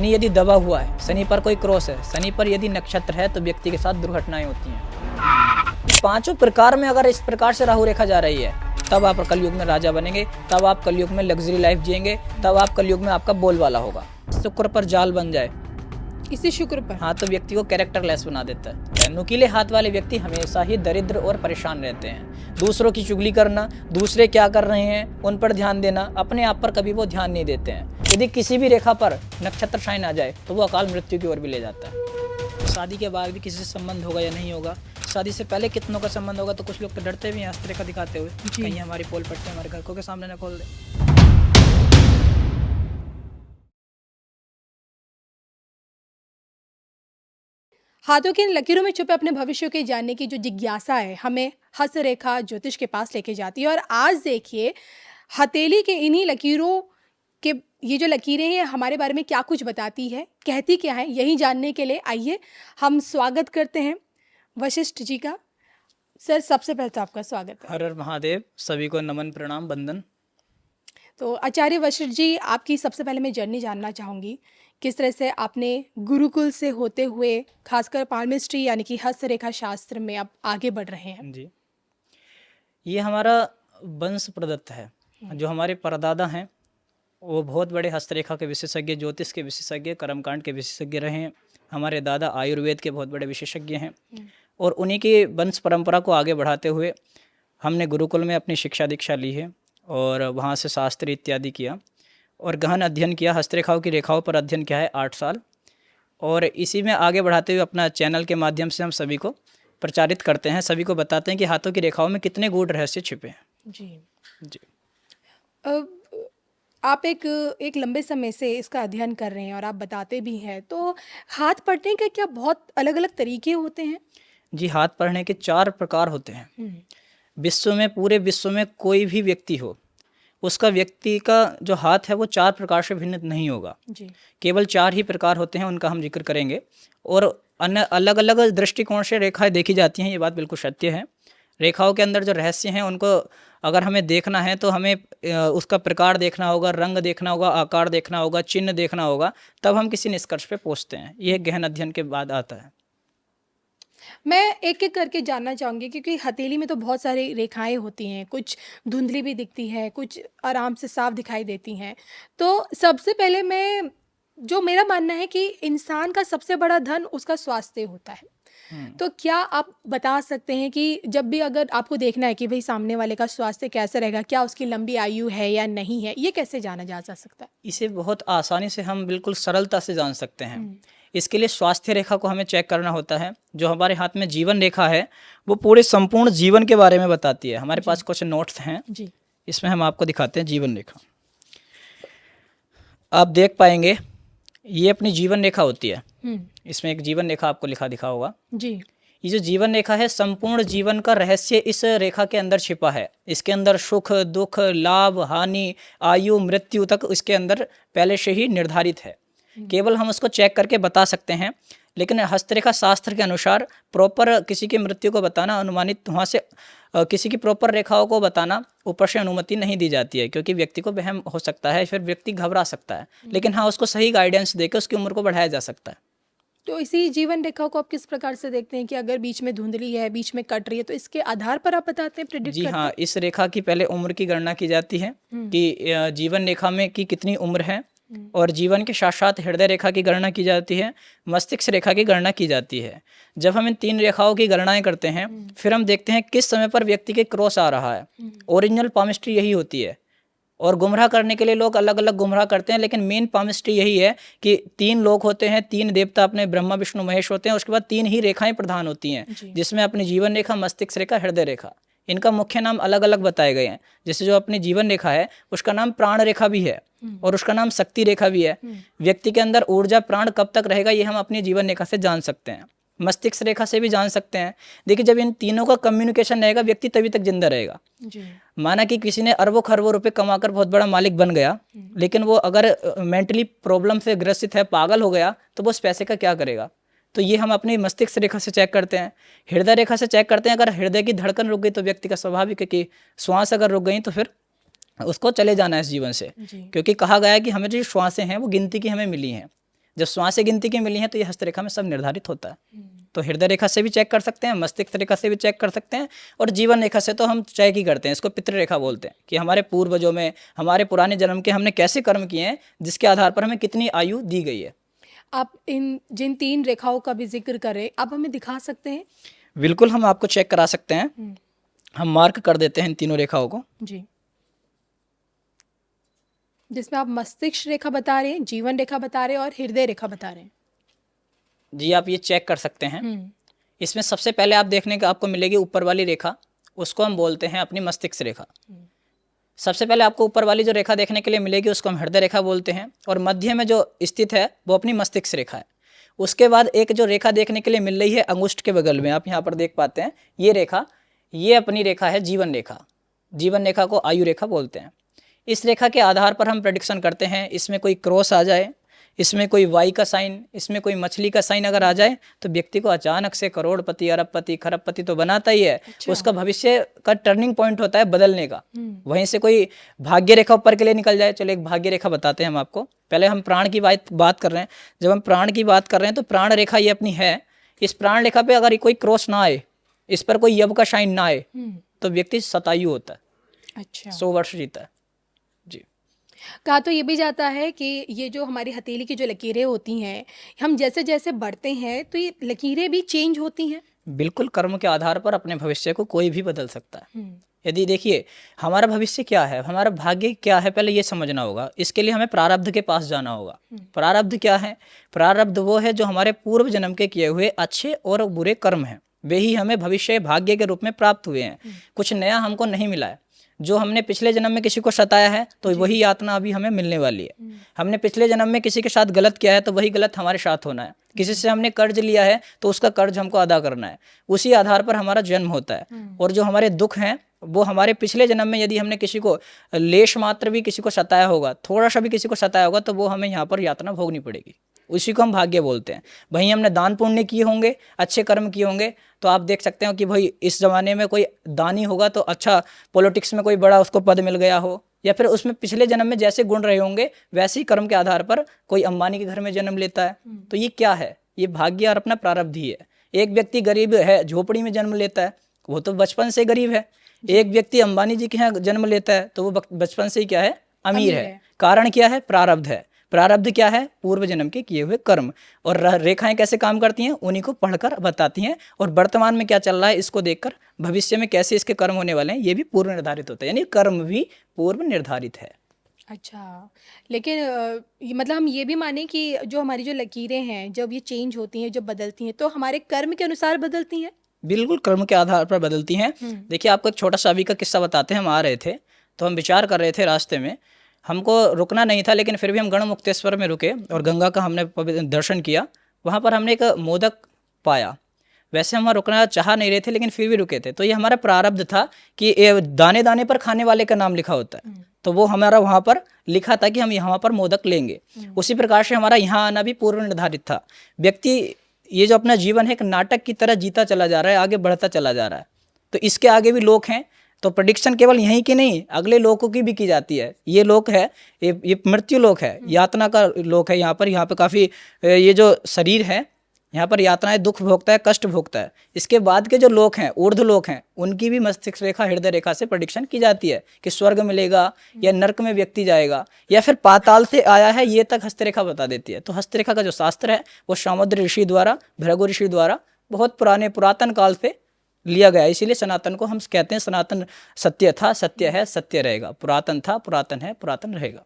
शनि यदि दबा हुआ है, शनि पर कोई क्रॉस है, शनि पर यदि नक्षत्र है तो व्यक्ति के साथ दुर्घटनाएं होती हैं। पांचों प्रकार में अगर इस प्रकार से राहु रेखा जा रही है तब आप कलयुग में राजा बनेंगे, तब आप कलयुग में लग्जरी लाइफ जिएंगे, तब आप कलयुग में आपका बोलबाला होगा। शुक्र पर जाल बन जाए, इसी शुक्र पर हाँ, तो व्यक्ति को कैरेक्टरलेस बना देता है। नुकीले हाथ वाले व्यक्ति हमेशा ही दरिद्र और परेशान रहते हैं। दूसरों की चुगली करना, दूसरे क्या कर रहे हैं उन पर ध्यान देना, अपने आप पर कभी वो ध्यान नहीं देते हैं। यदि किसी भी रेखा पर नक्षत्र शाइन आ जाए तो वो अकाल मृत्यु की ओर भी ले जाता है। शादी के बाद भी किसी से संबंध होगा या नहीं होगा, शादी से पहले कितनों का संबंध होगा, तो कुछ लोग तो डरते भी हैं हस्तरेखा दिखाते हुए, कहीं हमारी पोल पट्टी हमारे घर के सामने न खोल दे। हाथों की इन लकीरों में छुपे अपने भविष्य के जानने की जो जिज्ञासा है हमें हस्तरेखा ज्योतिष के पास लेके जाती है। और आज देखिए हथेली के इन्हीं लकीरों के ये जो लकीरें हैं हमारे बारे में क्या कुछ बताती है, कहती क्या है, यही जानने के लिए आइए हम स्वागत करते हैं वशिष्ठ जी का। सर सबसे पहले तो आपका स्वागत है। हर हर महादेव, सभी को नमन प्रणाम वंदन। तो आचार्य वशिष्ठ जी, आपकी सबसे पहले मैं जर्नी जानना चाहूँगी, किस तरह से आपने गुरुकुल से होते हुए खासकर पाल्मिस्ट्री यानी कि हस्तरेखा शास्त्र में आप आगे बढ़ रहे हैं। जी, ये हमारा वंश प्रदत्त है। जो हमारे परदादा हैं वो बहुत बड़े हस्तरेखा के विशेषज्ञ, ज्योतिष के विशेषज्ञ, कर्मकांड के विशेषज्ञ रहे हैं। हमारे दादा आयुर्वेद के बहुत बड़े विशेषज्ञ हैं और उन्हीं की वंश परंपरा को आगे बढ़ाते हुए हमने गुरुकुल में अपनी शिक्षा दीक्षा ली है और वहाँ से शास्त्र इत्यादि किया और गहन अध्ययन किया। हस्तरेखाओं की रेखाओं पर अध्ययन किया है 8 साल और इसी में आगे बढ़ाते हुए अपना चैनल के माध्यम से हम सभी को प्रचारित करते हैं, सभी को बताते हैं कि हाथों की रेखाओं में कितने गूढ़ रहस्य छिपे हैं। जी। अब आप एक लंबे समय से इसका अध्ययन कर रहे हैं और आप बताते भी हैं, तो हाथ पढ़ने के क्या बहुत अलग अलग तरीके होते हैं? जी, हाथ पढ़ने के 4 प्रकार होते हैं। विश्व में, पूरे विश्व में कोई भी व्यक्ति हो, उसका व्यक्ति का जो हाथ है वो 4 प्रकार से भिन्न नहीं होगा। जी। केवल 4 ही प्रकार होते हैं, उनका हम जिक्र करेंगे और अन्य अलग अलग दृष्टिकोण से रेखाएं देखी जाती हैं, ये बात बिल्कुल सत्य है। रेखाओं के अंदर जो रहस्य हैं उनको अगर हमें देखना है तो हमें उसका प्रकार देखना होगा, रंग देखना होगा, आकार देखना होगा, चिन्ह देखना होगा, तब हम किसी निष्कर्ष पे पहुंचते हैं। यह गहन अध्ययन के बाद आता है। मैं एक एक करके जानना चाहूँगी क्योंकि हथेली में तो बहुत सारी रेखाएं होती हैं, कुछ धुंधली भी दिखती है, कुछ आराम से साफ दिखाई देती हैं। तो सबसे पहले जो मेरा मानना है कि इंसान का सबसे बड़ा धन उसका स्वास्थ्य होता है। तो क्या आप बता सकते हैं कि जब भी अगर आपको देखना है कि भाई सामने वाले का स्वास्थ्य कैसा रहेगा, क्या उसकी लंबी आयु है या नहीं है, ये कैसे जाना जा सकता है? इसे बहुत आसानी से हम बिल्कुल सरलता से जान सकते हैं। इसके लिए स्वास्थ्य रेखा को हमें चेक करना होता है। जो हमारे हाथ में जीवन रेखा है वो पूरे संपूर्ण जीवन के बारे में बताती है। हमारे पास कुछ नोट्स हैं जी। इसमें हम आपको दिखाते हैं जीवन रेखा। आप देख पाएंगे ये अपनी जीवन रेखा होती है। इसमें एक जीवन रेखा आपको दिखा होगा जी। ये जो जीवन रेखा है, संपूर्ण जीवन का रहस्य इस रेखा के अंदर छिपा है। इसके अंदर सुख दुख, लाभ हानि, आयु मृत्यु तक इसके अंदर पहले से ही निर्धारित है। केवल हम उसको चेक करके बता सकते हैं, लेकिन हस्तरेखा शास्त्र के अनुसार प्रॉपर किसी की मृत्यु को बताना, अनुमानित वहाँ से किसी की प्रॉपर रेखाओं को बताना ऊपर से अनुमति नहीं दी जाती है, क्योंकि व्यक्ति को वहम हो सकता है, फिर व्यक्ति घबरा सकता है। लेकिन हाँ, उसको सही गाइडेंस देकर उसकी उम्र को बढ़ाया जा सकता है। तो इसी जीवन रेखा को आप किस प्रकार से देखते हैं कि अगर बीच में धुंधली है, बीच में कट रही है, तो इसके आधार पर आप बताते हैं, प्रेडिक्ट जी करते हाँ, हैं? इस रेखा की पहले उम्र की गणना की जाती है कि जीवन रेखा में की कितनी उम्र है और जीवन के साथ साथ हृदय रेखा की गणना की जाती है, मस्तिष्क रेखा की गणना की जाती है। जब हम इन 3 रेखाओं की गणनाएं करते हैं फिर हम देखते हैं किस समय पर व्यक्ति के क्रॉस आ रहा है। ओरिजिनल पामिस्ट्री यही होती है और गुमराह करने के लिए लोग अलग अलग गुमराह करते हैं, लेकिन मेन पामिस्ट्री यही है कि 3 लोग होते हैं, 3 देवता अपने ब्रह्मा विष्णु महेश होते हैं, उसके बाद 3 ही रेखाएं प्रधान होती हैं, जिसमें अपनी जीवन रेखा, मस्तिष्क रेखा, हृदय रेखा। इनका मुख्य नाम अलग अलग बताए गए हैं। जैसे जो अपनी जीवन रेखा है उसका नाम प्राण रेखा भी है और उसका नाम शक्ति रेखा भी है। व्यक्ति के अंदर ऊर्जा, प्राण कब तक रहेगा ये हम अपनी जीवन रेखा से जान सकते हैं, मस्तिष्क रेखा से भी जान सकते हैं। देखिए, जब इन तीनों का कम्युनिकेशन रहेगा व्यक्ति तभी तक जिंदा रहेगा। माना कि किसी ने अरबों खरबों रुपए कमाकर बहुत बड़ा मालिक बन गया, लेकिन वो अगर मेंटली प्रॉब्लम से ग्रसित है, पागल हो गया, तो वो उस पैसे का क्या करेगा? तो ये हम अपनी मस्तिष्क रेखा से चेक करते हैं, हृदय रेखा से चेक करते हैं। अगर हृदय की धड़कन रुक गई तो व्यक्ति का स्वाभाविक है कि श्वास अगर रुक गई तो फिर उसको चले जाना है इस जीवन से, क्योंकि कहा गया है कि हमें जो श्वासें हैं वो गिनती की हमें मिली हैं। जब श्वासें गिनती की मिली हैं तो ये हस्तरेखा में सब निर्धारित होता है। तो हृदय रेखा से भी चेक कर सकते हैं, मस्तिष्क रेखा से भी चेक कर सकते हैं, और जीवन रेखा से तो हम चेक ही करते हैं। इसको पितृ रेखा बोलते हैं कि हमारे पूर्वजों में, हमारे पुराने जन्म के हमने कैसे कर्म किए हैं, जिसके आधार पर हमें कितनी आयु दी गई है। आप इन जिन 3 रेखाओं का भी ज़िक्र करें, आप हमें दिखा सकते हैं? बिल्कुल, हम आपको चेक करा सकते हैं। हम मार्क कर देते हैं इन तीनों रेखाओं को। जी। जिसमें आप मस्तिष्क रेखा बता रहे हैं, जीवन रेखा बता रहे हैं और हृदय रेखा बता रहे हैं। जी, आप ये चेक कर सकते हैं। इसमें सबसे पहले आप देखने का आपको मिलेगी ऊपर वाली रेखा, उसको हम बोलते हैं अपनी मस्तिष्क रेखा। सबसे पहले आपको ऊपर वाली जो रेखा देखने के लिए मिलेगी उसको हम हृदय रेखा बोलते हैं, और मध्य में जो स्थित है वो अपनी मस्तिष्क रेखा है। उसके बाद एक जो रेखा देखने के लिए मिल रही है अंगुष्ठ के बगल में, आप यहाँ पर देख पाते हैं ये रेखा, ये अपनी रेखा है जीवन रेखा। जीवन रेखा को आयु रेखा बोलते हैं। इस रेखा के आधार पर हम प्रेडिक्शन करते हैं, इसमें कोई क्रॉस आ जाए, इसमें कोई वाई का साइन, इसमें कोई मछली का साइन अगर आ जाए तो व्यक्ति को अचानक से करोड़पति, अरबपति, खरबपति तो बनाता ही है। अच्छा। उसका भविष्य का टर्निंग पॉइंट होता है बदलने का। वहीं से कोई भाग्य रेखा ऊपर के लिए निकल जाए। चलो एक भाग्य रेखा बताते हैं हम आपको। पहले हम प्राण की बात कर रहे हैं। जब हम प्राण की बात कर रहे हैं तो प्राण रेखा ये अपनी है। इस प्राण रेखा पे अगर कोई क्रॉस ना आए, इस पर कोई यव का साइन ना आए, तो व्यक्ति शतायु होता है। अच्छा। 100 वर्ष जीता है। जी। कहा तो ये भी जाता है कि ये जो हमारी हथेली की जो लकीरें होती हैं, हम जैसे जैसे बढ़ते हैं तो ये लकीरें भी चेंज होती हैं। बिल्कुल, कर्म के आधार पर अपने भविष्य को कोई भी बदल सकता है। यदि देखिए हमारा भविष्य क्या है, हमारा भाग्य क्या है, पहले ये समझना होगा। इसके लिए हमें प्रारब्ध के पास जाना होगा। प्रारब्ध क्या है? प्रारब्ध वो है जो हमारे पूर्व जन्म के किए हुए अच्छे और बुरे कर्म हैं, वे ही हमें भविष्य भाग्य के रूप में प्राप्त हुए हैं। कुछ नया हमको नहीं मिला है। जो हमने पिछले जन्म में किसी को सताया है तो वही यातना अभी हमें मिलने वाली है। हमने पिछले जन्म में किसी के साथ गलत किया है तो वही गलत हमारे साथ होना है। किसी से हमने कर्ज लिया है तो उसका कर्ज हमको अदा करना है। उसी आधार पर हमारा जन्म होता है। और जो हमारे दुख हैं वो हमारे पिछले जन्म में यदि हमने किसी को लेश मात्र भी किसी को सताया होगा, थोड़ा सा भी किसी को सताया होगा, तो वो हमें यहाँ पर यातना भोगनी पड़ेगी। उसी को हम भाग्य बोलते हैं। वहीं हमने दान पुण्य किए होंगे, अच्छे कर्म किए होंगे, तो आप देख सकते हो कि भाई इस ज़माने में कोई दानी होगा तो अच्छा पॉलिटिक्स में कोई बड़ा उसको पद मिल गया हो, या फिर उसमें पिछले जन्म में जैसे गुण रहे होंगे वैसे ही कर्म के आधार पर कोई अंबानी के घर में जन्म लेता है। तो ये क्या है? ये भाग्य और अपना प्रारब्ध ही है। एक व्यक्ति गरीब है, झोपड़ी में जन्म लेता है, वो तो बचपन से गरीब है। एक व्यक्ति अंबानी जी के यहाँ जन्म लेता है तो वो बचपन से ही क्या है? अमीर है। कारण क्या है? प्रारब्ध है। प्रारब्ध क्या है? पूर्व जन्म के किए हुए कर्म। और रेखाएं कैसे काम करती हैं उन्हीं को पढ़कर बताती हैं, और वर्तमान में क्या चल रहा है इसको देखकर भविष्य में कैसे इसके कर्म होने वाले हैं ये भी पूर्व निर्धारित होता है। यानी कर्म भी पूर्व निर्धारित है। अच्छा, लेकिन मतलब हम ये भी माने कि जो हमारी जो लकीरें हैं जब ये चेंज होती हैं, जब बदलती हैं, तो हमारे कर्म के अनुसार बदलती हैं? बिल्कुल, कर्म के आधार पर बदलती हैं। देखिए आपको एक छोटा सा अभी का किस्सा बताते हैं। हम आ रहे थे तो हम विचार कर रहे थे, रास्ते में हमको रुकना नहीं था, लेकिन फिर भी हम गढ़मुक्तेश्वर में रुके और गंगा का हमने दर्शन किया। वहाँ पर हमने एक मोदक पाया। वैसे हम वहाँ रुकना चाह नहीं रहे थे लेकिन फिर भी रुके थे। तो ये हमारा प्रारब्ध था कि दाने दाने पर खाने वाले का नाम लिखा होता है, तो वो हमारा वहाँ पर लिखा था कि हम यहाँ पर मोदक लेंगे। उसी प्रकार से हमारा यहाँ आना भी पूर्व निर्धारित था। व्यक्ति ये जो अपना जीवन है एक नाटक की तरह जीता चला जा रहा है, आगे बढ़ता चला जा रहा है। तो इसके आगे भी लोक हैं, तो प्रेडिक्शन केवल यहीं की नहीं अगले लोकों की भी की जाती है। ये लोक है, ये मृत्यु लोक है, यातना का लोक है। यहाँ पर काफ़ी ये जो शरीर है यहाँ पर यातनाएं दुख भोगता है, कष्ट भोगता है। इसके बाद के जो लोक हैं, ऊर्ध्व लोक हैं, उनकी भी मस्तिष्क रेखा हृदय रेखा से प्रेडिक्शन की जाती है कि स्वर्ग मिलेगा या नर्क में व्यक्ति जाएगा या फिर पाताल से आया है, ये तक हस्तरेखा बता देती है। तो हस्तरेखा का जो शास्त्र है वो सामुद्र ऋषि द्वारा, भृगु ऋषि द्वारा बहुत पुरातन काल से लिया गया। इसीलिए सनातन को हम कहते हैं सनातन सत्य था, सत्य है, सत्य रहेगा। पुरातन था, पुरातन है, पुरातन रहेगा।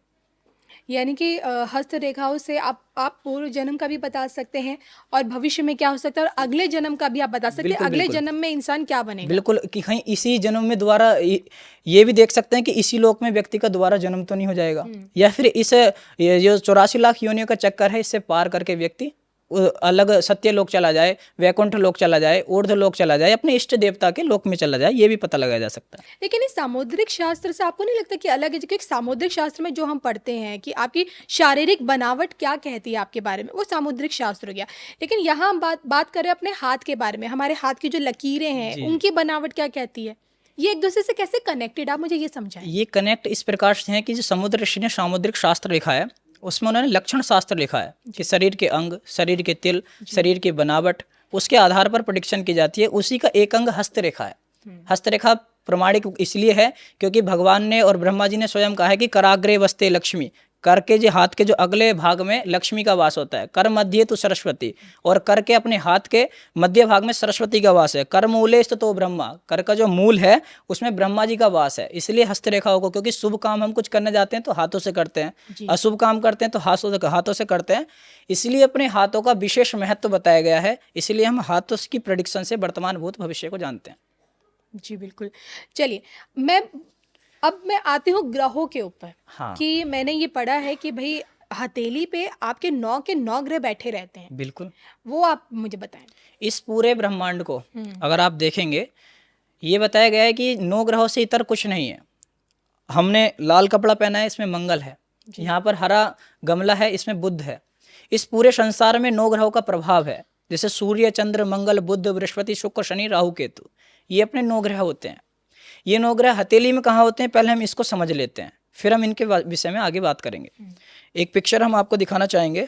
यानी कि हस्त रेखाओं से आप पूर्व जन्म का भी बता सकते हैं और भविष्य में क्या हो सकता है, और अगले जन्म का भी आप बता सकते हैं अगले जन्म में इंसान क्या बनेगा। बिल्कुल, कि कहीं इसी जन्म में दोबारा ये भी देख सकते हैं कि इसी लोक में व्यक्ति का दोबारा जन्म तो नहीं हो जाएगा, या फिर इस जो 84 लाख योनियों का चक्कर है इससे पार करके व्यक्ति अलग सत्य लोक चला जाए, वैकुंठ लोक चला जाए, ऊर्ध्व लोक चला जाए, अपने इष्ट देवता के लोक में चला जाए, ये भी पता लगाया जा सकता है। लेकिन इस सामुद्रिक शास्त्र से आपको नहीं लगता कि अलग है? क्योंकि सामुद्रिक शास्त्र में जो हम पढ़ते हैं कि आपकी शारीरिक बनावट क्या कहती है आपके बारे में, वो सामुद्रिक शास्त्र हो गया। लेकिन यहाँ हम बात करें अपने हाथ के बारे में, हमारे हाथ की जो लकीरें हैं उनकी बनावट क्या कहती है? ये एक दूसरे से कैसे कनेक्टेड, आप मुझे ये समझाएं। ये कनेक्ट इस प्रकार से है कि जो समुद्र ऋषि ने सामुद्रिक शास्त्र लिखा है उसमें उन्होंने लक्षण शास्त्र लिखा है कि शरीर के अंग, शरीर के तिल, शरीर की बनावट, उसके आधार पर प्रेडिक्शन की जाती है। उसी का एक अंग हस्तरेखा है। हस्तरेखा प्रमाणिक इसलिए है क्योंकि भगवान ने और ब्रह्मा जी ने स्वयं कहा है कि कराग्रे वस्ते लक्ष्मी, कर के जो हाथ के जो अगले भाग में लक्ष्मी का वास होता है, कर मध्य तो सरस्वती, और कर के अपने हाथ के मध्य भाग में सरस्वती का वास है। कर मूले तो ब्रह्मा, कर का जो मूल है उसमें ब्रह्मा जी का वास है। इसलिए हस्तरेखाओं को, क्योंकि शुभ काम हम कुछ करने जाते हैं तो हाथों से करते हैं, अशुभ काम करते हैं तो हाथों से करते हैं, इसलिए अपने हाथों का विशेष महत्व बताया गया है। इसलिए हम हाथों की प्रेडिक्शन से वर्तमान भूत भविष्य को जानते हैं। जी बिल्कुल। चलिए, अब मैं आती हूँ ग्रहों के ऊपर। हाँ। कि मैंने ये पढ़ा है कि भाई हथेली पे आपके 9 के 9 ग्रह बैठे रहते हैं। बिल्कुल। वो आप मुझे बताएं। इस पूरे ब्रह्मांड को अगर आप देखेंगे, ये बताया गया है कि 9 ग्रहों से इतर कुछ नहीं है। हमने लाल कपड़ा पहना है, इसमें मंगल है। यहाँ पर हरा गमला है, इसमें बुध है। इस पूरे संसार में 9 ग्रहों का प्रभाव है। जैसे सूर्य, चंद्र, मंगल, बुध, बृहस्पति, शुक्र, शनि, राहु, केतु, ये अपने 9 ग्रह होते हैं। ये 9 ग्रह हथेली में कहाँ होते हैं, पहले हम इसको समझ लेते हैं, फिर हम इनके विषय में आगे बात करेंगे। एक पिक्चर हम आपको दिखाना चाहेंगे।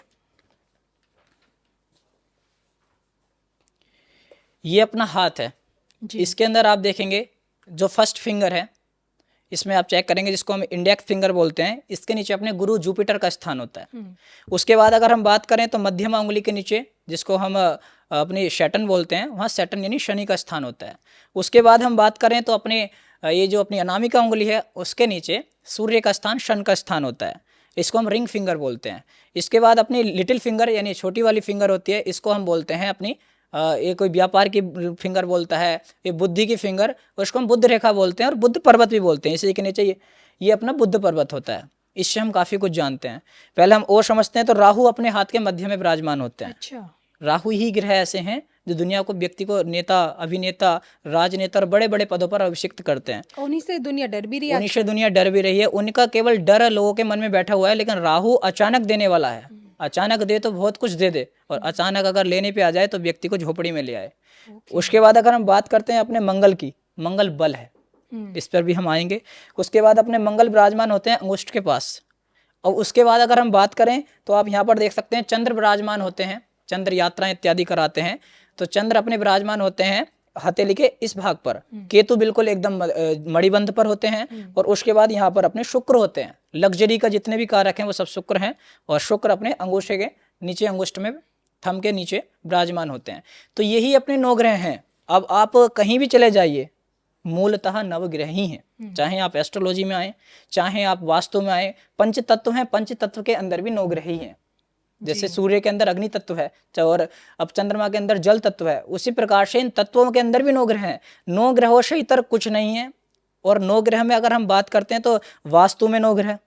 ये अपना हाथ है। इसके अंदर आप देखेंगे जो फर्स्ट फिंगर है, इसमें आप चेक करेंगे, जिसको हम इंडेक्स फिंगर बोलते हैं, इसके नीचे अपने गुरु जुपिटर का स्थान होता है। उसके बाद अगर हम बात करें तो मध्यमा उंगली के नीचे, जिसको हम अपनी सैटर्न बोलते हैं, वहाँ सैटर्न यानी शनि का स्थान होता है। उसके बाद हम बात करें तो अपने ये जो अपनी अनामिका उंगली है, उसके नीचे सूर्य का स्थान, शन का स्थान होता है। इसको हम रिंग फिंगर बोलते हैं। इसके बाद अपनी लिटिल फिंगर यानी छोटी वाली फिंगर होती है, इसको हम बोलते हैं अपनी ये कोई व्यापार की फिंगर बोलता है, ये बुद्धि की फिंगर, उसको हम बुद्ध रेखा बोलते हैं और बुद्ध पर्वत भी बोलते हैं। इसी के नीचे ये अपना बुद्ध पर्वत होता है। इससे हम काफ़ी कुछ जानते हैं। पहले हम और समझते हैं तो राहु अपने हाथ के मध्य में विराजमान होते हैं। अच्छा। राहु ही ग्रह ऐसे हैं जो दुनिया को, व्यक्ति को नेता, अभिनेता, राजनेता और बड़े बड़े पदों पर अभिषिक्त करते हैं। उन्हीं से दुनिया डर भी रही है। उन्हीं से दुनिया डर भी रही है। उनका केवल डर लोगों के मन में बैठा हुआ है, लेकिन राहु अचानक देने वाला है। अचानक दे तो बहुत कुछ दे दे, और अचानक अगर लेने पे आ जाए तो व्यक्ति को झोपड़ी में ले आए। उसके बाद अगर हम बात करते हैं अपने मंगल की, मंगल बल है, इस पर भी हम आएंगे। उसके बाद अपने मंगल विराजमान होते हैं अंगुष्ठ के पास। और उसके बाद अगर हम बात करें तो आप यहाँ पर देख सकते हैं चंद्र विराजमान होते हैं, चंद्र यात्राएं इत्यादि कराते हैं, तो चंद्र अपने विराजमान होते हैं हथेली के इस भाग पर। केतु बिल्कुल एकदम मणिबंध पर होते हैं। और उसके बाद यहाँ पर अपने शुक्र होते हैं। लग्जरी का जितने भी कारक हैं वो सब शुक्र हैं, और शुक्र अपने अंगूठे के नीचे, अंगुष्ठ में, थंब के नीचे विराजमान होते हैं। तो यही अपने 9 ग्रह हैं। अब आप कहीं भी चले जाइए, मूलतः नवग्रह ही हैं। चाहे आप एस्ट्रोलॉजी में आए, चाहे आप वास्तु में आए, पंच तत्व हैं, पंच तत्व के अंदर भी 9 ग्रह ही हैं। जैसे सूर्य के अंदर अग्नि तत्व है, और अब चंद्रमा के अंदर जल तत्व है, उसी प्रकार से इन तत्वों के अंदर भी 9 ग्रह हैं। 9 ग्रहों से इतर कुछ नहीं है। और 9 ग्रह में अगर हम बात करते हैं तो वास्तु में 9 ग्रह,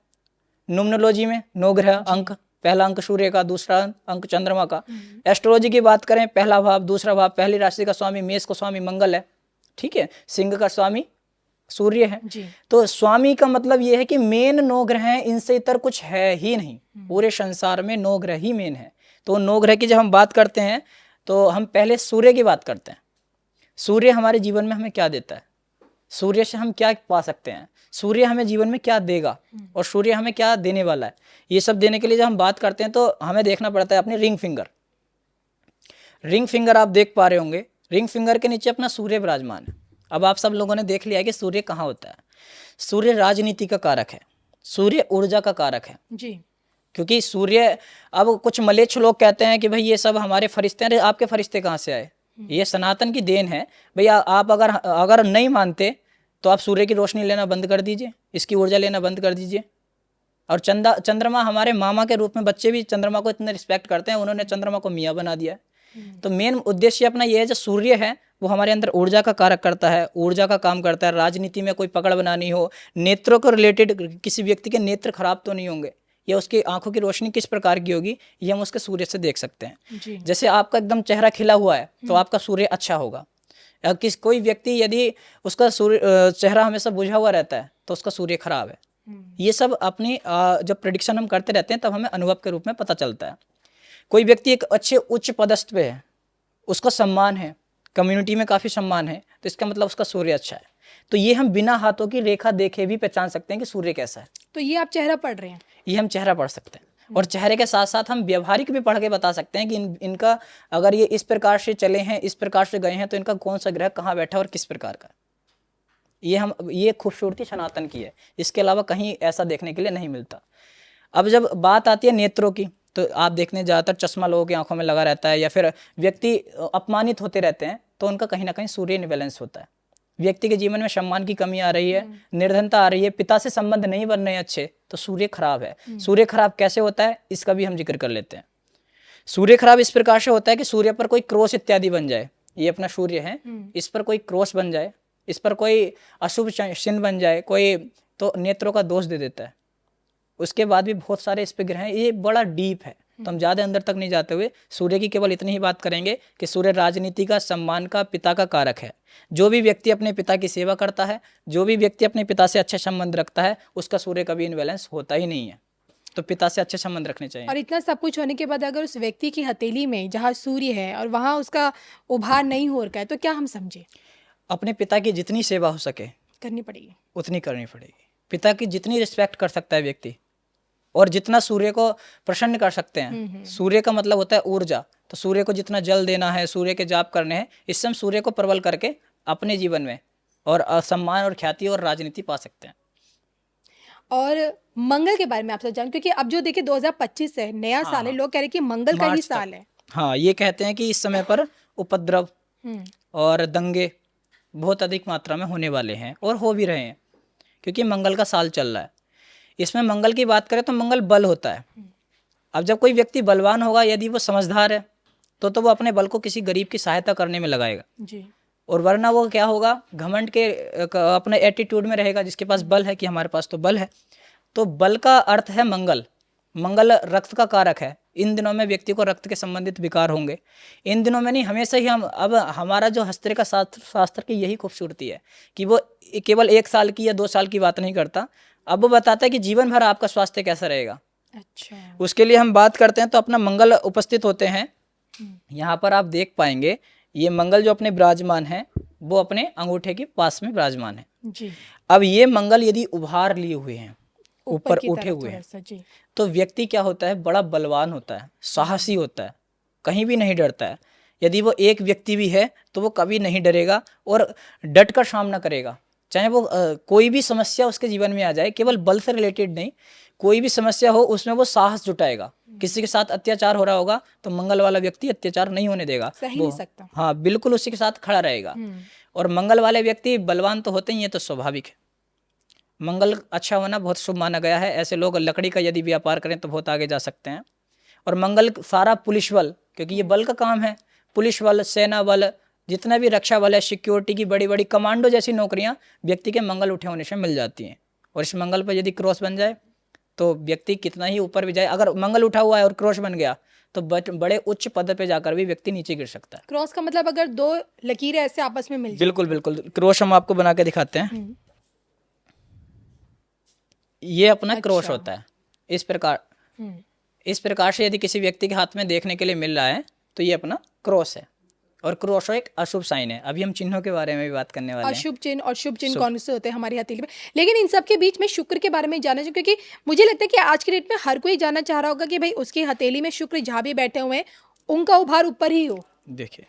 न्यूमरोलॉजी में 9 ग्रह अंक, पहला अंक सूर्य का, दूसरा अंक चंद्रमा का। एस्ट्रोलॉजी की बात करें, पहला भाव, दूसरा भाव, पहली राशि का स्वामी मेष का स्वामी मंगल है, ठीक है, सिंह का स्वामी सूर्य है। तो स्वामी का मतलब यह है कि मेन 9 ग्रह हैं, इनसे इतर कुछ है ही नहीं। पूरे संसार में 9 ग्रह ही मेन है। तो 9 ग्रह की जब हम बात करते हैं तो हम पहले सूर्य की बात करते हैं। सूर्य हमारे जीवन में हमें क्या देता है, सूर्य से हम क्या पा सकते हैं, सूर्य हमें जीवन में क्या देगा, और सूर्य हमें क्या देने वाला है, ये सब देने के लिए जब हम बात करते हैं तो हमें देखना पड़ता है अपनी रिंग फिंगर। रिंग फिंगर आप देख पा रहे होंगे, रिंग फिंगर के नीचे अपना सूर्य विराजमान है। अब आप सब लोगों ने देख लिया है कि सूर्य कहाँ होता है। सूर्य राजनीति का कारक है, सूर्य ऊर्जा का कारक है जी। क्योंकि सूर्य, अब कुछ मलेच्छ लोग कहते हैं कि भाई ये सब हमारे फरिश्ते हैं। आपके फरिश्ते कहाँ से आए, ये सनातन की देन है भैया। आप अगर नहीं मानते तो आप सूर्य की रोशनी लेना बंद कर दीजिए, इसकी ऊर्जा लेना बंद कर दीजिए। और चंद्रमा हमारे मामा के रूप में, बच्चे भी चंद्रमा को इतने रिस्पेक्ट करते हैं, उन्होंने चंद्रमा को मियाँ बना दिया है। तो मेन उद्देश्य अपना ये है, जो सूर्य है वो हमारे अंदर ऊर्जा का कारक करता है, ऊर्जा का काम करता है। राजनीति में कोई पकड़ बनानी हो, नेत्रों को रिलेटेड, किसी व्यक्ति के नेत्र खराब तो नहीं होंगे, या उसकी आंखों की रोशनी किस प्रकार की होगी, ये हम उसके सूर्य से देख सकते हैं। जैसे आपका एकदम चेहरा खिला हुआ है तो आपका सूर्य अच्छा होगा। कोई व्यक्ति यदि उसका सूर्य चेहरा हमेशा बुझा हुआ रहता है तो उसका सूर्य खराब है। ये सब अपनी जब प्रेडिक्शन हम करते रहते हैं तब हमें अनुभव के रूप में पता चलता है। कोई व्यक्ति एक अच्छे उच्च पदस्थ पे है, उसका सम्मान है, कम्युनिटी में काफ़ी सम्मान है, तो इसका मतलब उसका सूर्य अच्छा है। तो ये हम बिना हाथों की रेखा देखे भी पहचान सकते हैं कि सूर्य कैसा है। तो ये आप चेहरा पढ़ रहे हैं, ये हम चेहरा पढ़ सकते हैं। और चेहरे के साथ साथ हम व्यवहारिक भी पढ़ के बता सकते हैं कि इनका अगर ये इस प्रकार से चले हैं, इस प्रकार से गए हैं, तो इनका कौन सा ग्रह कहाँ बैठा और किस प्रकार का। ये खूबसूरती सनातन की है, इसके अलावा कहीं ऐसा देखने के लिए नहीं मिलता। अब जब बात आती है नेत्रों की, तो आप देखने ज़्यादातर चश्मा लोगों की आंखों में लगा रहता है, या फिर व्यक्ति अपमानित होते रहते हैं, तो उनका कहीं ना कहीं सूर्य इनबैलेंस होता है। व्यक्ति के जीवन में सम्मान की कमी आ रही है, निर्धनता आ रही है, पिता से संबंध नहीं बन रहे अच्छे, तो सूर्य खराब है। सूर्य खराब कैसे होता है, इसका भी हम जिक्र कर लेते हैं। सूर्य खराब इस प्रकार से होता है कि सूर्य पर कोई क्रोश इत्यादि बन जाए, ये अपना सूर्य है, इस पर कोई क्रोश बन जाए, इस पर कोई अशुभ चिन्ह बन जाए कोई, तो नेत्रों का दोष दे देता है। उसके बाद भी बहुत सारे इस पे ग्रह हैं, ये बड़ा डीप है, तो हम ज़्यादा अंदर तक नहीं जाते हुए सूर्य की केवल इतनी ही बात करेंगे कि सूर्य राजनीति का, सम्मान का, पिता का कारक है। जो भी व्यक्ति अपने पिता की सेवा करता है, जो भी व्यक्ति अपने पिता से अच्छे संबंध रखता है, उसका सूर्य कभी इनबैलेंस होता ही नहीं है। तो पिता से अच्छे संबंध रखने चाहिए। और इतना सब कुछ होने के बाद अगर उस व्यक्ति की हथेली में जहाँ सूर्य है और वहाँ उसका उभार नहीं हो रखा है, तो क्या हम समझे? अपने पिता की जितनी सेवा हो सके करनी पड़ेगी, उतनी करनी पड़ेगी। पिता की जितनी रिस्पेक्ट कर सकता है व्यक्ति, और जितना सूर्य को प्रसन्न कर सकते हैं, सूर्य का मतलब होता है ऊर्जा, तो सूर्य को जितना जल देना है, सूर्य के जाप करने हैं, इससे हम सूर्य को प्रबल करके अपने जीवन में और सम्मान और ख्याति और राजनीति पा सकते हैं। और मंगल के बारे में आपसे जानूं, क्योंकि अब जो देखिए 2025 है, नया साल है, लोग कह रहे हैं कि मंगल का ही मार्च तक। साल है। हाँ, ये कहते हैं कि इस समय पर उपद्रव और दंगे बहुत अधिक मात्रा में होने वाले हैं, और हो भी रहे हैं, क्योंकि मंगल का साल चल रहा है। इसमें मंगल की बात करें तो मंगल बल होता है। अब जब कोई व्यक्ति बलवान होगा, यदि वो समझदार है, तो वो अपने बल को किसी गरीब की सहायता करने में लगाएगा जी। और वरना वो क्या होगा, घमंड के अपने एटीट्यूड में रहेगा, जिसके पास बल है कि हमारे पास तो बल है। तो बल का अर्थ है मंगल। मंगल रक्त का कारक है। इन दिनों में व्यक्ति को रक्त के संबंधित विकार होंगे। इन दिनों में नहीं, हमेशा ही हम, अब हमारा जो हस्तरेखा का शास्त्र की यही खूबसूरती है कि वो केवल 1 साल की या 2 साल की बात नहीं करता, अब वो बताता है कि जीवन भर आपका स्वास्थ्य कैसा रहेगा। अच्छा। उसके लिए हम बात करते हैं तो अपना मंगल उपस्थित होते हैं। यहाँ पर आप देख पाएंगे, ये मंगल जो अपने विराजमान है, वो अपने अंगूठे के पास में विराजमान है जी। अब ये मंगल यदि उभार लिए हुए हैं, ऊपर की उठे तरफ हुए थोड़ा हैं, सा, जी। तो व्यक्ति क्या होता है, बड़ा बलवान होता है, साहसी होता है, कहीं भी नहीं डरता है। यदि वो एक व्यक्ति भी है तो वो कभी नहीं डरेगा और डट कर सामना करेगा, चाहे वो कोई भी समस्या उसके जीवन में आ जाए, केवल बल से रिलेटेड नहीं, कोई भी समस्या हो उसमें वो साहस जुटाएगा। किसी के साथ अत्याचार हो रहा होगा तो मंगल वाला व्यक्ति अत्याचार नहीं होने देगा, सही वो नहीं सकता। हाँ बिल्कुल उसी के साथ खड़ा रहेगा। और मंगल वाले व्यक्ति बलवान तो होते ही, ये तो स्वाभाविक है। मंगल अच्छा होना बहुत शुभ माना गया है। ऐसे लोग लकड़ी का यदि व्यापार करें तो बहुत आगे जा सकते हैं। और मंगल सारा पुलिस बल, क्योंकि ये बल का काम है, पुलिस बल, सेना बल, जितना भी रक्षा बल है, सिक्योरिटी की बड़ी बड़ी कमांडो जैसी नौकरियां व्यक्ति के मंगल उठे होने से मिल जाती हैं। और इस मंगल पर यदि क्रॉस बन जाए तो व्यक्ति कितना ही ऊपर भी जाए, अगर मंगल उठा हुआ है और क्रॉस बन गया तो बड़े उच्च पद पे जाकर भी व्यक्ति नीचे गिर सकता है। क्रॉस का मतलब अगर दो लकीरें ऐसे आपस में मिल जाए। बिल्कुल बिल्कुल, क्रॉस हम आपको बना के दिखाते हैं। ये अपना क्रॉस होता है इस प्रकार से यदि किसी व्यक्ति के हाथ में देखने के लिए मिल रहा है तो ये अपना क्रॉस है। और क्रॉस एक अशुभ साइन है। अभी हम चिन्हों के बारे में भी बात करने वाले हैं। अशुभ चिन्ह और शुभ चिन्ह कौन से होते हैं हमारी हथेली में। लेकिन इन सब के बीच में शुक्र के बारे में जानना चाहिए, क्योंकि मुझे लगता है कि आज के डेट में हर कोई जानना चाह रहा होगा कि भाई उसकी हथेली में शुक्र जहाँ भी बैठे हुए हैं उनका उभार ऊपर ही हो। देखिए,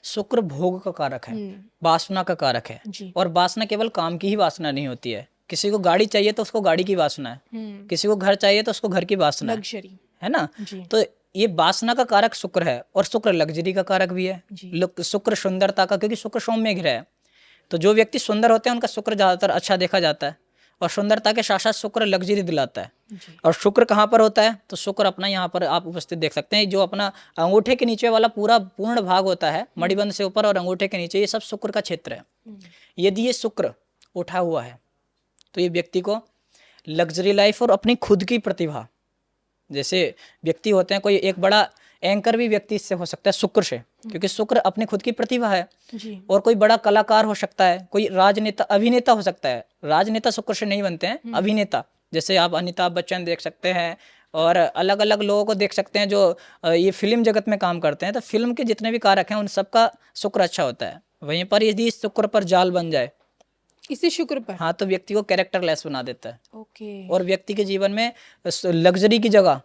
शुक्र भोग का कारक है, वासना का कारक है। और वासना केवल काम की ही वासना नहीं होती है। किसी को गाड़ी चाहिए तो उसको गाड़ी की वासना है, किसी को घर चाहिए तो उसको घर की वासना लग्जरी है ना। तो ये वासना का कारक शुक्र है। और शुक्र लग्जरी का कारक भी है। शुक्र सुंदरता का, क्योंकि शुक्र सौम्य ग्रह है। तो जो व्यक्ति सुंदर होते हैं उनका शुक्र ज्यादातर अच्छा देखा जाता है। और सुंदरता के साथ साथ शुक्र लग्जरी दिलाता है। और शुक्र कहाँ पर होता है, तो शुक्र अपना यहाँ पर आप उपस्थित देख सकते हैं। जो अपना अंगूठे के नीचे वाला पूर्ण भाग होता है, मणिबंध से ऊपर और अंगूठे के नीचे, ये सब शुक्र का क्षेत्र है। यदि ये शुक्र उठा हुआ है तो ये व्यक्ति को लग्जरी लाइफ और अपनी खुद की प्रतिभा, जैसे व्यक्ति होते हैं, कोई एक बड़ा एंकर भी व्यक्ति इससे हो सकता है शुक्र से, क्योंकि शुक्र अपनी खुद की प्रतिभा है। और कोई बड़ा कलाकार हो सकता है, कोई राजनेता, अभिनेता हो सकता है। राजनेता शुक्र से नहीं बनते हैं, अभिनेता, जैसे आप अमिताभ बच्चन देख सकते हैं और अलग अलग लोगों को देख सकते हैं जो ये फिल्म जगत में काम करते हैं। तो फिल्म के जितने भी कारक हैं उन सबका शुक्र अच्छा होता है। वहीं पर यदि इस शुक्र पर जाल बन जाए, इसी शुक्र पर, हाँ, तो व्यक्ति को कैरेक्टर लेस बना देता है। ओके। और व्यक्ति के जीवन में लग्जरी की जगह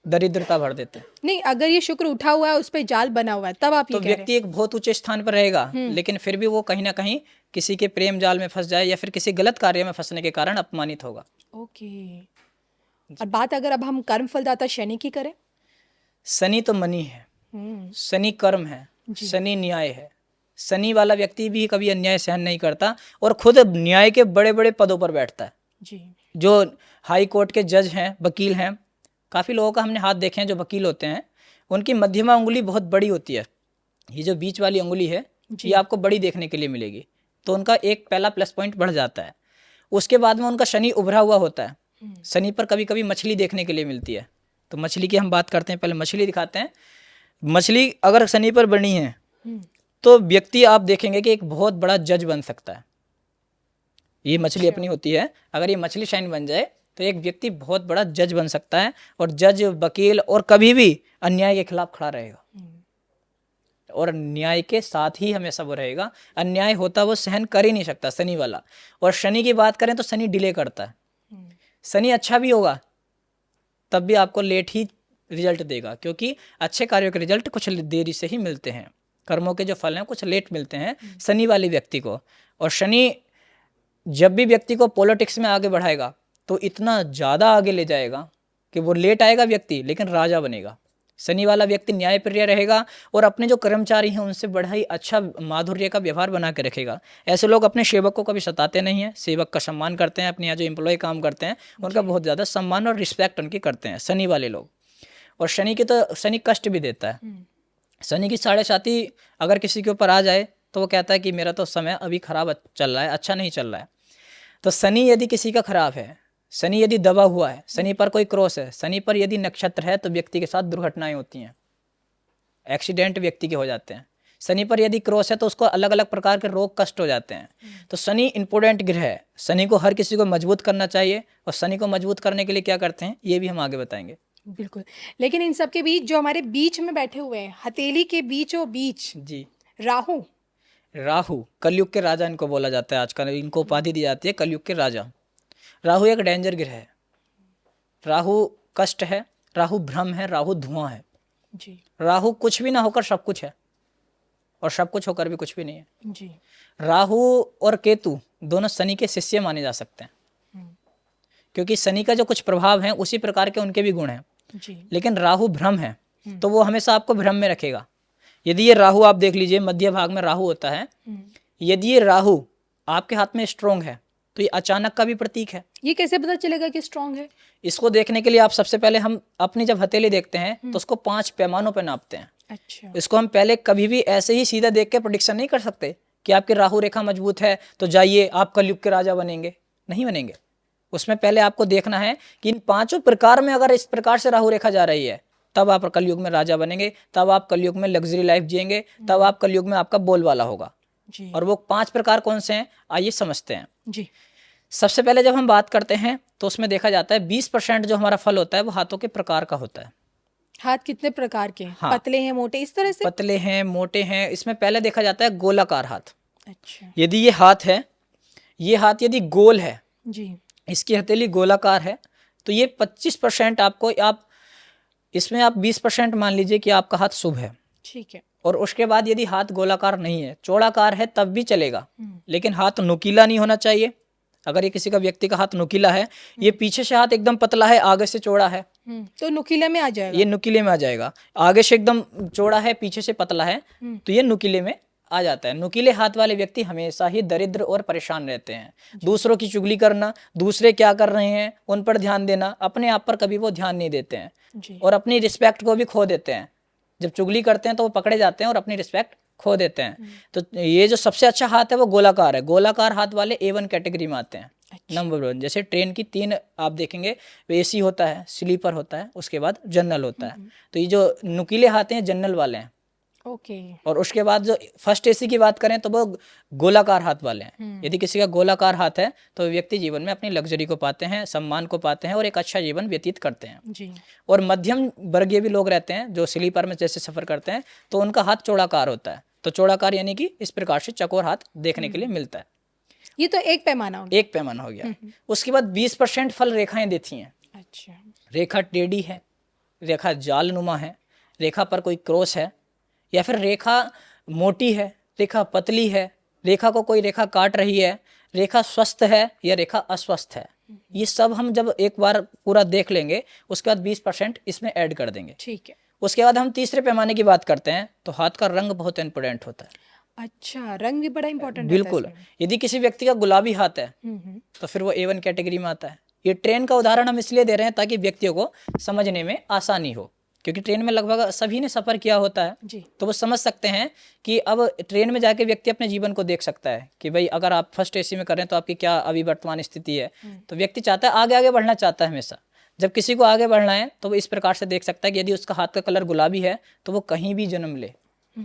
दरिद्रता भर देते हैं। नहीं, अगर ये शुक्र उठा हुआ है, उस पे जाल बना हुआ है, तब आप ये तो कह रहे व्यक्ति एक बहुत ऊंचे स्थान पर रहेगा, लेकिन फिर भी वो कहीं ना कहीं किसी के प्रेम जाल में फंस जाए या फिर किसी गलत कार्य में फंसने के कारण अपमानित होगा। हैं। ओके। और बात अगर अब हम कर्म फलदाता शनि की करें? शनि तो मनी है, हम्म। शनि कर्म है, जी। शनि न्याय है। शनि वाला व्यक्ति भी कभी अन्याय सहन नहीं करता और खुद न्याय के बड़े बड़े पदों पर बैठता है। जी। जो हाई कोर्ट के जज हैं, वकील हैं, काफ़ी लोगों का हमने हाथ देखे हैं जो वकील होते हैं, उनकी मध्यमा उंगली बहुत बड़ी होती है। ये जो बीच वाली उंगली है जी। ये आपको बड़ी देखने के लिए मिलेगी, तो उनका एक पहला प्लस पॉइंट बढ़ जाता है। उसके बाद में उनका शनि उभरा हुआ होता है। शनि पर कभी कभी मछली देखने के लिए मिलती है, तो मछली की हम बात करते हैं, पहले मछली दिखाते हैं। मछली अगर शनि पर बनी है तो व्यक्ति आप देखेंगे कि एक बहुत बड़ा जज बन सकता है। ये मछली अपनी होती है, अगर ये मछली शाइन बन जाए तो एक व्यक्ति बहुत बड़ा जज बन सकता है, और जज, वकील, और कभी भी अन्याय के खिलाफ खड़ा रहेगा और न्याय के साथ ही हमेशा वो रहेगा। अन्याय होता वो सहन कर ही नहीं सकता शनि वाला। और शनि की बात करें तो शनि डिले करता है। शनि अच्छा भी होगा तब भी आपको लेट ही रिजल्ट देगा, क्योंकि अच्छे कार्यों के रिजल्ट कुछ देरी से ही मिलते हैं, कर्मों के जो फल हैं कुछ लेट मिलते हैं शनि वाले व्यक्ति को। और शनि जब भी व्यक्ति को पॉलिटिक्स में आगे बढ़ाएगा तो इतना ज़्यादा आगे ले जाएगा कि वो लेट आएगा व्यक्ति लेकिन राजा बनेगा। शनि वाला व्यक्ति न्यायप्रिय रहेगा और अपने जो कर्मचारी हैं उनसे बड़ा ही अच्छा माधुर्य का व्यवहार बना के रखेगा। ऐसे लोग अपने सेवक को कभी सताते नहीं हैं, सेवक का सम्मान करते हैं, अपने यहाँ जो एम्प्लॉय काम करते हैं उनका बहुत ज़्यादा सम्मान और रिस्पेक्ट उनकी करते हैं शनि वाले लोग। और शनि की तो शनि कष्ट भी देता है। शनि की साढ़े साथी अगर किसी के ऊपर आ जाए तो वो कहता है कि मेरा तो समय अभी खराब चल रहा है, अच्छा नहीं चल रहा है। तो शनि यदि किसी का खराब है, शनि यदि दबा हुआ है, शनि पर कोई क्रॉस है, शनि पर यदि नक्षत्र है, तो व्यक्ति के साथ दुर्घटनाएं होती हैं, एक्सीडेंट व्यक्ति के हो जाते हैं। शनि पर यदि क्रॉस है तो उसको अलग अलग प्रकार के रोग कष्ट हो जाते हैं। तो शनि इंपोर्टेंट ग्रह है, शनि को हर किसी को मजबूत करना चाहिए। और शनि को मजबूत करने के लिए क्या करते हैं ये भी हम आगे बताएंगे। बिल्कुल। लेकिन इन सब के बीच जो हमारे बीच में बैठे हुए हैं, हथेली के बीचों बीच जी, राहु। राहु कलयुग के राजा इनको बोला जाता है, आजकल इनको उपाधि दी जाती है कलयुग के राजा। राहु एक डेंजर ग्रह है, राहु कष्ट है, राहु भ्रम है, राहु धुआं है। जी। राहु कुछ भी ना होकर सब कुछ है और सब कुछ होकर भी कुछ भी नहीं है। जी। राहु और केतु दोनों शनि के शिष्य माने जा सकते हैं, क्योंकि शनि का जो कुछ प्रभाव है उसी प्रकार के उनके भी गुण हैं। जी। लेकिन राहु भ्रम है तो वो हमेशा आपको भ्रम में रखेगा। यदि ये राहु आप देख लीजिए, मध्य भाग में राहु होता है, यदि ये राहु आपके हाथ में स्ट्रोंग है तो ये अचानक का भी प्रतीक है। ये कैसे पता चलेगा कि स्ट्रांग है? इसको देखने के लिए आप सबसे पहले हम अपनी जब हथेली देखते हैं तो उसको 5 पैमानों पर नापते हैं। अच्छा। इसको हम पहले कभी भी ऐसे ही सीधा देख के प्रेडिक्शन नहीं कर सकते कि आपकी राहु रेखा मजबूत है तो जाइए आप कलयुग के राजा बनेंगे, नहीं बनेंगे। उसमें पहले आपको देखना है कि इन 5 प्रकार में अगर इस प्रकार से राहु रेखा जा रही है तब आप कलयुग में राजा बनेंगे, तब आप कलयुग में लग्जरी लाइफ जिएंगे, तब आप कलयुग में आपका बोलबाला होगा। जी। और वो 5 प्रकार कौन से हैं आइए समझते हैं। जी। सबसे पहले जब हम बात करते हैं तो उसमें देखा जाता है 20% जो हमारा फल होता है वो हाथों के प्रकार का होता है। हाथ कितने प्रकार के? हाँ। पतले हैं, मोटे, इस तरह से? पतले हैं, मोटे हैं। इसमें पहले देखा जाता है गोलाकार हाथ। अच्छा। यदि ये हाथ है, ये हाथ यदि गोल है, जी। इसकी हथेली गोलाकार है, तो ये 25% आपको, आप इसमें आप 20% मान लीजिए कि आपका हाथ शुभ है। ठीक है। और उसके बाद यदि हाथ गोलाकार नहीं है, चौड़ाकार है तब भी चलेगा, लेकिन हाथ नुकीला नहीं होना चाहिए। अगर ये किसी का व्यक्ति का हाथ नुकीला है, ये पीछे से हाथ एकदम पतला है, आगे से चौड़ा है, तो नुकीले में आ जाएगा। ये नुकीले में आ जाएगा। आगे से एकदम चौड़ा है, पीछे से पतला है, तो ये नुकीले में आ जाता है। नुकीले हाथ वाले व्यक्ति हमेशा ही दरिद्र और परेशान रहते हैं। दूसरों की चुगली करना, दूसरे क्या कर रहे हैं उन पर ध्यान देना, अपने आप पर कभी वो ध्यान नहीं देते हैं जी। और अपनी रिस्पेक्ट को भी खो देते हैं। जब चुगली करते हैं तो वो पकड़े जाते हैं और अपनी रिस्पेक्ट खो देते हैं। तो ये जो सबसे अच्छा हाथ है वो गोलाकार है। गोलाकार हाथ वाले A1 कैटेगरी में आते हैं। नंबर 1, जैसे ट्रेन की 3 आप देखेंगे, AC होता है, स्लीपर होता है, उसके बाद जनरल होता है। तो ये जो नुकीले हाथ हैं जनरल वाले हैं। ओके। और उसके बाद जो फर्स्ट AC की बात करें तो वो गोलाकार हाथ वाले हैं। यदि किसी का गोलाकार हाथ है तो व्यक्ति जीवन में अपनी लग्जरी को पाते हैं, सम्मान को पाते हैं और एक अच्छा जीवन व्यतीत करते हैं। जी। और मध्यम वर्गीय भी लोग रहते हैं जो स्लीपर में जैसे सफर करते हैं, तो उनका हाथ चौड़ाकार होता है। तो चौड़ाकार यानी कि इस प्रकार से चकोर हाथ देखने के लिए मिलता है। ये तो एक पैमाना हो गया। एक पैमाना हो गया। उसके बाद 20% फल रेखाएं देती हैं। अच्छा। रेखा टेढ़ी है, रेखा जाल नुमा है, रेखा पर कोई क्रॉस है, या फिर रेखा मोटी है, रेखा पतली है, रेखा को कोई रेखा काट रही है, रेखा स्वस्थ है या रेखा अस्वस्थ है, ये सब हम जब एक बार पूरा देख लेंगे उसके बाद 20% इसमें ऐड कर देंगे। ठीक है। उसके बाद हम तीसरे पैमाने की बात करते हैं तो हाथ का रंग बहुत इंपॉर्टेंट होता है। अच्छा, रंग भी बड़ा इंपॉर्टेंट रहता है बिल्कुल, इसमें। यदि किसी व्यक्ति का गुलाबी हाथ है तो फिर वो A1 कैटेगरी में आता है। ये ट्रेन का उदाहरण हम इसलिए दे रहे हैं ताकि व्यक्तियों को समझने में आसानी हो, क्योंकि ट्रेन में लगभग सभी ने सफ़र किया होता है, जी। तो वो समझ सकते हैं कि अब ट्रेन में जाके व्यक्ति अपने जीवन को देख सकता है कि भाई अगर आप फर्स्ट AC में कर रहे हैं तो आपकी क्या अभी वर्तमान स्थिति है। तो व्यक्ति चाहता है आगे आगे बढ़ना चाहता है हमेशा। जब किसी को आगे बढ़ना है तो वो इस प्रकार से देख सकता है कि यदि उसका हाथ का कलर गुलाबी है तो वो कहीं भी जन्म ले,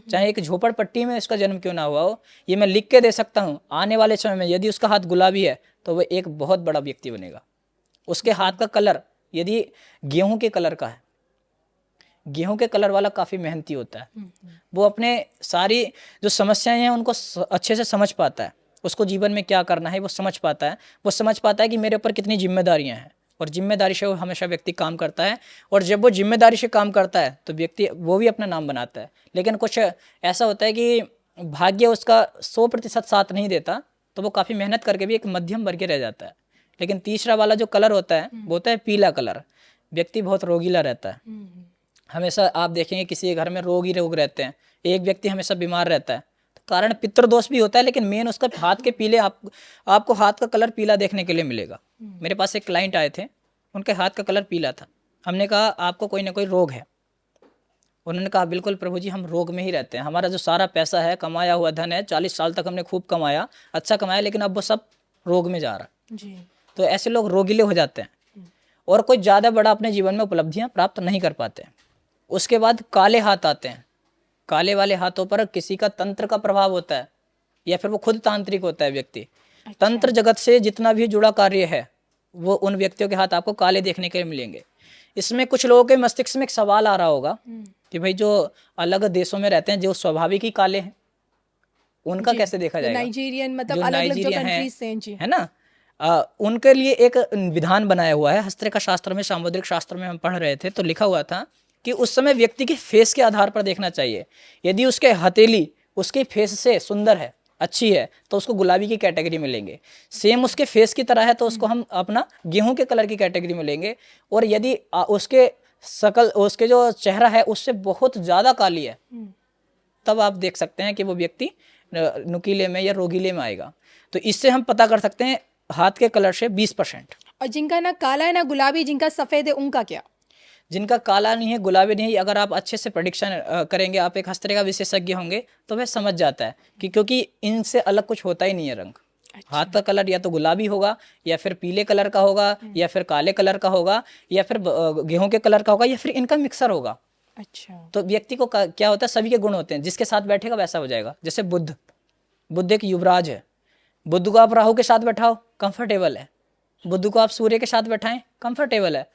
चाहे एक झोपड़पट्टी में इसका जन्म क्यों ना हुआ हो, ये मैं लिख के दे सकता हूँ। आने वाले समय में यदि उसका हाथ गुलाबी है तो वह एक बहुत बड़ा व्यक्ति बनेगा। उसके हाथ का कलर यदि गेहूं के कलर का है, गेहूं के कलर वाला काफ़ी मेहनती होता है, वो अपने सारी जो समस्याएं हैं उनको अच्छे से समझ पाता है, उसको जीवन में क्या करना है वो समझ पाता है। वो समझ पाता है कि मेरे ऊपर कितनी जिम्मेदारियां हैं, और जिम्मेदारी से वो हमेशा व्यक्ति काम करता है। और जब वो जिम्मेदारी से काम करता है तो व्यक्ति वो भी अपना नाम बनाता है। लेकिन कुछ ऐसा होता है कि भाग्य उसका 100% साथ नहीं देता, तो वो काफ़ी मेहनत करके भी एक मध्यम वर्गीय रह जाता है। लेकिन तीसरा वाला जो कलर होता है वो होता है पीला कलर। व्यक्ति बहुत रोगीला रहता है, हमेशा आप देखेंगे किसी के घर में रोग ही रोग रहते हैं, एक व्यक्ति हमेशा बीमार रहता है, तो कारण पितृदोष भी होता है, लेकिन मेन उसका हाथ के पीले आपको हाथ का कलर पीला देखने के लिए मिलेगा। मेरे पास एक क्लाइंट आए थे, उनके हाथ का कलर पीला था। हमने कहा आपको कोई ना कोई रोग है। उन्होंने कहा बिल्कुल प्रभु जी, हम रोग में ही रहते हैं, हमारा जो सारा पैसा है, कमाया हुआ धन है, 40 साल तक हमने खूब कमाया, अच्छा कमाया, लेकिन अब वो सब रोग में जा रहा है। जी। तो ऐसे लोग रोगीले हो जाते हैं और कोई ज़्यादा बड़ा अपने जीवन में उपलब्धियां प्राप्त नहीं कर पाते। उसके बाद काले हाथ आते हैं। काले वाले हाथों पर किसी का तंत्र का प्रभाव होता है, या फिर वो खुद तांत्रिक होता है व्यक्ति। अच्छा। तंत्र जगत से जितना भी जुड़ा कार्य है वो उन व्यक्तियों के हाथ आपको काले देखने के मिलेंगे। इसमें कुछ लोगों के मस्तिष्क में एक सवाल आ रहा होगा कि भाई जो अलग देशों में रहते हैं, जो स्वाभाविक ही काले हैं, उनका कैसे देखा जाएगा? नाइजीरियन मतलब जो अलग अलग जो नाइजीरिया कंट्रीज से हैं जी। है ना, उनके लिए एक विधान बनाया हुआ है। हस्तरेखा शास्त्र में, सामुद्रिक शास्त्र में हम पढ़ रहे थे तो लिखा हुआ था कि उस समय व्यक्ति के फेस के आधार पर देखना चाहिए। यदि उसके हथेली उसके फेस से सुंदर है, अच्छी है, तो उसको गुलाबी की कैटेगरी में लेंगे। सेम उसके फेस की तरह है तो उसको हम अपना गेहूं के कलर की कैटेगरी में लेंगे। और यदि उसके जो चेहरा है उससे बहुत ज़्यादा काली है, तब आप देख सकते हैं कि वो व्यक्ति नुकीले में या रोगीले में आएगा। तो इससे हम पता कर सकते हैं हाथ के कलर से 20%। और जिनका ना काला है ना गुलाबी, जिनका सफ़ेद है, उनका क्या? जिनका काला नहीं है, गुलाबी नहीं है, अगर आप अच्छे से प्रेडिक्शन करेंगे, आप एक हस्तरेखा विशेषज्ञ होंगे, तो वह समझ जाता है कि क्योंकि इनसे अलग कुछ होता ही नहीं है रंग। अच्छा। हाथ का कलर या तो गुलाबी होगा, या फिर पीले कलर का होगा, या फिर काले कलर का होगा, या फिर गेहूं के कलर का होगा, या फिर इनका मिक्सर होगा। अच्छा। तो व्यक्ति को क्या होता है, सभी के गुण होते हैं, जिसके साथ बैठेगा वैसा हो जाएगा। जैसे बुध एक युवराज है, बुध को आप राहु के साथ बैठाओ कंफर्टेबल है, बुध को आप सूर्य के साथ बैठाएं कंफर्टेबल है।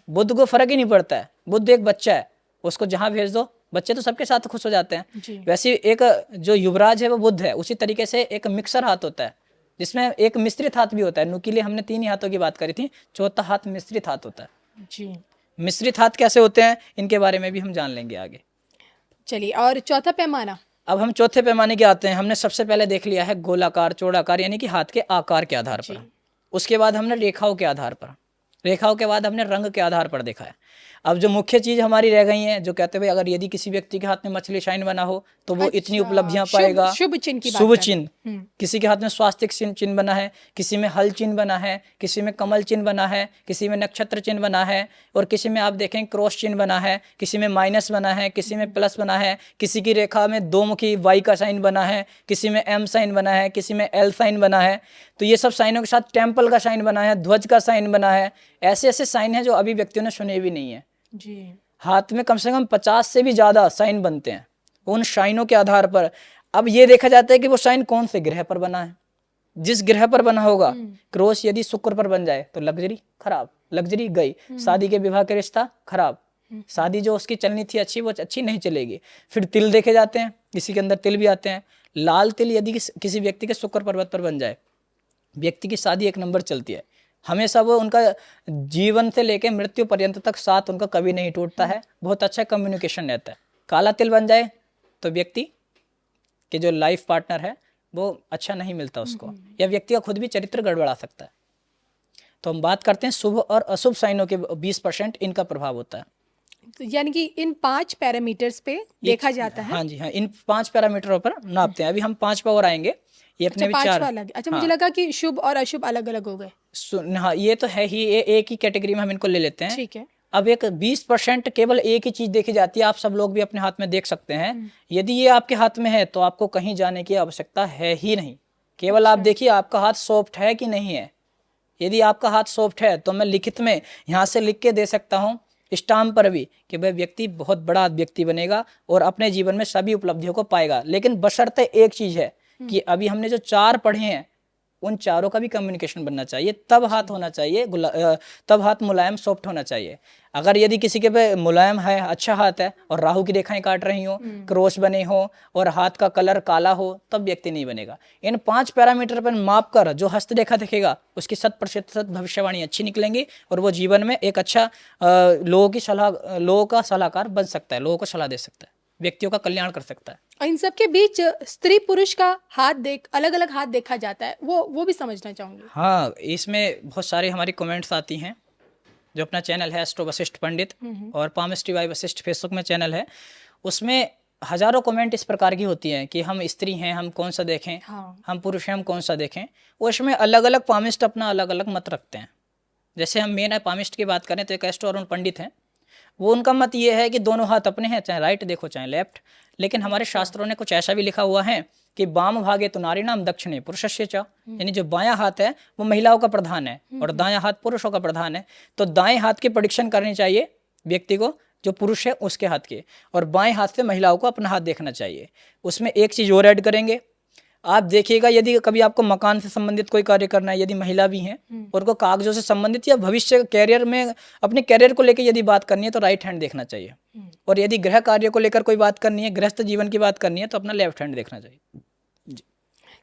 बुध को फर्क ही नहीं पड़ता है, बुध एक बच्चा है, उसको जहां भेज दो, बच्चे तो सबके साथ खुश हो जाते हैं। वैसे एक जो युवराज है वो बुध है। उसी तरीके से एक मिक्सर हाथ होता है, जिसमें एक मिश्रित हाथ भी होता है। नुकीले हमने 3 ही हाथों की बात करी थी, चौथा हाथ मिश्रित हाथ होता है जी। मिश्रित हाथ कैसे होते हैं, इनके बारे में भी हम जान लेंगे आगे। चलिए, और चौथा पैमाना? अब हम चौथे पैमाने के आते हैं। हमने सबसे पहले देख लिया है गोलाकार, चौड़ाकार, यानी कि हाथ के आकार के आधार पर। उसके बाद हमने रेखाओं के आधार पर, रेखाओं के बाद हमने रंग के आधार पर देखा है। अब जो मुख्य चीज हमारी रह गई है, जो कहते हुए अगर यदि किसी व्यक्ति के हाथ में मछली शाइन बना हो तो वो इतनी उपलब्धियां पाएगा। शुभ चिन्ह की बात शुभ कर रहे चिन्ह। किसी के हाथ में स्वास्तिक चिन्ह बना है, किसी में हल चिन्ह बना है, किसी में कमल चिन्ह बना है, किसी में नक्षत्र चिन्ह बना है, और किसी में आप देखें क्रॉस चिन्ह बना है, किसी में माइनस बना है, किसी में प्लस बना है, किसी की रेखा में 2 मुखी वाई का साइन बना है, किसी में एम साइन बना है, किसी में एल साइन बना है। तो ये सब साइनों के साथ टेम्पल का साइन बना है, ध्वज का साइन बना है। ऐसे ऐसे साइन हैं जो अभी व्यक्तियों ने सुने भी नहीं है जी। हाथ में कम से कम 50 से भी ज़्यादा साइन बनते हैं। उन साइनों के आधार पर अब ये देखा जाता है कि वो साइन कौन से ग्रह पर बना है। जिस ग्रह पर बना होगा, क्रॉस यदि शुक्र पर बन जाए तो लग्जरी खराब, लग्जरी गई, शादी के विवाह के रिश्ता खराब, शादी जो उसकी चलनी थी अच्छी वो अच्छी नहीं चलेगी। फिर तिल देखे जाते हैं, किसी के अंदर तिल भी आते हैं। लाल तिल यदि किसी व्यक्ति के शुक्र पर्वत पर बन जाए, व्यक्ति की शादी 1 नंबर चलती है। हमेशा वो उनका जीवन से लेकर मृत्यु पर्यंत तक साथ उनका कभी नहीं टूटता है, बहुत अच्छा कम्युनिकेशन रहता है। काला तिल बन जाए तो व्यक्ति के जो लाइफ पार्टनर है वो अच्छा नहीं मिलता उसको, या व्यक्ति का खुद भी चरित्र गड़बड़ा सकता है। तो हम बात करते हैं शुभ और अशुभ साइनों के 20% इनका प्रभाव होता है। तो यानी कि इन 5 पैरामीटर्स पे देखा जाता है। हाँ जी हाँ, इन 5 पैरामीटरों पर नापते हैं। अभी हम 5 पर और आएंगे, ये अपने अच्छा, विचार। 5 अलग। अच्छा, मुझे लगा कि शुभ और अशुभ अलग अलग हो गए। हाँ, ये तो है ही, ये एक ही कैटेगरी में हम इनको ले लेते हैं। ठीक है। अब एक 20% केवल एक ही चीज देखी जाती है, आप सब लोग भी अपने हाथ में देख सकते हैं। यदि ये आपके हाथ में है तो आपको कहीं जाने की आवश्यकता है ही नहीं। केवल आप देखिए आपका हाथ सॉफ्ट है कि नहीं है। यदि आपका हाथ सॉफ्ट है तो मैं लिखित में यहाँ से लिख के दे सकता हूँ, स्टाम्प पर भी, कि वह व्यक्ति बहुत बड़ा व्यक्ति बनेगा और अपने जीवन में सभी उपलब्धियों को पाएगा। लेकिन बशर्ते एक चीज है कि अभी हमने जो 4 पढ़े हैं उन चारों का भी कम्युनिकेशन बनना चाहिए, तब हाथ होना चाहिए, तब हाथ मुलायम सॉफ्ट होना चाहिए। अगर यदि किसी के पे मुलायम है, अच्छा हाथ है और राहु की रेखाएं काट रही हो, क्रॉस बने हो और हाथ का कलर काला हो, तब व्यक्ति नहीं बनेगा। इन 5 पैरामीटर पर माप कर जो हस्तरेखा दिखेगा उसकी 100% भविष्यवाणी अच्छी निकलेंगी और वो जीवन में एक अच्छा लोगों का सलाहकार बन सकता है, लोगों को सलाह दे सकता है, व्यक्तियों का कल्याण कर सकता है। और इन सब के बीच स्त्री पुरुष का हाथ अलग अलग हाथ देखा जाता है, वो भी समझना चाहूंगी। हाँ, इसमें बहुत सारी हमारी कमेंट्स आती हैं। जो अपना चैनल है एस्ट्रो वशिष्ठ पंडित और पामिस्ट्री बाय वशिष्ठ फेसबुक में चैनल है, उसमें हजारों कमेंट इस प्रकार की होती हैं कि हम स्त्री हैं, हम कौन सा देखें। हाँ। हम पुरुष हैं, हम कौन सा देखें। उसमें अलग अलग पामिस्ट अपना अलग अलग मत रखते हैं। जैसे हम मेन पामिस्ट की बात करें तो एक एस्ट्रो अरुण पंडित हैं, वो उनका मत ये है कि दोनों हाथ अपने हैं, चाहे राइट देखो चाहे लेफ्ट। लेकिन हमारे शास्त्रों ने कुछ ऐसा भी लिखा हुआ है कि वाम भागे तो नारी नाम दक्षिणे पुरुषस्य च, यानी जो बायां हाथ है वो महिलाओं का प्रधान है और दायां हाथ पुरुषों का प्रधान है। तो दाएं हाथ की परीक्षण करनी चाहिए व्यक्ति को, जो पुरुष है उसके हाथ के, और बाएं हाथ से महिलाओं को अपना हाथ देखना चाहिए। उसमें एक चीज़ और ऐड करेंगे, आप देखिएगा यदि कभी आपको मकान से संबंधित कोई कार्य करना है, यदि महिला भी हैं और उनको कागजों से संबंधित या भविष्य कैरियर में अपने कैरियर को लेकर यदि बात करनी है तो राइट हैंड देखना चाहिए, और यदि गृह कार्य को लेकर कोई बात करनी है, गृहस्थ जीवन की बात करनी है तो अपना लेफ्ट हैंड देखना चाहिए।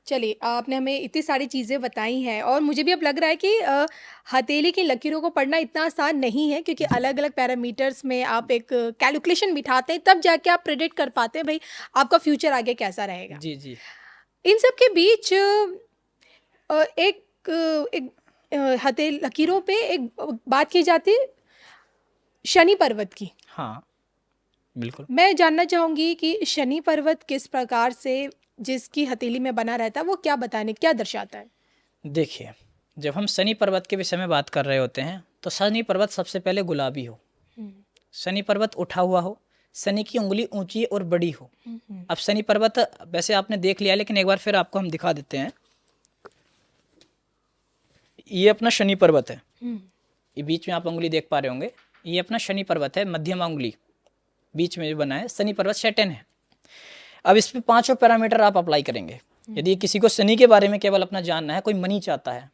चलिए, आपने हमें इतनी सारी चीज़ें बताई हैं और मुझे भी अब लग रहा है कि हथेली की लकीरों को पढ़ना इतना आसान नहीं है, क्योंकि अलग अलग पैरामीटर्स में आप एक कैलकुलेशन बिठाते हैं, तब जाके आप प्रेडिक्ट कर पाते हैं भाई आपका फ्यूचर आगे कैसा रहेगा। जी जी। इन सब के बीच एक हथेली लकीरों पे एक बात की जाती है शनि पर्वत की। हाँ बिल्कुल। मैं जानना चाहूँगी कि शनि पर्वत किस प्रकार से जिसकी हथेली में बना रहता है वो क्या दर्शाता है? देखिए, जब हम शनि पर्वत के विषय में बात कर रहे होते हैं तो शनि पर्वत सबसे पहले गुलाबी हो, शनि पर्वत उठा हुआ हो, शनि की उंगली ऊंची और बड़ी हो। अब शनि पर्वत वैसे आपने देख लिया, लेकिन एक बार फिर आपको हम दिखा देते हैं। ये अपना शनि पर्वत है, ये बीच में आप उंगली देख पा रहे होंगे, ये अपना शनि पर्वत है, मध्यमा उंगली बीच में जो बना है शनि पर्वत सैटर्न है। अब इस पे 5 पैरामीटर आप अप्लाई करेंगे। यदि किसी को शनि के बारे में केवल अपना जानना है, कोई मनी चाहता है,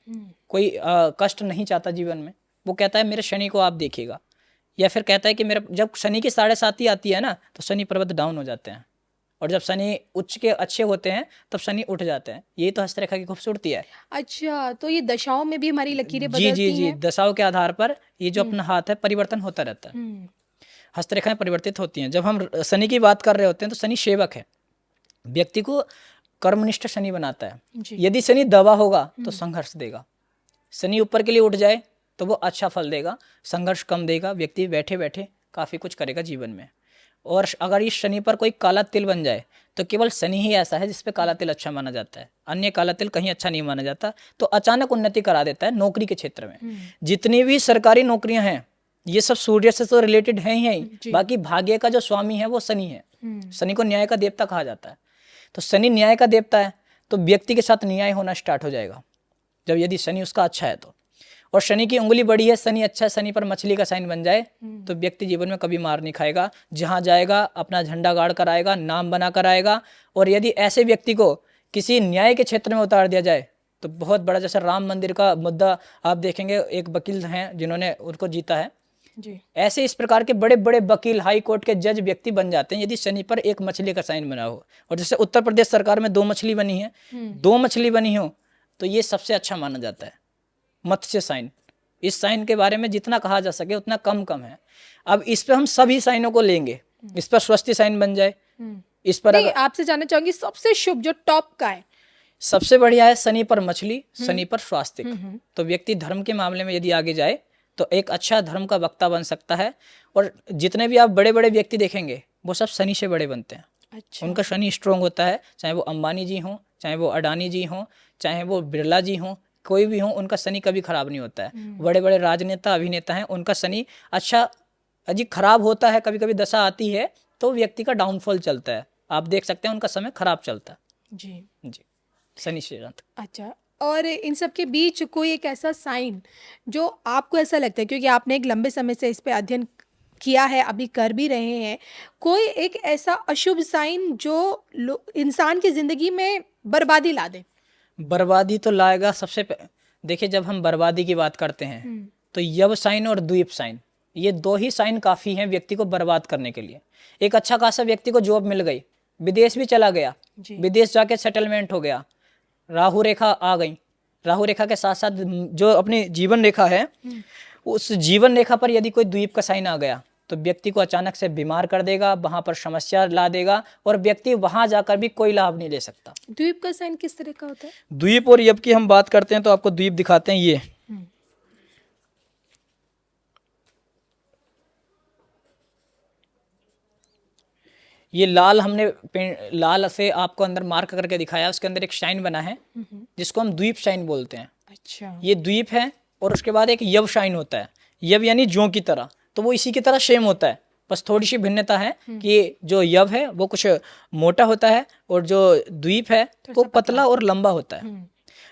कोई कष्ट नहीं चाहता जीवन में, वो कहता है मेरे शनि को आप देखिएगा, या फिर कहता है कि मेरा जब शनि की 7.5 आती है ना तो शनि पर्वत डाउन हो जाते हैं, और जब शनि उच्च के अच्छे होते हैं तब शनि उठ जाते हैं। यही तो हस्तरेखा की खूबसूरती है। अच्छा, तो ये दशाओं में भी हमारी लकीरें जी बदलती जी जी, हैं? दशाओं के आधार पर ये जो अपना हाथ है परिवर्तन होता रहता है, हस्तरेखाएं परिवर्तित होती हैं। जब हम शनि की बात कर रहे होते हैं तो शनि सेवक है, व्यक्ति को कर्मनिष्ठ शनि बनाता है। यदि शनि दबा होगा तो संघर्ष देगा, शनि ऊपर के लिए उठ जाए तो वो अच्छा फल देगा, संघर्ष कम देगा, व्यक्ति बैठे बैठे काफ़ी कुछ करेगा जीवन में। और अगर इस शनि पर कोई काला तिल बन जाए तो केवल शनि ही ऐसा है जिसपे काला तिल अच्छा माना जाता है, अन्य काला तिल कहीं अच्छा नहीं माना जाता। तो अचानक उन्नति करा देता है नौकरी के क्षेत्र में। जितनी भी सरकारी नौकरियां हैं ये सब सूर्य से तो रिलेटेड हैं ही, बाकी भाग्य का जो स्वामी है वो शनि है। शनि को न्याय का देवता कहा जाता है, तो शनि न्याय का देवता है, तो व्यक्ति के साथ न्याय होना स्टार्ट हो जाएगा जब यदि शनि उसका अच्छा है तो। और शनि की उंगली बड़ी है, शनि अच्छा है, शनि पर मछली का साइन बन जाए तो व्यक्ति जीवन में कभी मार नहीं खाएगा, जहां जाएगा अपना झंडा गाड़ कर आएगा, नाम बना कर आएगा। और यदि ऐसे व्यक्ति को किसी न्याय के क्षेत्र में उतार दिया जाए तो बहुत बड़ा, जैसे राम मंदिर का मुद्दा आप देखेंगे, एक वकील हैं जिन्होंने उनको जीता है जी। ऐसे इस प्रकार के बड़े बड़े वकील, हाई कोर्ट के जज व्यक्ति बन जाते हैं यदि शनि पर एक मछली का साइन बना हो। और जैसे उत्तर प्रदेश सरकार में 2 मछली बनी है, 2 मछली बनी हो तो ये सबसे अच्छा माना जाता है। मत्स्य साइन। इस साइन के बारे में जितना कहा जा सके उतना कम कम है। अब इस पे हम सभी साइनों को लेंगे, इस पर स्वस्ति साइन बन जाए, इस पर नहीं, आपसे जानना चाहूंगी सबसे शुभ जो टॉप का है। सबसे बढ़िया है शनि पर मछली, शनि पर स्वास्तिक। तो व्यक्ति धर्म के मामले में यदि आगे जाए तो एक अच्छा धर्म का वक्ता बन सकता है। और जितने भी आप बड़े बड़े व्यक्ति देखेंगे वो सब शनि से बड़े बनते हैं। अच्छा। उनका शनि स्ट्रोंग होता है, चाहे वो अंबानी जी हों, चाहे वो अडानी जी हों, चाहे वो बिरला जी हों, कोई भी हो, उनका शनि कभी खराब नहीं होता है। बड़े बड़े राजनेता अभिनेता हैं, उनका शनि अच्छा अजी खराब होता है, कभी कभी दशा आती है तो व्यक्ति का डाउनफॉल चलता है। आप देख सकते हैं उनका समय खराब चलता है। जी शनि से जाता। अच्छा, और इन सब के बीच कोई एक ऐसा साइन जो आपको ऐसा लगता है, क्योंकि आपने एक लंबे समय से इस पे अध्ययन किया है, अभी कर भी रहे हैं, कोई एक ऐसा अशुभ साइन जो इंसान की जिंदगी में बर्बादी ला दे? बर्बादी तो लाएगा सबसे देखिए, जब हम बर्बादी की बात करते हैं तो यव साइन और द्वीप साइन, ये दो ही साइन काफ़ी हैं व्यक्ति को बर्बाद करने के लिए। एक अच्छा खासा व्यक्ति को जॉब मिल गई, विदेश भी चला गया, विदेश जाके सेटलमेंट हो गया, राहु रेखा आ गई, राहु रेखा के साथ साथ जो अपनी जीवन रेखा है, उस जीवन रेखा पर यदि कोई द्वीप का साइन आ गया तो व्यक्ति को अचानक से बीमार कर देगा, वहां पर समस्या ला देगा और व्यक्ति वहां जाकर भी कोई लाभ नहीं ले सकता। द्वीप का साइन किस तरह का होता है? द्वीप और यव की हम बात करते हैं तो आपको द्वीप दिखाते हैं। ये लाल हमने लाल से आपको अंदर मार्क करके दिखाया, उसके अंदर एक शाइन बना है जिसको हम द्वीप शाइन बोलते हैं। अच्छा। ये द्वीप है और उसके बाद एक यव शाइन होता है, यव यानी जौ की तरह, तो वो इसी की तरह सेम होता है, बस थोड़ी सी भिन्नता है कि जो यव है वो कुछ मोटा होता है और जो द्वीप है वो पतला और लंबा होता है।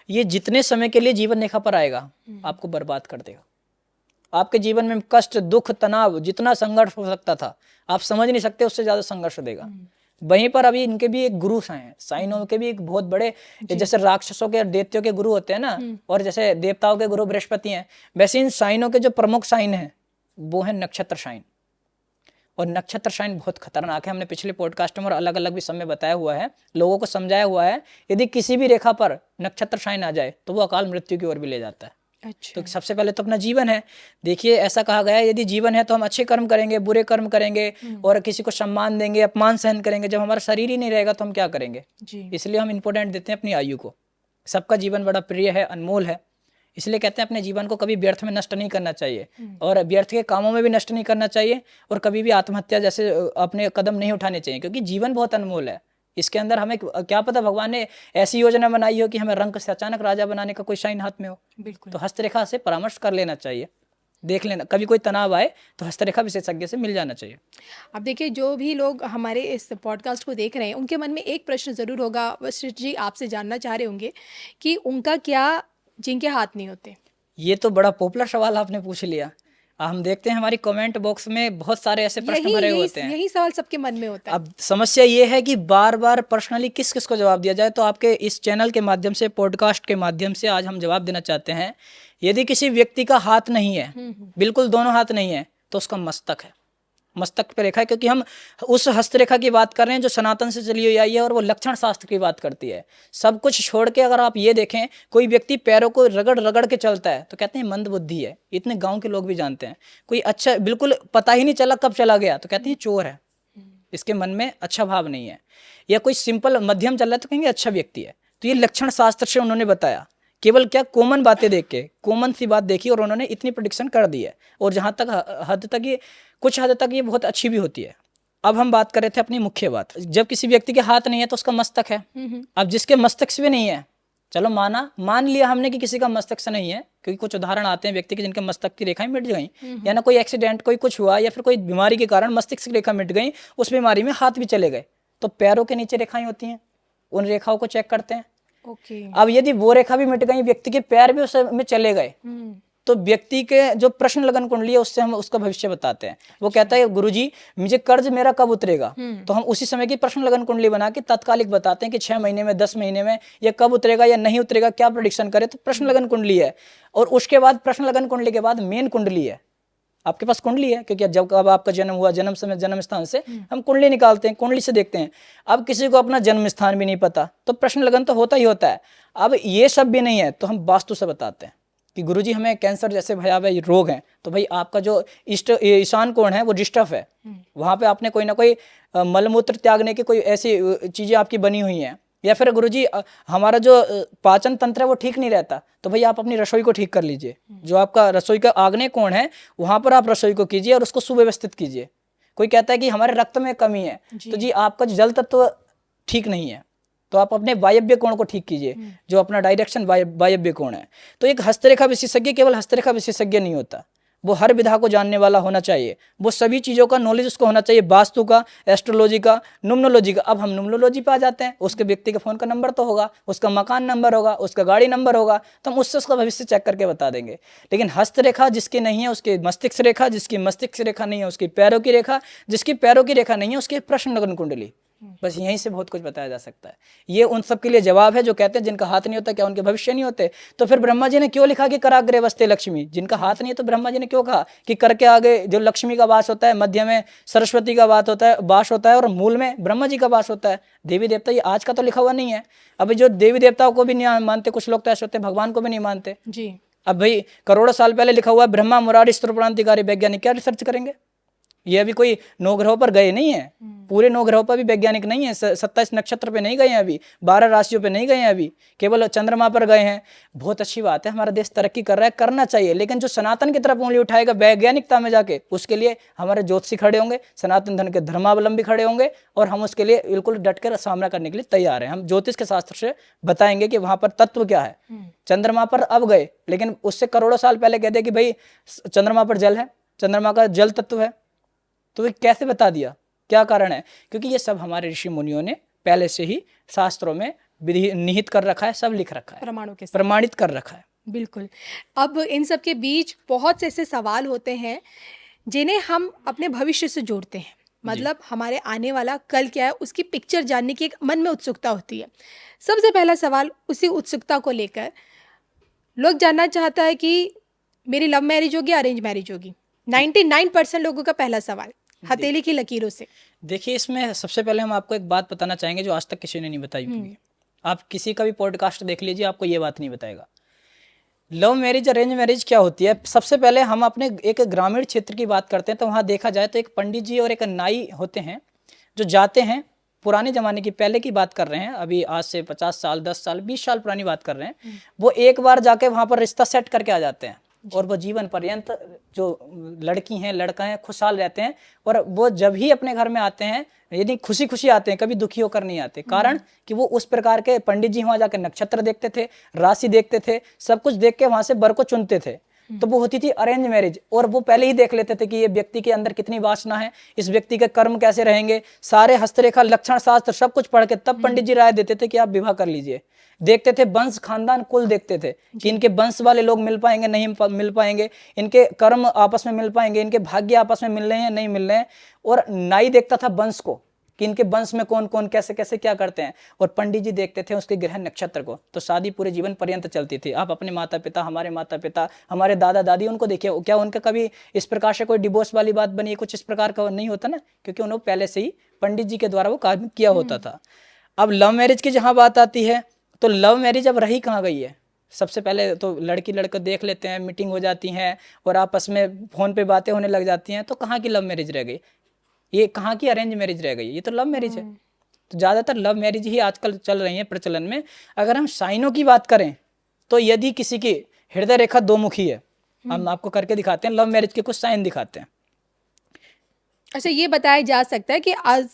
ये जितने समय के लिए जीवन रेखा पर आएगा आपको बर्बाद कर देगा। आपके जीवन में कष्ट, दुख, तनाव, जितना संघर्ष हो सकता था आप समझ नहीं सकते, उससे ज्यादा संघर्ष देगा। वहीं पर अभी इनके भी एक गुरु हैं, साइनों के भी एक बहुत बड़े, जैसे राक्षसों के और दैत्यों के गुरु होते हैं ना, और जैसे देवताओं के गुरु बृहस्पति हैं, वैसे इन साइनों के जो प्रमुख साइन हैं वो है नक्षत्र साइन। और नक्षत्र साइन बहुत खतरनाक है, हमने पिछले पॉडकास्ट में और अलग अलग भी समय बताया हुआ है, लोगों को समझाया हुआ है। यदि किसी भी रेखा पर नक्षत्र साइन आ जाए तो वो अकाल मृत्यु की ओर भी ले जाता है। अच्छा। तो सबसे पहले तो अपना जीवन है, देखिए ऐसा कहा गया है यदि जीवन है तो हम अच्छे कर्म करेंगे, बुरे कर्म करेंगे और किसी को सम्मान देंगे, अपमान सहन करेंगे। जब हमारा शरीर ही नहीं रहेगा तो हम क्या करेंगे? इसलिए हम इंपॉर्टेंट देते हैं अपनी आयु को। सबका जीवन बड़ा प्रिय है, अनमोल है, इसलिए कहते हैं अपने जीवन को कभी व्यर्थ में नष्ट नहीं करना चाहिए और व्यर्थ के कामों में भी नष्ट नहीं करना चाहिए और कभी भी आत्महत्या जैसे अपने कदम नहीं उठाने चाहिए, क्योंकि जीवन बहुत अनमोल है। इसके अंदर हमें क्या पता भगवान ने ऐसी योजना बनाई हो कि हमें रंक से अचानक राजा बनाने का कोई साइन हाथ में हो। बिल्कुल। तो हस्तरेखा से परामर्श कर लेना चाहिए, देख लेना, कभी कोई तनाव आए तो हस्तरेखा विशेषज्ञ से मिल जाना चाहिए। अब देखिए, जो भी लोग हमारे इस पॉडकास्ट को देख रहे हैं उनके मन में एक प्रश्न ज़रूर होगा, वशिष्ठ जी आपसे जानना चाह रहे होंगे कि उनका क्या जिनके हाथ नहीं होते? ये तो बड़ा पॉपुलर सवाल आपने पूछ लिया। हम देखते हैं हमारी कमेंट बॉक्स में बहुत सारे ऐसे प्रश्न भरे होते हैं, यही सवाल सबके मन में होता है। अब समस्या ये है कि बार बार पर्सनली किस किस को जवाब दिया जाए, तो आपके इस चैनल के माध्यम से, पॉडकास्ट के माध्यम से आज हम जवाब देना चाहते हैं। यदि किसी व्यक्ति का हाथ नहीं है, बिल्कुल दोनों हाथ नहीं है, तो उसका मस्तक है, मस्तक पे रेखा है, क्योंकि हम उस हस्तरेखा की बात कर रहे हैं जो सनातन से चली हुई आई है और वो लक्षण शास्त्र की बात करती है। सब कुछ छोड़ के अगर आप ये देखें, कोई व्यक्ति पैरों को रगड़ रगड़ के चलता है तो कहते हैं मंद बुद्धि है, इतने गांव के लोग भी जानते हैं। कोई अच्छा बिल्कुल पता ही नहीं चला कब चला गया तो कहते हैं चोर है, इसके मन में अच्छा भाव नहीं है। या कोई सिंपल मध्यम चल रहा है तो कहेंगे अच्छा व्यक्ति है। तो ये लक्षण शास्त्र से उन्होंने बताया, केवल क्या कॉमन बातें देख के, कॉमन सी बात देखी और उन्होंने इतनी प्रेडिक्शन कर दी है। और जहाँ तक हद तक ये कुछ हद तक ये बहुत अच्छी भी होती है। अब हम बात कर रहे थे अपनी मुख्य बात, जब किसी व्यक्ति के हाथ नहीं है तो उसका मस्तक है। अब जिसके मस्तक भी नहीं है, चलो मान लिया हमने कि किसी का मस्तक से नहीं है, क्योंकि कुछ उदाहरण आते हैं व्यक्ति के जिनके मस्तक की रेखाएं मिट गई, या ना कोई एक्सीडेंट, कोई कुछ हुआ, या फिर कोई बीमारी के कारण मस्तिष्क की रेखा मिट गई, उस बीमारी में हाथ भी चले गए, तो पैरों के नीचे रेखाएं होती हैं, उन रेखाओं को चेक करते हैं। अब यदि वो रेखा भी मिट गई, व्यक्ति के पैर भी उसमें चले गए, तो व्यक्ति के जो प्रश्न लगन कुंडली है उससे हम उसका भविष्य बताते हैं। वो कहता है गुरुजी मुझे कर्ज मेरा कब उतरेगा, तो हम उसी समय की प्रश्न लगन कुंडली बना के तात्कालिक बताते हैं कि 6 महीने में, 10 महीने में, या कब उतरेगा या नहीं उतरेगा, क्या प्रेडिक्शन करे। तो प्रश्न लगन कुंडली है, और उसके बाद प्रश्न लगन कुंडली के बाद मेन कुंडली है। आपके पास कुंडली है, क्योंकि जब अब आपका जन्म हुआ, जन्म समय, जन्म स्थान से हम कुंडली निकालते हैं, कुंडली से देखते हैं। अब किसी को अपना जन्म स्थान भी नहीं पता तो प्रश्न लगन तो होता ही होता है। अब ये सब भी नहीं है तो हम वास्तु से बताते हैं। कि गुरुजी हमें कैंसर जैसे भयावह रोग हैं, तो भाई आपका जो ईशान कोण है वो डिस्टर्ब है, वहाँ पे आपने कोई ना कोई मलमूत्र त्यागने की कोई ऐसी चीज़ें आपकी बनी हुई हैं, या फिर गुरुजी हमारा जो पाचन तंत्र है वो ठीक नहीं रहता, तो भाई आप अपनी रसोई को ठीक कर लीजिए, जो आपका रसोई का आग्नेय कोण है वहाँ पर आप रसोई को कीजिए और उसको सुव्यवस्थित कीजिए। कोई कहता है कि हमारे रक्त में कमी है, तो जी आपका जो जल तत्व ठीक नहीं है, तो आप अपने वायव्य कोण को ठीक कीजिए, जो अपना डायरेक्शन वायव्य कोण है। तो एक हस्तरेखा विशेषज्ञ केवल हस्तरेखा विशेषज्ञ नहीं होता, वो हर विधा को जानने वाला होना चाहिए, वो सभी चीज़ों का नॉलेज उसको होना चाहिए, वास्तु का, एस्ट्रोलॉजी का, न्यूमरोलॉजी का। अब हम न्यूमरोलॉजी पे आ जाते हैं, उसके व्यक्ति के फ़ोन का नंबर तो होगा, उसका मकान नंबर होगा, उसका गाड़ी नंबर होगा, तो हम उससे उसका भविष्य चेक करके बता देंगे। लेकिन हस्तरेखा जिसकी नहीं है उसकी मस्तिष्क रेखा, जिसकी मस्तिष्क रेखा नहीं है उसकी पैरों की रेखा, जिसकी पैरों की रेखा नहीं है उसकी प्रश्न लग्न कुंडली, बस यहीं से बहुत कुछ बताया जा सकता है। ये उन सब के लिए जवाब है जो कहते हैं जिनका हाथ नहीं होता क्या उनके भविष्य नहीं होते। तो फिर ब्रह्मा जी ने क्यों लिखा कि कराग्रे वस्ते लक्ष्मी, जिनका हाथ नहीं है तो ब्रह्मा जी ने क्यों कहा कि कर के आगे जो लक्ष्मी का वास होता है, मध्य में सरस्वती का वास होता है और मूल में ब्रह्मा जी का वास होता है। देवी देवता ये आज का तो लिखा हुआ नहीं है। अभी जो देवी देवताओं को भी नहीं मानते, कुछ लोग तो ऐसे होते हैं भगवान को भी नहीं मानते जी। अब भाई करोड़ों साल पहले लिखा हुआ ब्रह्मा मुरारी स्त्रोप्रांतिकारी, वैज्ञानिक क्या रिसर्च करेंगे? ये अभी कोई 9 ग्रहों पर गए नहीं है, पूरे 9 ग्रहों पर भी वैज्ञानिक नहीं है, 27 नक्षत्र पे नहीं गए हैं अभी, 12 राशियों पे नहीं गए हैं अभी, केवल चंद्रमा पर गए हैं। बहुत अच्छी बात है, हमारा देश तरक्की कर रहा है, करना चाहिए, लेकिन जो सनातन की तरफ उंगली उठाएगा वैज्ञानिकता में जाके, उसके लिए हमारे ज्योतिषी खड़े होंगे, सनातन धर्म के धर्मावलंबी खड़े होंगे और हम उसके लिए बिल्कुल डट कर सामना करने के लिए तैयार हैं। हम ज्योतिष के शास्त्र से बताएंगे कि वहां पर तत्व क्या है। चंद्रमा पर अब गए, लेकिन उससे करोड़ों साल पहले कहते कि भाई चंद्रमा पर जल है, चंद्रमा का जल तत्व है, तो ये कैसे बता दिया, क्या कारण है? क्योंकि ये सब हमारे ऋषि मुनियों ने पहले से ही शास्त्रों में विधि निहित कर रखा है, सब लिख रखा है, प्रमाणों के साथ प्रमाणित कर रखा है। बिल्कुल। अब इन सब के बीच बहुत से ऐसे सवाल होते हैं जिन्हें हम अपने भविष्य से जोड़ते हैं, मतलब हमारे आने वाला कल क्या है उसकी पिक्चर जानने की एक मन में उत्सुकता होती है। सबसे पहला सवाल उसी उत्सुकता को लेकर लोग जानना चाहता है कि मेरी लव मैरिज होगी अरेंज मैरिज होगी। 99% लोगों का पहला सवाल हथेली की लकीरों से। देखिए, इसमें सबसे पहले हम आपको एक बात बताना चाहेंगे जो आज तक किसी ने नहीं बताई होगी। आप किसी का भी पॉडकास्ट देख लीजिए, आपको ये बात नहीं बताएगा। लव मैरिज अरेंज मैरिज क्या होती है। सबसे पहले हम अपने एक ग्रामीण क्षेत्र की बात करते हैं, तो वहाँ देखा जाए तो एक पंडित जी और एक नाई होते हैं जो जाते हैं, पुराने ज़माने की पहले की बात कर रहे हैं, अभी आज से 50 साल 10 साल 20 साल पुरानी बात कर रहे हैं। वो एक बार जाके वहाँ पर रिश्ता सेट करके आ जाते हैं और वो जीवन पर्यंत जो लड़की हैं लड़का हैं खुशहाल रहते हैं। और वो जब ही अपने घर में आते हैं, यदि खुशी खुशी आते हैं, कभी दुखी होकर नहीं आते। कारण कि वो उस प्रकार के पंडित जी वहाँ जाकर नक्षत्र देखते थे, राशि देखते थे, सब कुछ देख के वहाँ से वर को चुनते थे। तो वो होती थी अरेंज मैरिज। और वो पहले ही देख लेते थे कि ये व्यक्ति के अंदर कितनी वासना है, इस व्यक्ति के कर्म कैसे रहेंगे, सारे हस्तरेखा लक्षण शास्त्र सब कुछ पढ़ के तब पंडित जी राय देते थे कि आप विवाह कर लीजिए। देखते थे वंश खानदान कुल देखते थे कि इनके वंश वाले लोग मिल पाएंगे नहीं मिल पाएंगे, इनके कर्म आपस में मिल पाएंगे, इनके भाग्य आपस में मिल रहे हैं नहीं मिल रहे हैं। और नाई देखता था वंश को कि इनके वंश में कौन कौन कैसे कैसे क्या करते हैं, और पंडित जी देखते थे उसके ग्रह नक्षत्र को। तो शादी पूरे जीवन पर्यंत चलती थी। आप अपने माता पिता, हमारे माता पिता, हमारे दादा दादी, उनको देखिए, क्या उनका कभी इस प्रकार से कोई डिवोर्स वाली बात बनी, कुछ इस प्रकार का नहीं होता ना, क्योंकि उन्होंने पहले से ही पंडित जी के द्वारा वो काम किया होता था। अब लव मैरिज की जहाँ बात आती है, तो लव मैरिज अब रही कहाँ गई है। सबसे पहले तो लड़की लड़का देख लेते हैं, मीटिंग हो जाती हैं और आपस में फ़ोन पे बातें होने लग जाती हैं, तो कहाँ की लव मैरिज रह गई, ये कहाँ की अरेंज मैरिज रह गई, ये तो लव मैरिज है। तो ज़्यादातर लव मैरिज ही आजकल चल रही है प्रचलन में। अगर हम साइनों की बात करें तो यदि किसी की हृदय रेखा दो मुखी है, हम आपको करके दिखाते हैं, लव मैरिज के कुछ साइन दिखाते हैं। अच्छा, ये बताया जा सकता है कि आज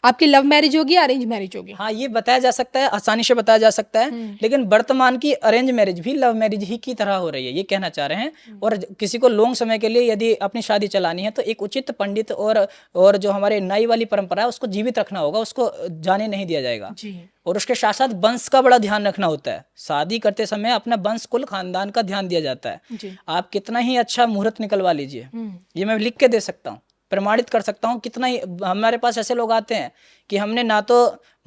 आपकी लव मैरिज होगी अरेंज मैरिज होगी? हाँ, ये बताया जा सकता है, आसानी से बताया जा सकता है। लेकिन वर्तमान की अरेंज मैरिज भी लव मैरिज ही की तरह हो रही है, ये कहना चाह रहे हैं। और किसी को लॉन्ग समय के लिए यदि अपनी शादी चलानी है तो एक उचित पंडित और जो हमारे नाई वाली परंपरा है उसको जीवित रखना होगा, उसको जाने नहीं दिया जाएगा जी। और उसके साथ साथ वंश का बड़ा ध्यान रखना होता है। शादी करते समय अपना वंश कुल खानदान का ध्यान दिया जाता है जी। आप कितना ही अच्छा मुहूर्त निकलवा लीजिए, ये मैं लिख के दे सकता हूँ, प्रमाणित कर सकता हूँ। कितना ही हमारे पास ऐसे लोग आते हैं कि हमने ना तो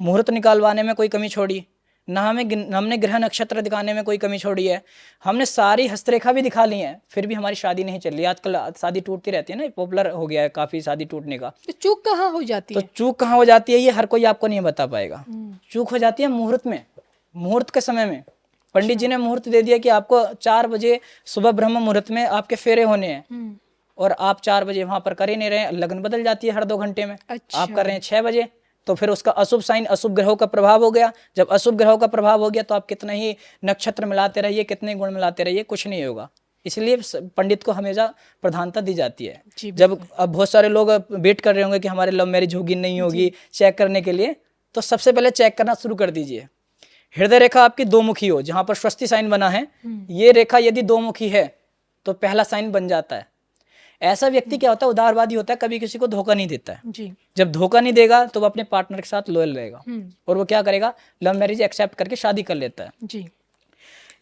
मुहूर्त निकालवाने में कोई कमी छोड़ी, ना हमने ग्रह नक्षत्र दिखाने में कोई कमी छोड़ी है, हमने सारी हस्तरेखा भी दिखा ली है, फिर भी हमारी शादी नहीं चल रही। आजकल शादी टूटती रहती है ना, पॉपुलर हो गया है काफ़ी शादी टूटने का। तो चूक कहाँ हो जाती है? तो चूक कहाँ हो जाती है ये हर कोई आपको नहीं बता पाएगा। चूक हो जाती है मुहूर्त में, मुहूर्त के समय में। पंडित जी ने मुहूर्त दे दिया कि आपको 4 बजे सुबह ब्रह्म मुहूर्त में आपके फेरे होने हैं, और आप 4 बजे वहां पर कर ही नहीं रहे हैं, लगन बदल जाती है हर 2 घंटे में। आप कर रहे हैं 6 बजे, तो फिर उसका अशुभ साइन, अशुभ ग्रहों का प्रभाव हो गया। जब अशुभ ग्रहों का प्रभाव हो गया तो आप कितना ही नक्षत्र मिलाते रहिए, कितने गुण मिलाते रहिए, कुछ नहीं होगा। इसलिए पंडित को हमेशा प्रधानता दी जाती है। जब अब बहुत सारे लोग वेट कर रहे होंगे कि हमारे लव मैरिज होगी नहीं होगी, चेक करने के लिए, तो सबसे पहले चेक करना शुरू कर दीजिए। हृदय रेखा आपकी दो मुखी हो, जहां पर स्वस्ति साइन बना है, ये रेखा यदि दो मुखी है तो पहला साइन बन जाता है। ऐसा व्यक्ति क्या होता है, उदारवादी होता है, कभी किसी को धोखा नहीं देता है जी। जब धोखा नहीं देगा तो वो अपने पार्टनर के साथ लॉयल रहेगा, और वो क्या करेगा, लव मैरिज एक्सेप्ट करके शादी कर लेता है जी।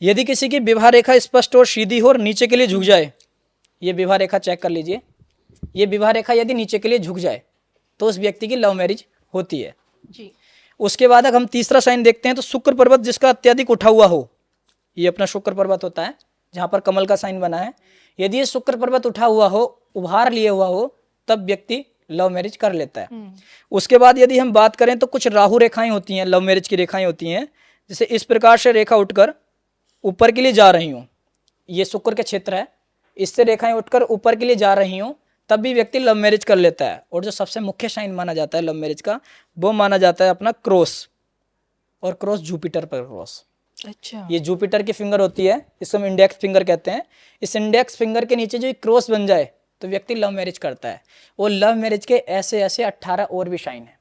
यदि किसी की विवाह रेखा स्पष्ट और सीधी हो और नीचे के लिए झुक जाए, ये विवाह रेखा चेक कर लीजिए, ये विवाह रेखा यदि नीचे के लिए झुक जाए तो उस व्यक्ति की लव मैरिज होती है जी। उसके बाद अगर हम तीसरा साइन देखते हैं तो शुक्र पर्वत जिसका अत्यधिक उठा हुआ हो, ये अपना शुक्र पर्वत होता है जहां पर कमल का साइन बना है, यदि ये शुक्र पर्वत उठा हुआ हो, उभार लिए हुआ हो, तब व्यक्ति लव मैरिज कर लेता है। उसके बाद यदि हम बात करें तो कुछ राहु रेखाएं होती हैं, लव मैरिज की रेखाएं होती हैं, जैसे इस प्रकार से रेखा उठकर ऊपर के लिए जा रही हूँ, ये शुक्र के क्षेत्र है, इससे रेखाएं उठकर ऊपर के लिए जा रही हूँ, तब भी व्यक्ति लव मैरिज कर लेता है। और जो सबसे मुख्य साइन माना जाता है लव मैरिज का, वो माना जाता है अपना क्रॉस, और क्रॉस जुपिटर पर क्रॉस। अच्छा, ये जुपिटर की फिंगर होती है, इसको हम इंडेक्स फिंगर कहते हैं। इस इंडेक्स फिंगर के नीचे जो क्रॉस बन जाए तो व्यक्ति लव मैरिज करता है। और लव मैरिज के ऐसे ऐसे 18 और भी साइन है।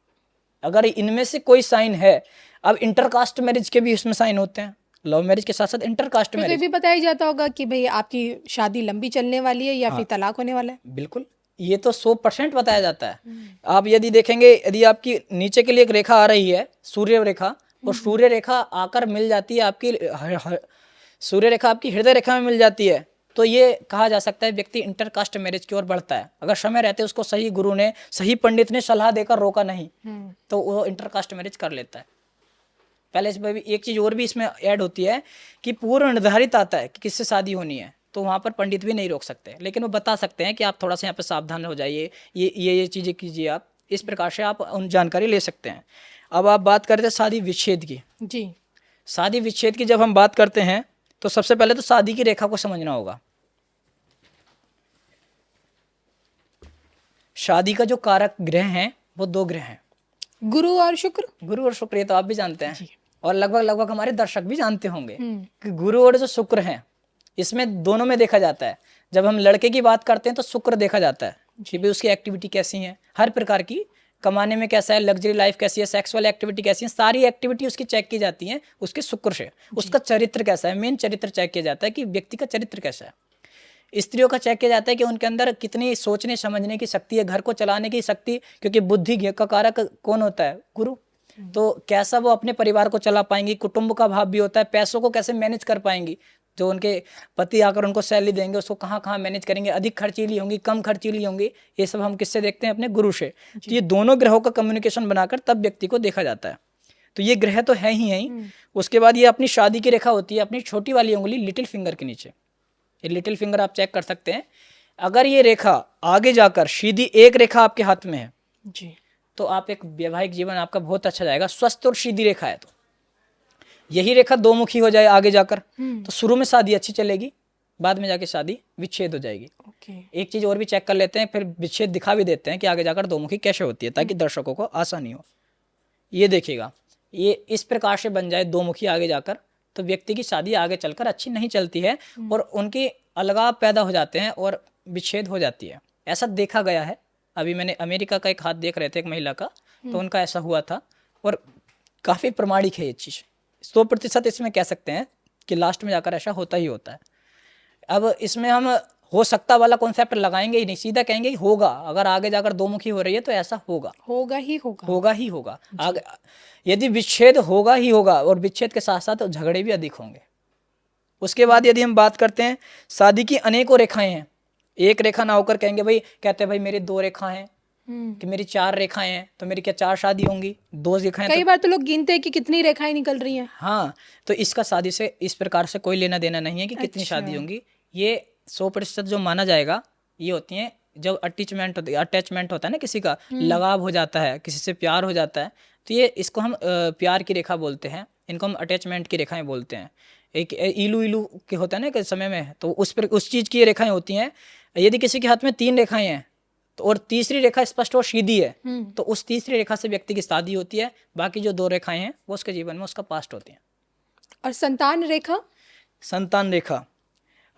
अगर इनमें से कोई साइन है, अब इंटरकास्ट मैरिज के भी इसमें साइन होते हैं, लव मैरिज के साथ साथ इंटरकास्ट मैरिज। तो भी बताया जाता होगा कि भाई आपकी शादी लंबी चलने वाली है या फिर तलाक होने वाला है। बिल्कुल, ये तो 100% बताया जाता है। आप यदि देखेंगे, यदि आपकी नीचे के लिए एक रेखा आ रही है, सूर्य रेखा, और सूर्य रेखा आकर मिल जाती है आपकी, सूर्य रेखा आपकी हृदय रेखा में मिल जाती है, तो ये कहा जा सकता है व्यक्ति इंटरकास्ट मैरिज की ओर बढ़ता है। अगर समय रहते उसको सही गुरु ने, सही पंडित ने सलाह देकर रोका नहीं, तो वो इंटरकास्ट मैरिज कर लेता है। पहले इसमें भी एक चीज और भी इसमें ऐड होती है कि पूर्व निर्धारित आता है कि किससे शादी होनी है, तो वहाँ पर पंडित भी नहीं रोक सकते, लेकिन वो बता सकते हैं कि आप थोड़ा सा यहाँ पर सावधान हो जाइए, ये चीज़ें कीजिए। आप इस प्रकार से आप उन जानकारी ले सकते हैं। अब आप बात करते हैं शादी विच्छेद की जी। शादी विच्छेद की जब हम बात करते हैं तो सबसे पहले तो शादी की रेखा को समझना होगा। शादी का जो कारक ग्रह हैं वो 2 ग्रह हैं, गुरु और शुक्र। गुरु और शुक्र, ये तो आप भी जानते हैं और लगभग हमारे दर्शक भी जानते होंगे कि गुरु और जो शुक्र हैं, इसमें दोनों में देखा जाता है। जब हम लड़के की बात करते हैं तो शुक्र देखा जाता है कि भाई उसकी एक्टिविटी कैसी है, हर प्रकार की, कमाने में कैसा है, लग्जरी लाइफ कैसी है, सेक्सुअल एक्टिविटी कैसी है, सारी एक्टिविटी उसकी चेक की जाती है उसके शुक्र से। उसका चरित्र कैसा है, मेन चरित्र चेक किया जाता है कि व्यक्ति का चरित्र कैसा है। स्त्रियों का चेक किया जाता है कि उनके अंदर कितनी सोचने समझने की शक्ति है, घर को चलाने की शक्ति, क्योंकि बुद्धि का कारक कौन होता है, गुरु। तो कैसा वो अपने परिवार को चला पाएंगी, कुटुंब का भाव भी होता है, पैसों को कैसे मैनेज कर पाएंगी, जो उनके पति आकर उनको सैलरी देंगे उसको कहाँ कहाँ मैनेज करेंगे, अधिक खर्चीली होंगी, कम खर्चीली होंगी, ये सब हम किससे देखते हैं, अपने गुरु से। तो ये दोनों ग्रहों का कम्युनिकेशन बनाकर तब व्यक्ति को देखा जाता है। तो ये ग्रह तो है ही। उसके बाद ये अपनी शादी की रेखा होती है, अपनी छोटी वाली उंगली लिटिल फिंगर के नीचे, ये लिटिल फिंगर आप चेक कर सकते हैं। अगर ये रेखा आगे जाकर सीधी एक रेखा आपके हाथ में है जी, तो आप एक वैवाहिक जीवन आपका बहुत अच्छा जाएगा। स्वस्थ और सीधी रेखा है, तो यही रेखा 2 मुखी हो जाए आगे जाकर तो शुरू में शादी अच्छी चलेगी, बाद में जाके शादी विच्छेद हो जाएगी। एक चीज और भी चेक कर लेते हैं, फिर विच्छेद दिखा भी देते हैं कि आगे जाकर 2 मुखी कैसे होती है, ताकि दर्शकों को आसानी हो। ये देखिएगा, ये इस प्रकार से बन जाए 2 मुखी आगे जाकर, तो व्यक्ति की शादी आगे चलकर अच्छी नहीं चलती है और उनकी अलगाव पैदा हो जाते हैं और विच्छेद हो जाती है। ऐसा देखा गया है। अभी मैंने अमेरिका का एक हाथ देख रहे थे एक महिला का, तो उनका ऐसा हुआ था और काफ़ी प्रमाणिक है ये चीज़। 100% इसमें कह सकते हैं कि लास्ट में जाकर ऐसा होता ही होता है। अब इसमें हम हो सकता वाला कॉन्सेप्ट लगाएंगे ही नहीं, सीधा कहेंगे होगा। अगर आगे जाकर 2 मुखी हो रही है तो ऐसा होगा ही होगा। आगे यदि विच्छेद होगा ही होगा, और विच्छेद के साथ साथ झगड़े भी अधिक होंगे। उसके बाद यदि हम बात करते हैं, शादी की अनेकों रेखाएं हैं, एक रेखा ना होकर कहेंगे भाई, कहते हैं भाई मेरी 2 रेखाएं हैं कि मेरी 4 रेखाएं हैं, तो मेरी क्या 4 शादी होंगी, 2 रेखाएं। कई बार तो लोग गिनते हैं कि कितनी रेखाएं निकल रही हैं। हाँ, तो इसका शादी से इस प्रकार से कोई लेना देना नहीं है कि कितनी शादी होंगी। ये 100% जो माना जाएगा ये होती हैं जब अटैचमेंट होता है ना, किसी का लगाव हो जाता है, किसी से प्यार हो जाता है, तो ये इसको हम प्यार की रेखा बोलते हैं, इनको हम अटैचमेंट की रेखाएं बोलते हैं। एक इलू इलू के होता है ना कि समय में, तो उस चीज़ की ये रेखाएं होती हैं। यदि किसी के हाथ में 3 रेखाएं हैं तो और तीसरी रेखा स्पष्ट और सीधी है, तो उस तीसरी रेखा से व्यक्ति की शादी होती है। बाकी जो 2 रेखाएं हैं वो उसके जीवन में उसका पास्ट होती हैं। और संतान रेखा? संतान रेखा,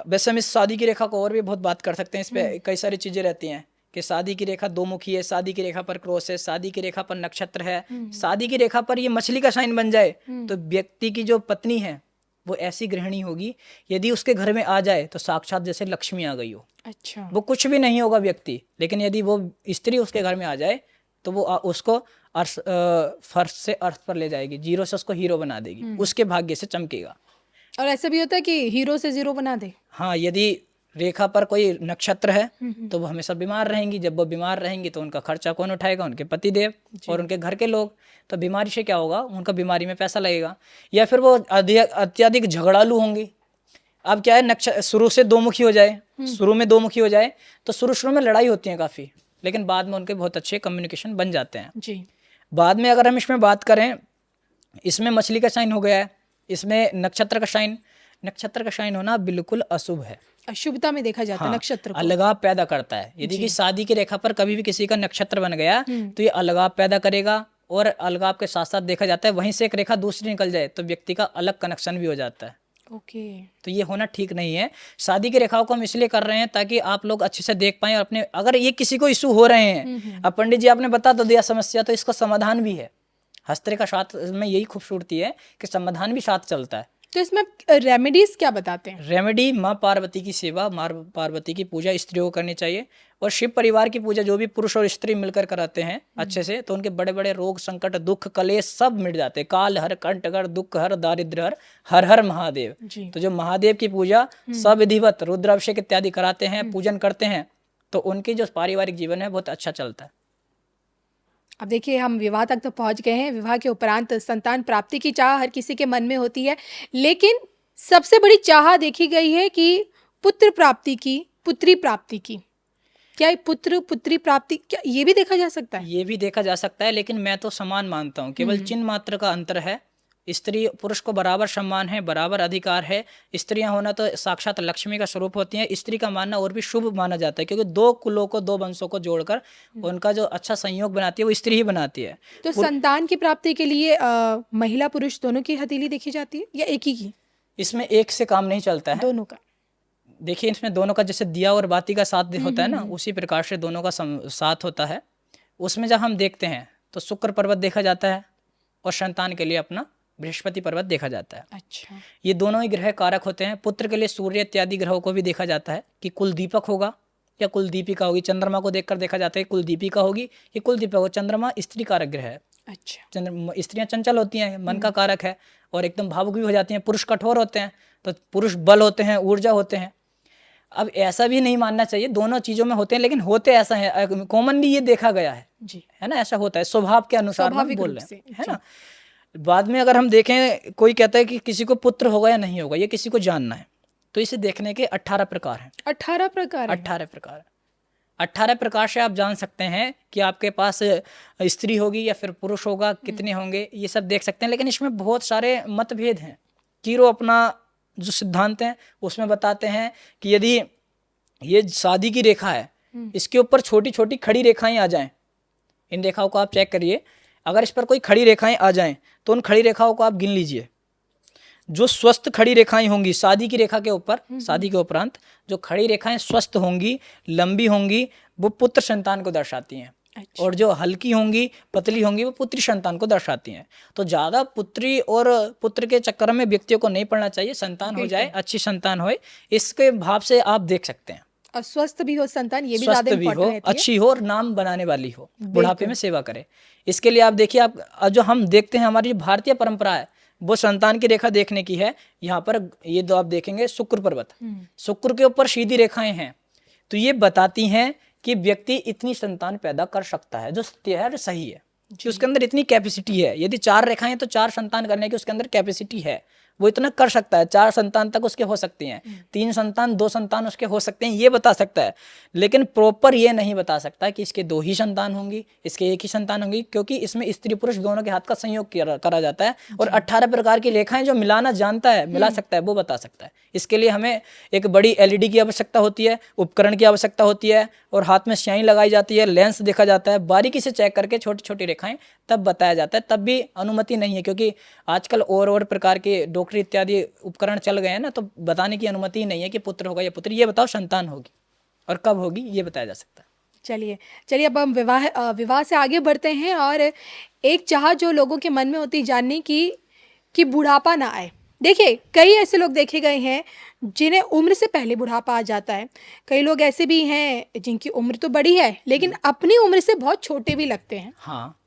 वैसे हम इस शादी की रेखा को और भी बहुत बात कर सकते हैं। इस पे कई सारी चीज़ें रहती हैं कि शादी की रेखा 2 मुखी है, शादी की रेखा पर क्रॉस है, शादी की रेखा पर नक्षत्र है, शादी की रेखा पर ये मछली का साइन बन जाए तो व्यक्ति की जो पत्नी है वो ऐसी गृहिणी होगी, यदि उसके घर में आ जाए तो साक्षात जैसे लक्ष्मी आ गई हो। अच्छा। वो कुछ भी नहीं होगा व्यक्ति, लेकिन यदि वो स्त्री उसके घर में आ जाए तो वो उसको फर्श से अर्थ पर ले जाएगी, जीरो से उसको हीरो बना देगी, उसके भाग्य से चमकेगा। और ऐसा भी होता है कि हीरो से जीरो बना दे? हाँ, यदि रेखा पर कोई नक्षत्र है तो वो हमेशा बीमार रहेंगी। जब वो बीमार रहेंगी तो उनका खर्चा कौन उठाएगा? उनके पतिदेव और उनके घर के लोग। तो बीमारी से क्या होगा? उनका बीमारी में पैसा लगेगा। या फिर वो अत्यधिक झगड़ालू होंगी। अब क्या है, शुरू से 2 मुखी हो जाए, शुरू में 2 मुखी हो जाए तो शुरू में लड़ाई होती है काफ़ी, लेकिन बाद में उनके बहुत अच्छे कम्युनिकेशन बन जाते हैं जी। बाद में। अगर हम इसमें बात करें, इसमें मछली का साइन हो गया है, इसमें नक्षत्र का साइन होना बिल्कुल अशुभ है, अशुभता में देखा जाता है नक्षत्र को। अलगाव पैदा करता है। यदि कि शादी की रेखा पर कभी भी किसी का नक्षत्र बन गया तो ये अलगाव पैदा करेगा, और अलगाव के साथ साथ देखा जाता है वहीं से एक रेखा दूसरी निकल जाए तो व्यक्ति का अलग कनेक्शन भी हो जाता है। ओके। तो ये होना ठीक नहीं है। शादी की रेखाओं को हम इसलिए कर रहे हैं ताकि आप लोग अच्छे से देख पाएं, और अपने अगर ये किसी को इशू हो रहे हैं, अब पंडित जी आपने बता तो दिया समस्या, तो इसका समाधान भी है। हस्तरेखा शास्त्र में यही खूबसूरती है कि समाधान भी साथ चलता है। तो इसमें रेमेडीज क्या बताते हैं? रेमेडी, माँ पार्वती की सेवा, माँ पार्वती की पूजा स्त्रियों को करनी चाहिए, और शिव परिवार की पूजा जो भी पुरुष और स्त्री मिलकर कराते हैं अच्छे से, तो उनके बड़े बड़े रोग संकट दुख कलेश सब मिट जाते हैं। काल हर, कंट हर, दुख हर, दारिद्र्य हर, हर हर महादेव। तो जो महादेव की पूजा सब विधिवत रुद्राभिषेक इत्यादि कराते हैं, पूजन करते हैं, तो उनकी जो पारिवारिक जीवन है बहुत अच्छा चलता है। अब देखिए, हम विवाह तक तो पहुंच गए हैं। विवाह के उपरांत संतान प्राप्ति की चाह हर किसी के मन में होती है, लेकिन सबसे बड़ी चाह देखी गई है कि पुत्र प्राप्ति की, पुत्री प्राप्ति की। क्या पुत्र पुत्री प्राप्ति, क्या ये भी देखा जा सकता है? ये भी देखा जा सकता है, लेकिन मैं तो समान मानता हूँ। केवल चिन्ह मात्र का अंतर है। स्त्री पुरुष को बराबर सम्मान है, बराबर अधिकार है। स्त्रियां होना तो साक्षात लक्ष्मी का स्वरूप होती हैं। स्त्री का मानना और भी शुभ माना जाता है, क्योंकि 2 कुलों को, 2 वंशों को जोड़कर उनका जो अच्छा संयोग बनाती है वो स्त्री ही बनाती है। तो संतान की प्राप्ति के लिए महिला पुरुष दोनों की हथेली देखी जाती है या एक ही की? इसमें एक से काम नहीं चलता है, दोनों का। देखिए, इसमें दोनों का जैसे दिया और बाती का साथ होता है ना, उसी प्रकार से दोनों का साथ होता है। उसमें जब हम देखते हैं तो शुक्र पर्वत देखा जाता है, और संतान के लिए अपना बृहस्पति पर्वत देखा जाता है। अच्छा। ये दोनों ही ग्रह कारक होते हैं। पुत्र के लिए सूर्य इत्यादि ग्रहों को भी देखा जाता है कि कुल दीपक होगा या कुल दीपिका होगी। चंद्रमा को देखकर देखा जाता है कुल दीपिका होगी कि कुल दीपक हो। चंद्रमा स्त्री कारक ग्रह है। अच्छा। स्त्रियां चंचल होती हैं, मन का कारक है, और एकदम भावुक भी हो जाती हैं। पुरुष कठोर होते हैं, तो पुरुष बल होते हैं, ऊर्जा होते हैं। अब ऐसा भी नहीं मानना चाहिए, दोनों चीजों में होते हैं, लेकिन होते ऐसा है, कॉमनली ये देखा गया है जी, है ना, ऐसा होता है स्वभाव के अनुसार हम बोल रहे हैं, है जी। ना। बाद में अगर हम देखें, कोई कहता है कि किसी को पुत्र होगा या नहीं होगा, ये किसी को जानना है, तो इसे देखने के 18 प्रकार हैं। 18 प्रकार? 18 प्रकार, 18 प्रकार से आप जान सकते हैं कि आपके पास स्त्री होगी या फिर पुरुष होगा, कितने होंगे, ये सब देख सकते हैं। लेकिन इसमें बहुत सारे मतभेद हैं। कीरो अपना जो सिद्धांत है उसमें बताते हैं कि यदि ये शादी की रेखा है, इसके ऊपर छोटी छोटी खड़ी रेखाएं आ जाएं, इन रेखाओं को आप चेक करिए, अगर इस पर कोई खड़ी रेखाएं आ जाएं तो उन खड़ी रेखाओं को आप गिन लीजिए। जो स्वस्थ खड़ी रेखाएं होंगी शादी की रेखा के ऊपर, शादी के उपरांत जो खड़ी रेखाएं स्वस्थ होंगी, लंबी होंगी, वो पुत्र संतान को दर्शाती हैं। अच्छा। और जो हल्की होंगी, पतली होंगी, वो पुत्री संतान को दर्शाती हैं। तो ज़्यादा पुत्री और पुत्र के चक्कर में व्यक्तियों को नहीं पड़ना चाहिए। संतान हो जाए, अच्छी संतान हो, इसके भाव से आप देख सकते हैं। और स्वस्थ भी हो संतान, ये भी स्वस्थ ज़्यादा भी इम्पोर्टेंट हो, रहती है। अच्छी हो और नाम बनाने वाली हो, बुढ़ापे में सेवा करे। इसके लिए आप देखिए, आप जो हम देखते हैं, हमारी जो भारतीय परंपरा है वो संतान की रेखा देखने की है। यहाँ पर ये जो आप देखेंगे शुक्र पर्वत, शुक्र के ऊपर सीधी रेखाएं हैं, तो ये बताती हैं कि व्यक्ति इतनी संतान पैदा कर सकता है, जो सत्य है, सही है, कि उसके अंदर इतनी कैपेसिटी है। यदि 4 रेखाएं हैं तो 4 संतान करने की उसके अंदर कैपेसिटी है, वो इतना कर सकता है, 4 संतान तक उसके हो सकती हैं, 3 संतान 2 संतान उसके हो सकते हैं, ये बता सकता है। लेकिन प्रॉपर ये नहीं बता सकता कि इसके 2 ही संतान होंगी, इसके 1 ही संतान होंगी, क्योंकि इसमें स्त्री पुरुष दोनों के हाथ का संयोग करा जाता है। और 18 प्रकार की रेखाएं जो मिलाना जानता है, मिला सकता है, वो बता सकता है। इसके लिए हमें एक बड़ी LED की आवश्यकता होती है, उपकरण की आवश्यकता होती है, और हाथ में स्याही लगाई जाती है, लेंस देखा जाता है, बारीकी से चेक करके छोटी छोटी रेखाएं तब बताया जाता है। तब भी अनुमति नहीं है, क्योंकि आजकल और प्रकार के डॉक्टर इत्यादि उपकरण चल गए हैं ना, तो बताने की अनुमति ही नहीं है कि पुत्र होगा या पुत्री। ये बताओ संतान होगी और कब होगी, ये बताया जा सकता है। चलिए अब हम विवाह से आगे बढ़ते हैं। और एक चाह जो लोगों के मन में होती जानने की कि बुढ़ापा ना आए। देखिए, कई ऐसे लोग देखे गए हैं जिन्हें उम्र से पहले बुढ़ापा आ जाता है। कई लोग ऐसे भी हैं जिनकी उम्र तो बड़ी है लेकिन अपनी उम्र से बहुत छोटे भी लगते हैं। हाँ,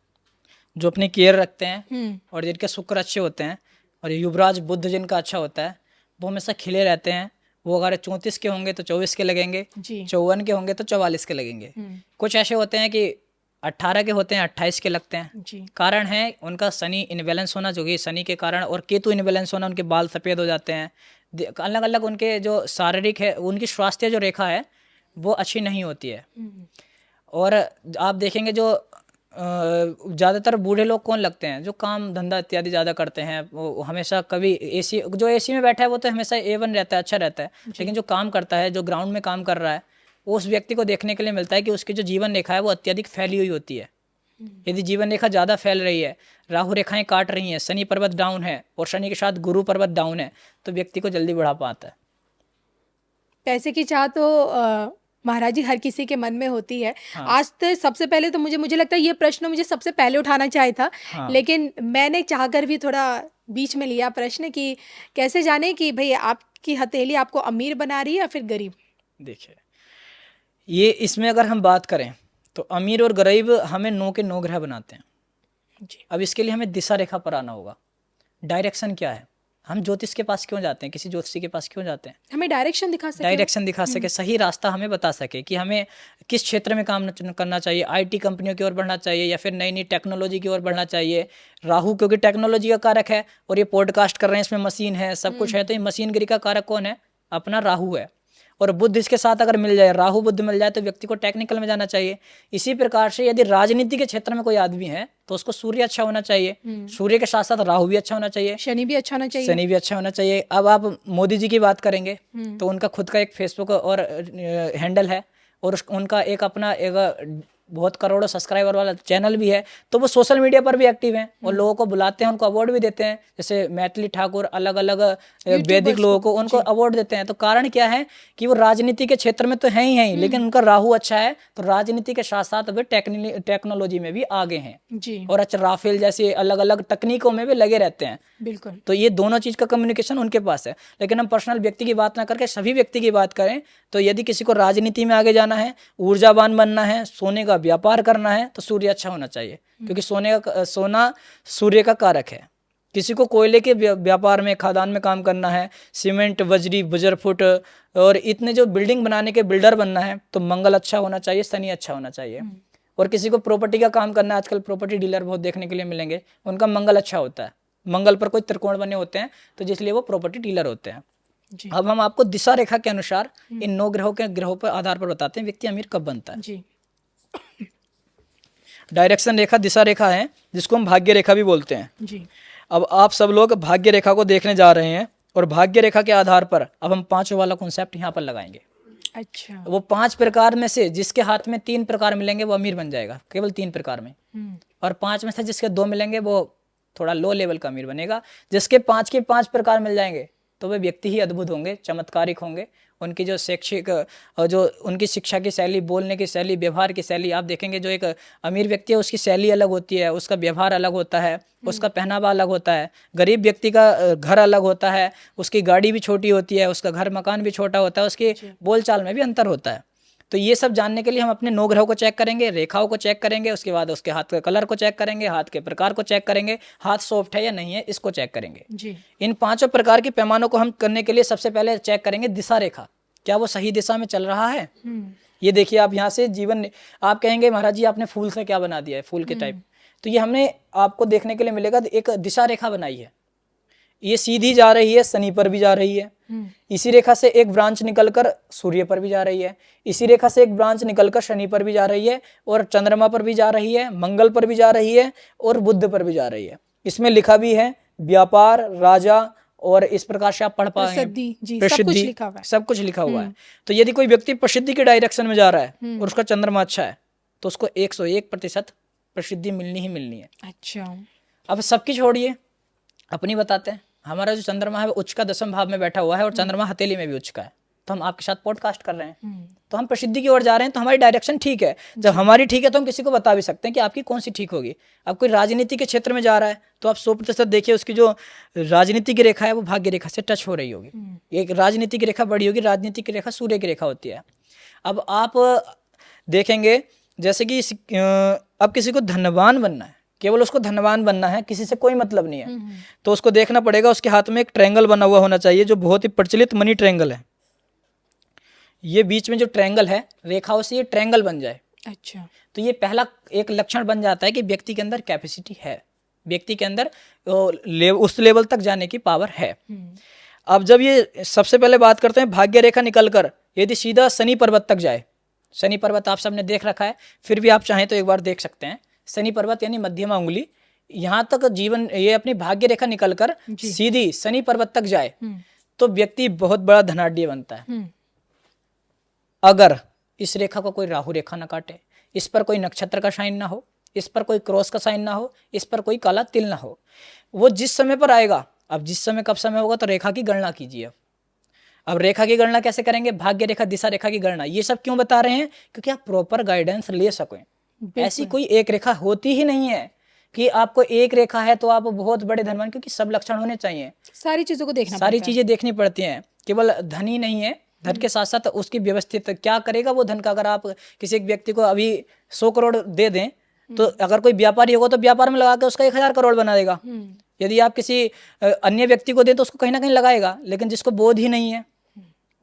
जो अपनी केयर रखते हैं और जिनके शुक्र अच्छे होते हैं, और युवराज बुध जिनका अच्छा होता है, वो हमेशा खिले रहते हैं। वो अगर 34 के होंगे तो 24 के लगेंगे, 54 के होंगे तो 44 के लगेंगे। कुछ ऐसे होते हैं कि 18 के होते हैं, 28 के लगते हैं। कारण है उनका शनि इनबैलेंस होना, जो कि शनि के कारण, और केतु इनबैलेंस होना, उनके बाल सफ़ेद हो जाते हैं। अलग अलग उनके जो शारीरिक है, उनकी स्वास्थ्य जो रेखा है वो अच्छी नहीं होती है। और आप देखेंगे जो ज़्यादातर बूढ़े लोग कौन लगते हैं, जो काम धंधा इत्यादि ज़्यादा करते हैं। वो हमेशा कभी AC, जो AC में बैठा है वो तो हमेशा A1 रहता है, अच्छा रहता है। लेकिन जो काम करता है, जो ग्राउंड में काम कर रहा है, उस व्यक्ति को देखने के लिए मिलता है कि उसकी जो जीवन रेखा है वो अत्यधिक फैली हुई होती है। यदि जीवन रेखा ज़्यादा फैल रही है, राहु रेखाएं काट रही हैं, शनि पर्वत डाउन है और शनि के साथ गुरु पर्वत डाउन है, तो व्यक्ति को जल्दी बुढ़ापा आता है। पैसे की चाह तो महाराज जी हर किसी के मन में होती है। आज तो सबसे पहले तो मुझे लगता है ये प्रश्न मुझे सबसे पहले उठाना चाहिए था। लेकिन मैंने चाहकर भी थोड़ा बीच में लिया प्रश्न कि कैसे जाने कि भाई आपकी हथेली आपको अमीर बना रही है या फिर गरीब। देखिए, ये इसमें अगर हम बात करें तो अमीर और गरीब हमें 9 के 9 ग्रह बनाते हैं जी। अब इसके लिए हमें दिशा रेखा पर आना होगा। डायरेक्शन क्या है, हम ज्योतिष के पास क्यों जाते हैं, किसी ज्योतिषी के पास क्यों जाते हैं? हमें डायरेक्शन दिखा सके, सही रास्ता हमें बता सके कि हमें किस क्षेत्र में काम करना चाहिए। IT कंपनियों की ओर बढ़ना चाहिए या फिर नई नई टेक्नोलॉजी की ओर बढ़ना चाहिए। राहु क्योंकि टेक्नोलॉजी का कारक है, और ये पॉडकास्ट कर रहे हैं, इसमें मशीन है, सब कुछ है, तो ये मशीनगिरी का कारक कौन है? अपना राहु है। और बुद्ध इसके साथ अगर मिल जाए, राहु बुद्ध मिल जाए, तो व्यक्ति को टेक्निकल में जाना चाहिए। इसी प्रकार से यदि राजनीति के क्षेत्र में कोई आदमी है तो उसको सूर्य अच्छा होना चाहिए, सूर्य के साथ साथ राहु भी अच्छा होना चाहिए, शनि भी अच्छा होना चाहिए। अब आप मोदी जी की बात करेंगे तो उनका खुद का एक फेसबुक और हैंडल है, और उनका एक अपना एक बहुत करोड़ों सब्सक्राइबर वाला चैनल भी है, तो वो सोशल मीडिया पर भी एक्टिव हैं और लोगों को बुलाते हैं, उनको अवार्ड भी देते हैं। जैसे मैथिली ठाकुर, अलग अलग वैदिक लोगों को उनको अवार्ड देते हैं। तो कारण क्या है कि वो राजनीति के क्षेत्र में तो है ही, लेकिन उनका राहु अच्छा है, तो राजनीति के साथ साथ वे टेक्नोलॉजी में भी आगे हैं जी। और अच्छा राफेल जैसे अलग अलग तकनीकों में भी लगे रहते हैं। बिल्कुल। तो ये दोनों चीज का कम्युनिकेशन उनके पास है। लेकिन हम पर्सनल व्यक्ति की बात ना करके सभी व्यक्ति की बात करें, तो यदि किसी को राजनीति में आगे जाना है, ऊर्जावान बनना है, सोने का व्यापार करना है, तो सूर्य अच्छा होना चाहिए, क्योंकि सोना सूर्य का कारक है। किसी को कोयले के व्यापार में, खादान में काम करना है, सीमेंट, बजरी, बजरफुट और इतने जो बिल्डिंग बनाने के बिल्डर बनना है, तो मंगल अच्छा होना चाहिए, शनि अच्छा होना चाहिए। और किसी को प्रॉपर्टी का काम करना है, आजकल प्रॉपर्टी डीलर बहुत देखने के लिए मिलेंगे, उनका मंगल अच्छा होता है, मंगल पर कोई त्रिकोण बने होते हैं, तो जिसलिए वो प्रॉपर्टी डीलर होते हैं जी। अब हम आपको दिशा रेखा के अनुसार इन 9 ग्रहों पर आधार पर बताते हैं व्यक्ति अमीर कब बनता है जी। डायरेक्शन रेखा दिशा रेखा है, जिसको हम भाग्य रेखा भी बोलते हैं जी। अब आप सब लोग भाग्य रेखा को देखने जा रहे हैं, और भाग्य रेखा के आधार पर अब हम 5 वाला कॉन्सेप्ट यहाँ पर लगाएंगे। अच्छा। वो 5 प्रकार में से जिसके हाथ में 3 प्रकार मिलेंगे वो अमीर बन जाएगा, केवल 3 प्रकार में। और 5 में से जिसके 2 मिलेंगे वो थोड़ा लो लेवल का अमीर बनेगा। जिसके 5 के 5 प्रकार मिल जाएंगे तो वे व्यक्ति ही अद्भुत होंगे, चमत्कारिक होंगे। उनकी जो शैक्षिक, जो उनकी शिक्षा की शैली, बोलने की शैली, व्यवहार की शैली, आप देखेंगे जो एक अमीर व्यक्ति है उसकी शैली अलग होती है, उसका व्यवहार अलग होता है, उसका पहनावा अलग होता है। गरीब व्यक्ति का घर अलग होता है, उसकी गाड़ी भी छोटी होती है, उसका घर मकान भी छोटा होता है, उसके बोलचाल में भी अंतर होता है। तो ये सब जानने के लिए हम अपने 9 ग्रहों को चेक करेंगे, रेखाओं को चेक करेंगे, उसके बाद उसके हाथ के कलर को चेक करेंगे, हाथ के प्रकार को चेक करेंगे, हाथ सॉफ्ट है या नहीं है इसको चेक करेंगे जी। इन 5 प्रकार के पैमानों को हम करने के लिए सबसे पहले चेक करेंगे दिशा रेखा, क्या वो सही दिशा में चल रहा है। ये देखिए, आप यहाँ से जीवन, आप कहेंगे महाराज जी आपने फूल से क्या बना दिया है, फूल के टाइप, तो ये हमने आपको देखने के लिए मिलेगा एक दिशा रेखा बनाई है। ये सीधी जा रही है, शनि पर भी जा रही है। इसी रेखा से एक ब्रांच निकलकर सूर्य पर भी जा रही है। इसी रेखा से एक ब्रांच निकलकर शनि पर भी जा रही है और चंद्रमा पर भी जा रही है, मंगल पर भी जा रही है और बुध पर भी जा रही है। इसमें लिखा भी है व्यापार, राजा, और इस प्रकार से आप पढ़ पाएंगे प्रसिद्धि, सब कुछ लिखा हुआ है। तो यदि कोई व्यक्ति प्रसिद्धि के डायरेक्शन में जा रहा है और उसका चंद्रमा अच्छा है तो उसको 101% प्रसिद्धि मिलनी ही मिलनी है। अच्छा, अब सबकी छोड़िए, अपनी बताते हैं। हमारा जो चंद्रमा है वो उच्च का 10वें भाव में बैठा हुआ है और चंद्रमा हथेली में भी उच्च का है। तो हम आपके साथ पॉडकास्ट कर रहे हैं, तो हम प्रसिद्धि की ओर जा रहे हैं, तो हमारी डायरेक्शन ठीक है। जब हमारी ठीक है तो हम किसी को बता भी सकते हैं कि आपकी कौन सी ठीक होगी। अब कोई राजनीति के क्षेत्र में जा रहा है तो आप 100% देखिए उसकी जो राजनीति की रेखा है वो भाग्य रेखा से टच हो रही होगी। एक राजनीति की रेखा बड़ी होगी, राजनीति की रेखा सूर्य की रेखा होती है। अब आप देखेंगे जैसे कि अब किसी को धनवान बनना है, केवल उसको धनवान बनना है, किसी से कोई मतलब नहीं है, तो उसको देखना पड़ेगा उसके हाथ में एक ट्रायंगल बना हुआ होना चाहिए जो बहुत ही प्रचलित मनी ट्रायंगल है। ये बीच में जो ट्रायंगल है रेखाओं से ये ट्रायंगल बन जाए। अच्छा, तो ये पहला एक लक्षण बन जाता है कि व्यक्ति के अंदर कैपेसिटी है, व्यक्ति के अंदर उस लेवल तक जाने की पावर है। अब जब ये सबसे पहले बात करते हैं भाग्य रेखा निकलकर यदि सीधा शनि पर्वत तक जाए, शनि पर्वत आप सबने देख रखा है, फिर भी आप चाहें तो एक बार देख सकते हैं। शनि पर्वत यानी मध्यमा उंगली, यहाँ तक जीवन ये अपनी भाग्य रेखा निकलकर सीधी शनि पर्वत तक जाए तो व्यक्ति बहुत बड़ा धनाढ्य बनता है। अगर इस रेखा को कोई राहु रेखा ना काटे, इस पर कोई नक्षत्र का साइन ना हो, इस पर कोई क्रॉस का साइन ना हो, इस पर कोई काला तिल ना हो, वो जिस समय पर आएगा, अब जिस समय कब समय होगा तो रेखा की गणना कीजिए। अब रेखा की गणना कैसे करेंगे? भाग्य रेखा, दिशा रेखा की गणना। ये सब क्यों बता रहे हैं? क्योंकि आप प्रॉपर गाइडेंस ले सकें। ऐसी कोई एक रेखा होती ही नहीं है कि आपको एक रेखा है तो आप बहुत बड़े धनवान, क्योंकि सब लक्षण होने चाहिए, सारी चीजों को देखना, सारी चीजें देखनी पड़ती हैं। केवल धन ही नहीं है, धन के साथ साथ उसकी व्यवस्थित क्या करेगा वो धन का। अगर आप किसी एक व्यक्ति को अभी 100 करोड़ दे दें तो अगर कोई व्यापारी होगा तो व्यापार में लगा के उसका 1000 करोड़ बना देगा। यदि आप किसी अन्य व्यक्ति को दें तो उसको कहीं ना कहीं लगाएगा। लेकिन जिसको बोध ही नहीं है,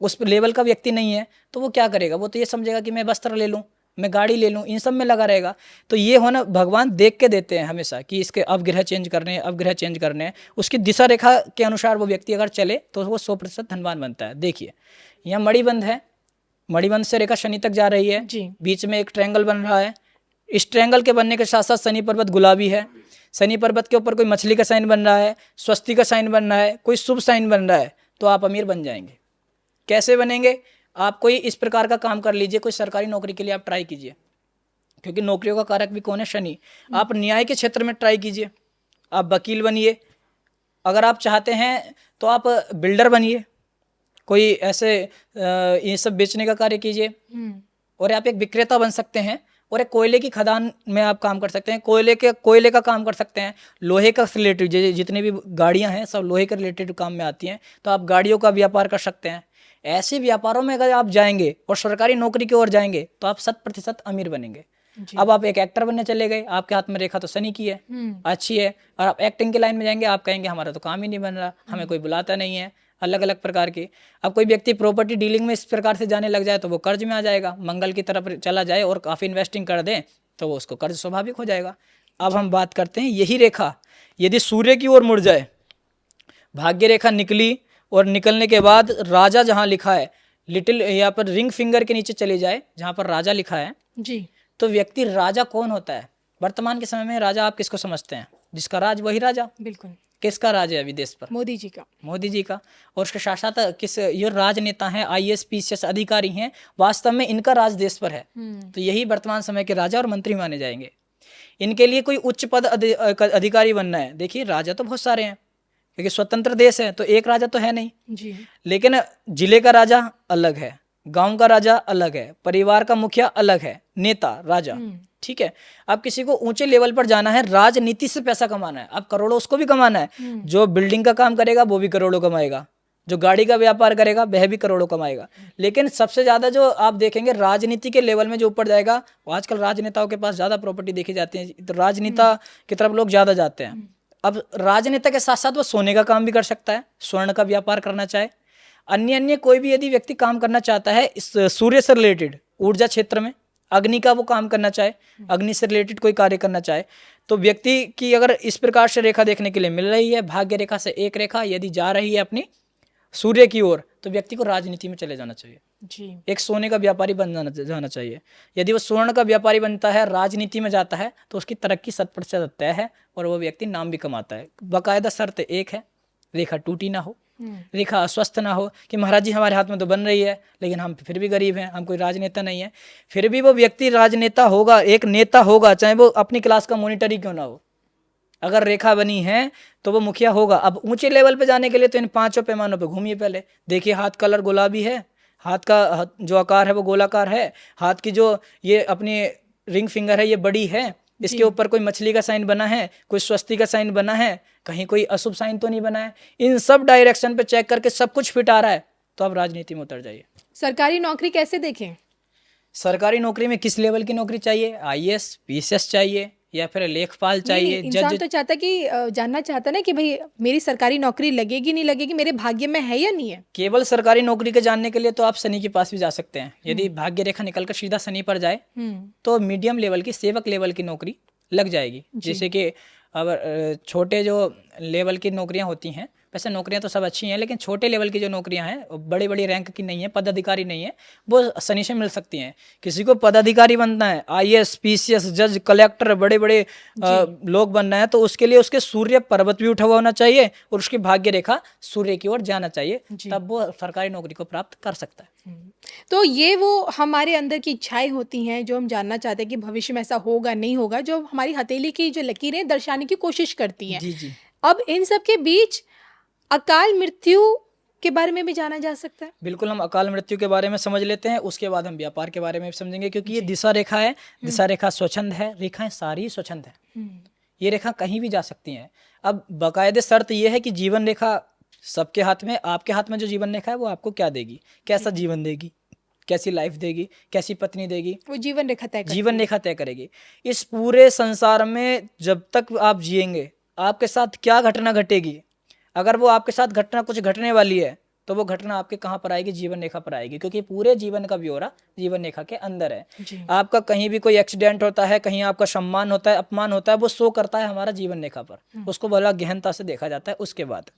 उस लेवल का व्यक्ति नहीं है, तो वो क्या करेगा? वो तो ये समझेगा कि मैं वस्त्र ले लूँ, मैं गाड़ी ले लूँ, इन सब में लगा रहेगा। तो ये होना भगवान देख के देते हैं हमेशा कि इसके अब ग्रह चेंज करने हैं, अब ग्रह चेंज करने हैं। उसकी दिशा रेखा के अनुसार वो व्यक्ति अगर चले तो वो 100% धनवान बनता है। देखिए यहाँ मणिबंध है, मणिबंध से रेखा शनि तक जा रही है, बीच में एक ट्रायंगल बन रहा है। इस ट्रायंगल के बनने के साथ साथ शनि पर्वत गुलाबी है, शनि पर्वत के ऊपर कोई मछली का साइन बन रहा है, स्वस्ति का साइन बन रहा है, कोई शुभ साइन बन रहा है, तो आप अमीर बन जाएंगे। कैसे बनेंगे? आप कोई इस प्रकार का काम कर लीजिए, कोई सरकारी नौकरी के लिए आप ट्राई कीजिए, क्योंकि नौकरियों का कारक भी कौन है? शनि। आप न्याय के क्षेत्र में ट्राई कीजिए, आप वकील बनिए। अगर आप चाहते हैं तो आप बिल्डर बनिए, कोई ऐसे ये सब बेचने का कार्य कीजिए। और आप एक विक्रेता बन सकते हैं और एक कोयले की खदान में आप काम कर सकते हैं, कोयले का काम कर सकते हैं। लोहे का रिलेटेड जितनी भी गाड़ियां हैं सब लोहे के रिलेटेड काम में आती हैं, तो आप गाड़ियों का व्यापार कर सकते हैं। ऐसे व्यापारों में अगर आप जाएंगे और सरकारी नौकरी की ओर जाएंगे तो आप 100% अमीर बनेंगे। अब आप एक एक्टर बनने चले गए, आपके हाथ में रेखा तो शनि की है, अच्छी है, और आप एक्टिंग की लाइन में जाएंगे, आप कहेंगे हमारा तो काम ही नहीं बन रहा, हमें कोई बुलाता नहीं है, अलग अलग प्रकार की। अब कोई व्यक्ति प्रॉपर्टी डीलिंग में इस प्रकार से जाने लग जाए तो वो कर्ज में आ जाएगा, मंगल की तरफ चला जाए और काफ़ी इन्वेस्टिंग कर दे तो वो उसको कर्ज स्वाभाविक हो जाएगा। अब हम बात करते हैं यही रेखा यदि सूर्य की ओर मुड़ जाए, भाग्य रेखा निकली और निकलने के बाद राजा जहाँ लिखा है लिटिल, यहाँ पर रिंग फिंगर के नीचे चले जाए जहाँ पर राजा लिखा है जी, तो व्यक्ति राजा कौन होता है? वर्तमान के समय में राजा आप किसको समझते हैं? जिसका राज वही राजा। बिल्कुल। किसका राज है अभी देश पर? मोदी जी का। मोदी जी का। और उसके साथ साथ किस ये राजनेता हैं, IAS PCS अधिकारी हैं, वास्तव में इनका राज देश पर है। तो यही वर्तमान समय के राजा और मंत्री माने जाएंगे। इनके लिए कोई उच्च पद अधिकारी बनना है। देखिए राजा तो बहुत सारे हैं क्योंकि स्वतंत्र देश है, तो एक राजा तो है नहीं जी। लेकिन जिले का राजा अलग है, गांव का राजा अलग है, परिवार का मुखिया अलग है, नेता राजा, ठीक है। अब किसी को ऊंचे लेवल पर जाना है, राजनीति से पैसा कमाना है, अब करोड़ों उसको भी कमाना है। जो बिल्डिंग का काम करेगा वो भी करोड़ों कमाएगा, जो गाड़ी का व्यापार करेगा वह भी करोड़ों कमाएगा। लेकिन सबसे ज्यादा जो आप देखेंगे राजनीति के लेवल में जो ऊपर जाएगा, आजकल राजनेताओं के पास ज्यादा प्रॉपर्टी देखी जाती है, तो राजनेता की तरफ लोग ज्यादा जाते हैं। अब राजनेता के साथ साथ वो सोने का काम भी कर सकता है, स्वर्ण का व्यापार करना चाहे, अन्य कोई भी यदि व्यक्ति काम करना चाहता है इस सूर्य से रिलेटेड ऊर्जा क्षेत्र में, अग्नि का वो काम करना चाहे, अग्नि से रिलेटेड कोई कार्य करना चाहे, तो व्यक्ति की अगर इस प्रकार से रेखा देखने के लिए मिल रही है, भाग्य रेखा से एक रेखा यदि जा रही है अपनी सूर्य की ओर, तो व्यक्ति को राजनीति में चले जाना चाहिए जी। एक सोने का व्यापारी बन जाना चाहिए। यदि वो स्वर्ण का व्यापारी बनता है, राजनीति में जाता है, तो उसकी तरक्की 100% तय है और वो व्यक्ति नाम भी कमाता है। बाकायदा शर्त एक है, रेखा टूटी ना हो, रेखा अस्वस्थ ना हो कि महाराज जी हमारे हाथ में तो बन रही है लेकिन हम फिर भी गरीब हैं, हम कोई राजनेता नहीं है। फिर भी वो व्यक्ति राजनेता होगा, एक नेता होगा, चाहे वो अपनी क्लास का मॉनिटर ही क्यों ना हो। अगर रेखा बनी है तो वो मुखिया होगा। अब ऊंचे लेवल पे जाने के लिए तो इन 5 पैमानों पे घूमिए। पहले देखिए, हाथ कलर गुलाबी है, हाथ का जो आकार है वो गोलाकार है, हाथ की जो ये अपनी रिंग फिंगर है ये बड़ी है, इसके ऊपर कोई मछली का साइन बना है, कोई स्वस्ति का साइन बना है, कहीं कोई अशुभ साइन तो नहीं बना है। इन सब डायरेक्शन पे चेक करके सब कुछ फिट आ रहा है तो आप राजनीति में उतर जाइए। सरकारी नौकरी कैसे देखें? सरकारी नौकरी में किस लेवल की नौकरी चाहिए? आईएएस, पीसीएस चाहिए या फिर लेखपाल चाहिए? इंसान तो चाहता कि जानना चाहता ना कि भाई मेरी सरकारी नौकरी लगेगी नहीं लगेगी, मेरे भाग्य में है या नहीं है। केवल सरकारी नौकरी के जानने के लिए तो आप शनि के पास भी जा सकते हैं। यदि भाग्य रेखा निकलकर सीधा शनि पर जाए तो मीडियम लेवल की, सेवक लेवल की नौकरी लग जाएगी। जैसे कि अब छोटे जो लेवल की नौकरियां होती हैं, वैसे नौकरियां तो सब अच्छी हैं, लेकिन छोटे लेवल की जो नौकरियां हैं, बड़ी बड़ी रैंक की नहीं है, पदाधिकारी नहीं है, वो शनि से मिल सकती हैं। किसी को पदाधिकारी बनना है, आईएएस, पीसीएस, जज, कलेक्टर, बड़े बड़े लोग बनना है, तो उसके लिए उसके सूर्य पर्वत भी उठा हुआ होना चाहिए और उसकी भाग्य रेखा सूर्य की ओर जाना चाहिए, तब वो सरकारी नौकरी को प्राप्त कर सकता है। तो ये वो हमारे अंदर की इच्छाएं होती हैं जो हम जानना चाहते हैं कि भविष्य में ऐसा होगा नहीं होगा, जो हमारी हथेली की जो लकीरें दर्शाने की कोशिश करती हैं। जी जी। अब इन सब के बीच अकाल मृत्यु के बारे में भी जाना जा सकता है। बिल्कुल, हम अकाल मृत्यु के बारे में समझ लेते हैं, उसके बाद हम व्यापार के बारे में समझेंगे, क्योंकि ये दिशा रेखा है। दिशा रेखा स्वच्छंद है, रेखाएं सारी स्वच्छंद है, ये रेखा कहीं भी जा सकती हैं। अब बाकायदे शर्त ये है कि जीवन रेखा सबके हाथ में, आपके हाथ में जो जीवन रेखा है वो आपको क्या देगी, कैसा जीवन देगी, कैसी लाइफ देगी, कैसी पत्नी देगी, वो जीवन रेखा तय जीवन रेखा तय करेगी। इस पूरे संसार में जब तक आप जिएंगे आपके साथ क्या घटना घटेगी, अगर वो आपके साथ घटना कुछ घटने वाली है तो वो घटना आपके कहाँ पर आएगी, जीवन रेखा पर आएगी, क्योंकि पूरे जीवन का ब्यौरा जीवन रेखा के अंदर है। आपका कहीं भी कोई एक्सीडेंट होता है, कहीं आपका सम्मान होता है, अपमान होता है, वो शो करता है हमारा जीवन रेखा पर, उसको बड़ा गहनता से देखा जाता है। उसके बाद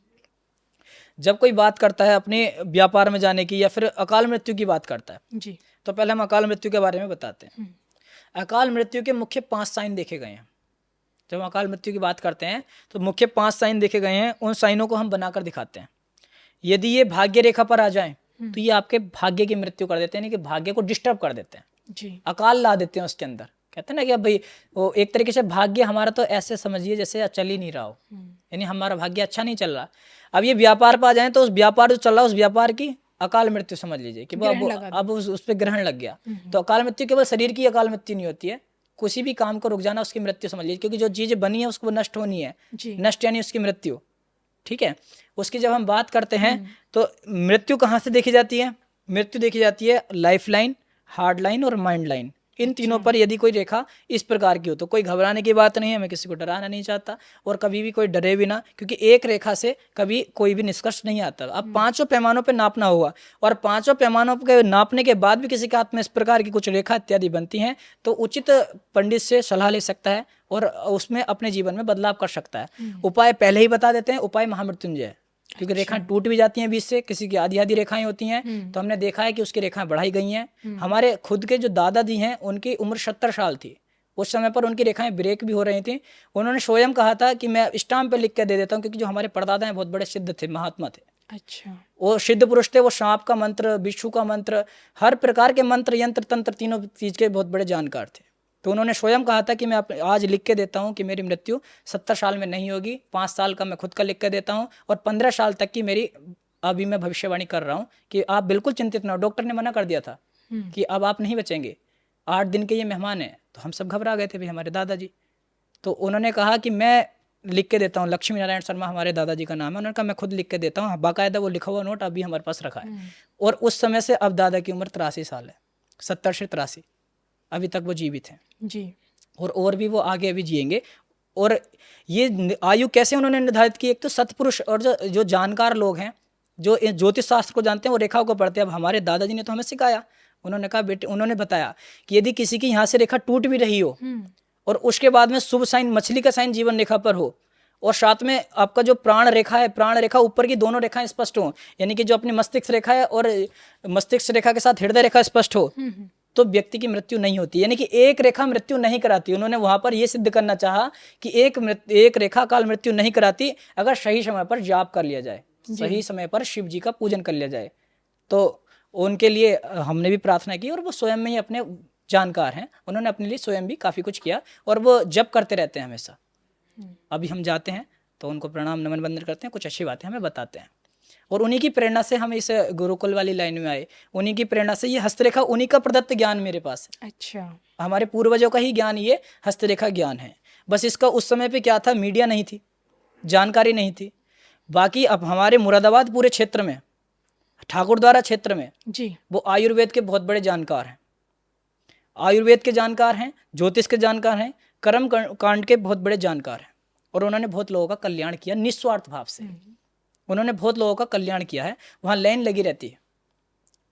जब कोई बात करता है अपने व्यापार में जाने की या फिर अकाल मृत्यु की बात करता है जी, तो पहले हम अकाल मृत्यु के बारे में बताते हैं। अकाल मृत्यु के मुख्य 5 साइन देखे गए हैं। जब हम अकाल मृत्यु की बात करते हैं तो मुख्य 5 साइन देखे गए हैं, उन साइनों को हम बनाकर दिखाते हैं। यदि ये भाग्य रेखा पर आ जाएं तो ये आपके भाग्य की मृत्यु कर देते हैं, यानी कि भाग्य को डिस्टर्ब कर देते हैं जी, अकाल ला देते हैं उसके अंदर। कहते हैं ना कि अब भाई वो एक तरीके से भाग्य हमारा तो ऐसे समझिए जैसे चल ही नहीं रहा हो, यानी हमारा भाग्य अच्छा नहीं चल रहा। अब ये व्यापार पर आ जाए तो उस व्यापार जो चल रहा है उस व्यापार की अकाल मृत्यु समझ लीजिए कि अब उस पर ग्रहण लग गया। तो अकाल मृत्यु केवल शरीर की अकाल मृत्यु नहीं होती है, किसी भी काम को रुक जाना उसकी मृत्यु समझ लीजिए, क्योंकि जो चीज़ बनी है उसको नष्ट होनी है, नष्ट यानी उसकी मृत्यु। ठीक है, उसकी जब हम बात करते हैं तो मृत्यु कहाँ से देखी जाती है? मृत्यु देखी जाती है लाइफ लाइन, हार्ड लाइन और माइंड लाइन, इन तीनों पर यदि कोई रेखा इस प्रकार की हो तो कोई घबराने की बात नहीं है, मैं किसी को डराना नहीं चाहता और कभी भी कोई डरे भी ना, क्योंकि एक रेखा से कभी कोई भी निष्कर्ष नहीं आता। अब 5 पैमानों पे नापना होगा और 5 पैमानों पे नापने के बाद भी किसी के हाथ में इस प्रकार की कुछ रेखा इत्यादि बनती हैं तो उचित पंडित से सलाह ले सकता है और उसमें अपने जीवन में बदलाव कर सकता है। उपाय पहले ही बता देते हैं, उपाय महामृत्युंजय है, क्योंकि रेखाएं टूट भी जाती हैं बीच से, किसी की आधी आधी रेखाएं होती हैं तो हमने देखा है कि उसकी रेखाएं बढ़ाई गई हैं। हमारे खुद के जो दादाजी हैं उनकी उम्र 70 साल थी, उस समय पर उनकी रेखाएं ब्रेक भी हो रही थी। उन्होंने स्वयं कहा था कि मैं स्टाम्प पे लिख के दे देता हूँ, क्योंकि जो हमारे परदादा हैं बहुत बड़े सिद्ध थे, महात्मा थे। अच्छा, वो सिद्ध पुरुष थे, वो सांप का मंत्र, बिच्छू का मंत्र, हर प्रकार के मंत्र, यंत्र, तंत्र, तीनों चीज के बहुत बड़े जानकार थे। तो उन्होंने स्वयं कहा था कि मैं आज लिख के देता हूँ कि मेरी मृत्यु 70 साल में नहीं होगी, 5 साल का मैं खुद का लिख के देता हूँ और 15 साल तक की मेरी अभी मैं भविष्यवाणी कर रहा हूँ कि आप बिल्कुल चिंतित ना हो। डॉक्टर ने मना कर दिया था कि अब आप नहीं बचेंगे, 8 दिन के ये मेहमान हैं। तो हम सब घबरा गए थे भाई, हमारे दादाजी। तो उन्होंने कहा कि मैं लिख के देता हूँ, लक्ष्मी नारायण शर्मा हमारे दादाजी का नाम है, उन्होंने कहा मैं खुद लिख के देता हूँ, बाकायदा वो लिखा हुआ नोट अभी हमारे पास रखा है। और उस समय से अब दादा की उम्र 83 साल है, 70 से 83 अभी तक वो जीवित हैं जी, और भी वो आगे अभी जिएंगे। और ये आयु कैसे उन्होंने निर्धारित की? एक तो सत्पुरुष और जो जानकार लोग हैं, जो ज्योतिष शास्त्र को जानते हैं, वो रेखाओं को पढ़ते हैं। अब हमारे दादाजी ने तो हमें सिखाया, उन्होंने कहा बेटे, उन्होंने बताया कि यदि किसी की यहाँ से रेखा टूट भी रही हो और उसके बाद में शुभ साइन मछली का साइन जीवन रेखा पर हो, और साथ में आपका जो प्राण रेखा है, प्राण रेखा ऊपर की दोनों रेखाएं स्पष्ट हो, यानी कि जो अपनी मस्तिष्क रेखा है और मस्तिष्क रेखा के साथ हृदय रेखा स्पष्ट हो, तो व्यक्ति की मृत्यु नहीं होती। यानी कि एक रेखा मृत्यु नहीं कराती। उन्होंने वहां पर यह सिद्ध करना चाहा कि एक रेखा अकाल मृत्यु नहीं कराती अगर सही समय पर जाप कर लिया जाए, सही समय पर शिव जी का पूजन कर लिया जाए। तो उनके लिए हमने भी प्रार्थना की और वो स्वयं में ही अपने जानकार हैं, उन्होंने अपने लिए स्वयं भी काफ़ी कुछ किया और वो जप करते रहते हैं हमेशा। अभी हम जाते हैं तो उनको प्रणाम नमन वंदन करते हैं, कुछ अच्छी बातें हमें बताते हैं और उन्हीं की प्रेरणा से हम इस गुरुकुल वाली लाइन में आए। उन्हीं की प्रेरणा से ये हस्तरेखा, उन्हीं का प्रदत्त ज्ञान मेरे पास है। अच्छा, हमारे पूर्वजों का ही ज्ञान ये हस्तरेखा ज्ञान है। बस इसका उस समय पे क्या था, मीडिया नहीं थी, जानकारी नहीं थी। बाकी अब हमारे मुरादाबाद पूरे क्षेत्र में, ठाकुरद्वारा क्षेत्र में जी, वो आयुर्वेद के बहुत बड़े जानकार हैं, आयुर्वेद के जानकार हैं, ज्योतिष के जानकार हैं, कर्म कांड के बहुत बड़े जानकार हैं और उन्होंने बहुत लोगों का कल्याण किया निस्वार्थ भाव से। उन्होंने बहुत लोगों का कल्याण किया है, वहाँ लाइन लगी रहती है